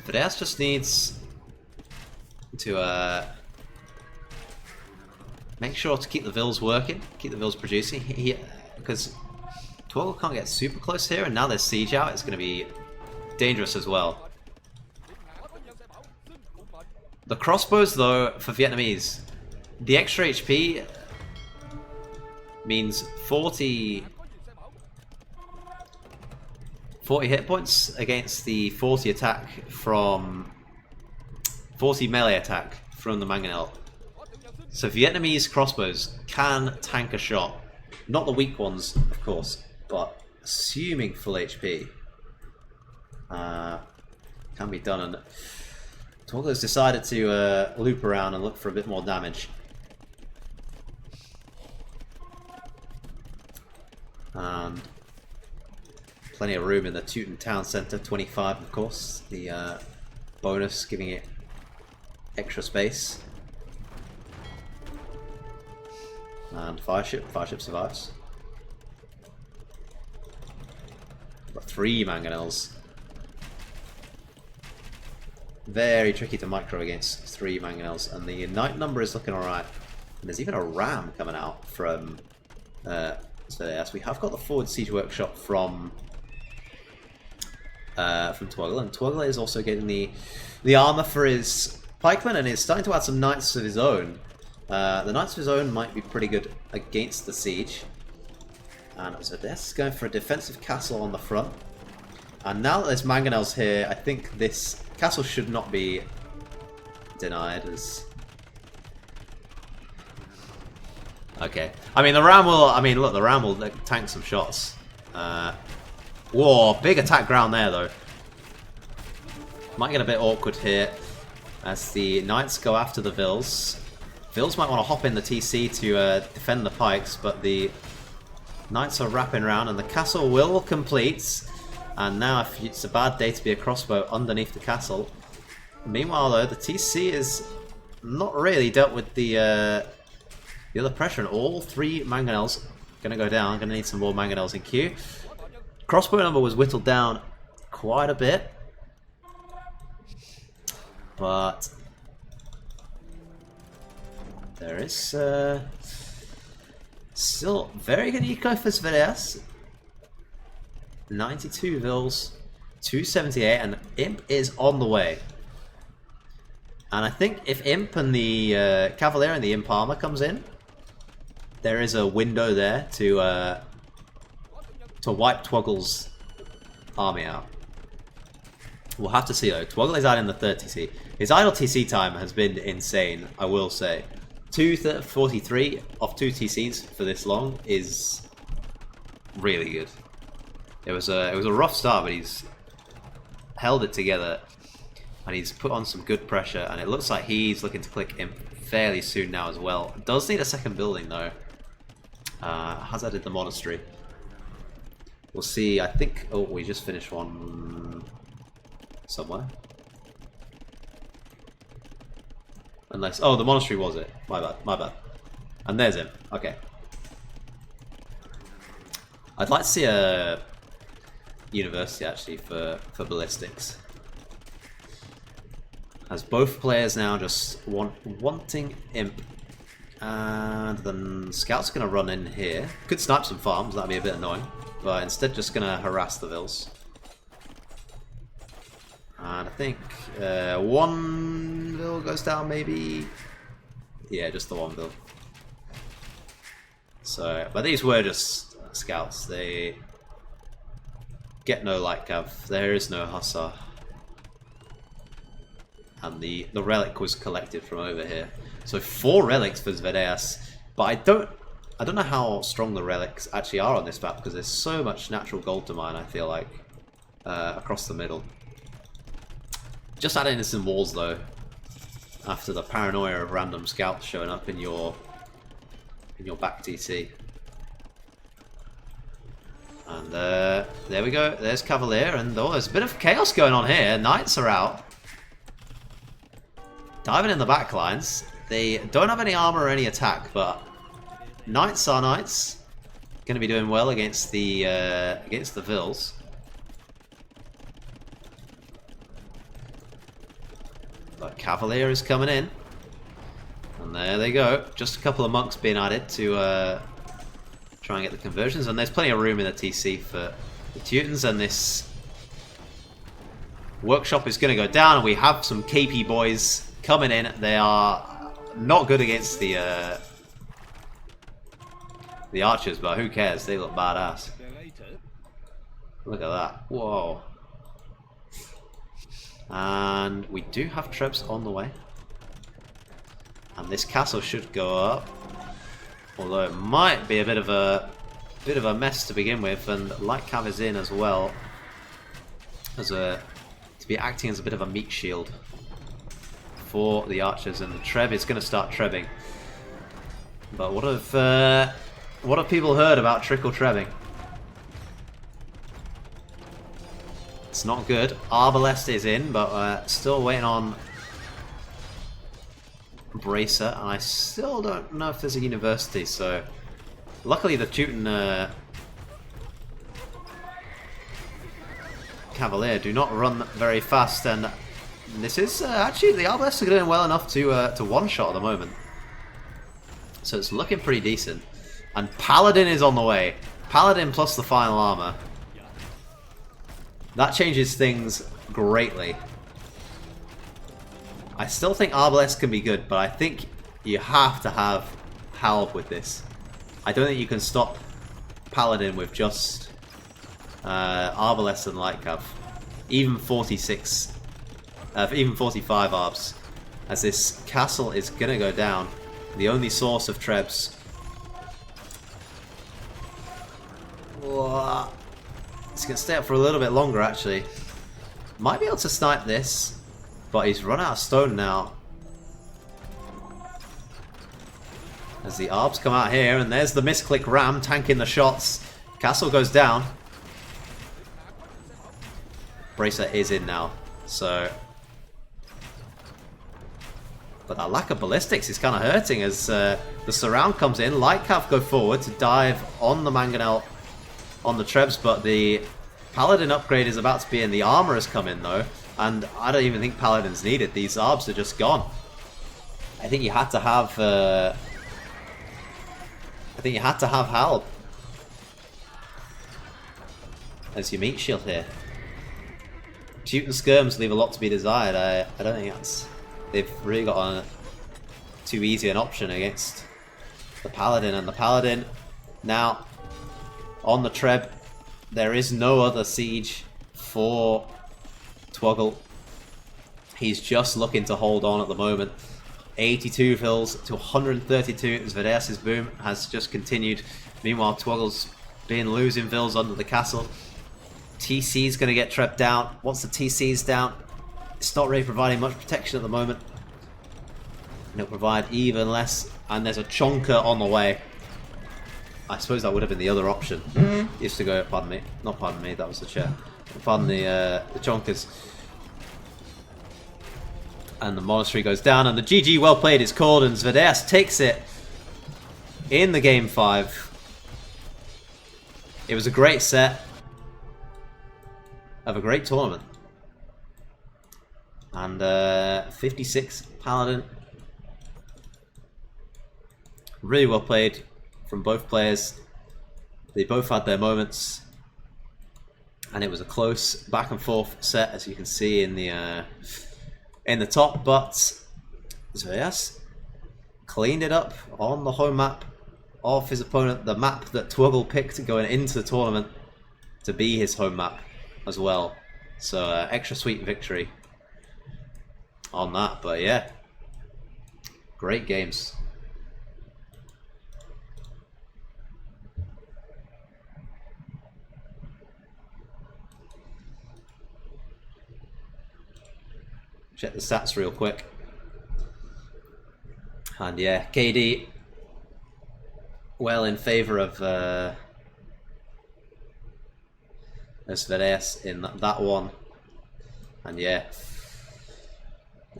Vadeas just needs to make sure to keep the Vils working, keep the Vils producing. Because Twoggle can't get super close here, and now there's siege out. It's going to be dangerous as well. The crossbows, though, for Vietnamese, the extra HP means 40 hit points against the 40 attack from 40 melee attack from the Mangonel. So Vietnamese crossbows can tank a shot. Not the weak ones, of course, but assuming full HP can be done. And Twoggle's decided to loop around and look for a bit more damage. And plenty of room in the Teuton Town Centre, 25 of course. The bonus giving it extra space. And Fireship survives. Got 3 Mangonels. Very tricky to micro against 3 Mangonels, and the Knight number is looking alright. And there's even a Ram coming out from yes, we have got the forward siege workshop from Twoggle, and Twoggle is also getting the armor for his pikemen, and is starting to add some knights of his own. The knights of his own might be pretty good against the siege. And so this is going for a defensive castle on the front. And now that there's Mangonels here, I think this castle should not be denied as... Okay. I mean, the Ram will... I mean, look, the Ram will tank some shots. Whoa, big attack ground there, though. Might get a bit awkward here as the Knights go after the Vils. Vils might want to hop in the TC to defend the pikes, but the Knights are wrapping around, and the castle will complete. And now, if it's a bad day to be a crossbow underneath the castle. Meanwhile, though, the TC is not really dealt with the other pressure, and all 3 Mangonels going to go down. Going to need some more Mangonels in queue. Crossbow number was whittled down quite a bit, but there is still very good eco for Vadeas. 92 Vils, 278, and Imp is on the way. And I think if Imp and the Cavalier and the Imp armor comes in, there is a window there to wipe Twoggle's army out. We'll have to see though. Twoggle is out in the 3rd TC. His idle TC time has been insane, I will say. 2:43 off 2 TCs for this long is really good. It was a rough start, but he's held it together, and he's put on some good pressure, and it looks like he's looking to click Imp fairly soon now as well. Does need a second building though. Has added the monastery. We'll see. I think. Oh, we just finished one somewhere. Unless. Oh, the monastery was it. My bad. My bad. And there's him. Okay. I'd like to see a university actually for ballistics, as both players now just wanting Imp, and then Scouts are going to run in here. Could snipe some farms, that'd be a bit annoying, but instead just going to harass the Vils. And I think 1 Vil goes down maybe. Yeah, just the 1 Vil. So, but these were just Scouts. They get no light cav. There is no hussar. And the relic was collected from over here. So 4 relics for Vadeas. But I don't know how strong the relics actually are on this map, because there's so much natural gold to mine, I feel like, across the middle. Just adding in some walls though, after the paranoia of random scouts showing up in your back TC. And there we go, there's Cavalier, and oh, there's a bit of chaos going on here. Knights are out. diving in the back lines. They don't have any armor or any attack, but knights are knights. Going to be doing well against the Vils. But Cavalier is coming in. And there they go. Just a couple of monks being added to try and get the conversions. And there's plenty of room in the TC for the Teutons. And this workshop is going to go down. And we have some KP boys coming in. They are not good against the archers, but who cares? They look badass. Look at that. Whoa. And we do have Trebs on the way. And this castle should go up. Although it might be a bit of a mess to begin with, and Light Cav is in as well. To be acting as a bit of a meat shield for the archers, and the Treb is going to start trebbing. But what have people heard about trickle trebbing? It's not good. Arbalest is in, but still waiting on Bracer, and I still don't know if there's a university, so luckily the Teuton Cavalier do not run very fast, and this is actually the Arbalests are doing well enough to one-shot at the moment. So it's looking pretty decent. And Paladin is on the way. Paladin plus the final armor. That changes things greatly. I still think Arbalest can be good, but I think you have to have Halb with this. I don't think you can stop Paladin with just Arbalest and Light Cav. Even 46, even 45 Arbs. As this castle is going to go down. The only source of Trebs. He's going to stay up for a little bit longer, actually. Might be able to snipe this, but he's run out of stone now. As the Arbs come out here, and there's the misclick ram tanking the shots. Castle goes down. Bracer is in now, so... But that lack of ballistics is kind of hurting as the surround comes in. Light Cav go forward to dive on the Mangonel on the Trebs, but the Paladin upgrade is about to be in. The armor has come in though, and I don't even think Paladin's needed. These Arbs are just gone. I think you had to have Halb as your meat shield here. Teuton skirms leave a lot to be desired. I don't think they've really got too easy an option against the Paladin, and the Paladin now on the Treb. There is no other siege for Twoggle. He's just looking to hold on at the moment. 82 fills to 132. Zvedeas' boom has just continued. Meanwhile, Twoggle's been losing fills under the castle. TC's going to get Treb down. Once the TC's down, it's not really providing much protection at the moment. And it'll provide even less. And there's a Chonker on the way. I suppose that would have been the other option. Used to go, pardon me. Not pardon me, that was the chair. Pardon the Chonkers. And the monastery goes down, and the GG well played is called, and Zvedeas takes it in the game 5. It was a great set of a great tournament. And 56 Paladin. Really well played from both players. They both had their moments. And it was a close back and forth set, as you can see in the top, but Zvedeas cleaned it up on the home map of his opponent, the map that Twoggle picked going into the tournament to be his home map as well. So extra sweet victory on that, but yeah, great games. Check the stats real quick. And yeah, KD well in favour of Zvedeas in that one. And yeah,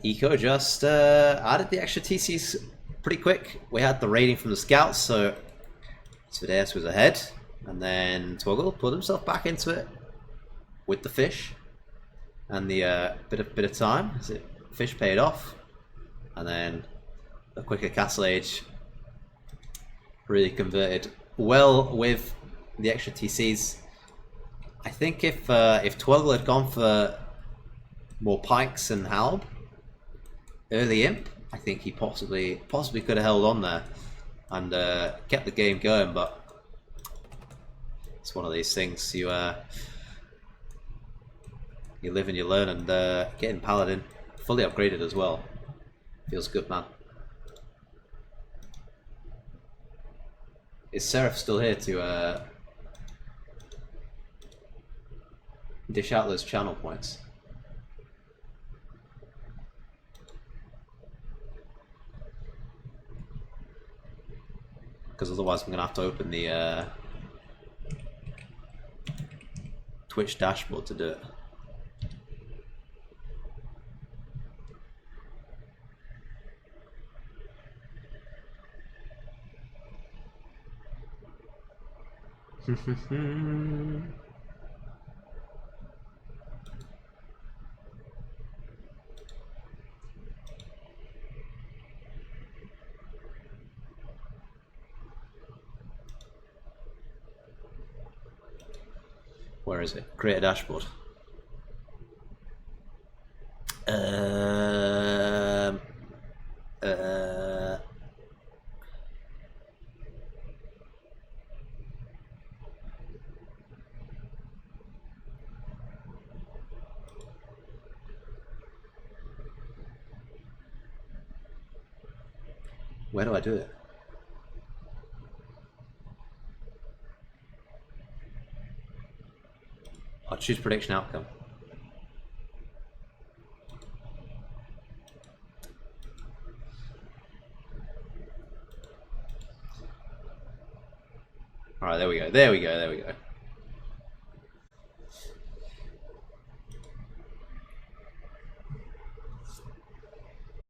Eco just added the extra TCs pretty quick. We had the raiding from the scouts, so Svideus was ahead. And then Twoggle put himself back into it with the fish. And the bit of time as it fish paid off. And then a quicker castle age really converted well with the extra TCs. I think if Twoggle had gone for more pikes and halb early imp, I think he possibly could have held on there and kept the game going. But it's one of these things you live and you learn, and getting Paladin fully upgraded as well feels good, man. Is Seraph still here to dish out those channel points? Because otherwise I'm going to have to open the Twitch dashboard to do it. Where is it? Create a dashboard. Where do I do it? I'll choose prediction outcome. Alright, there we go.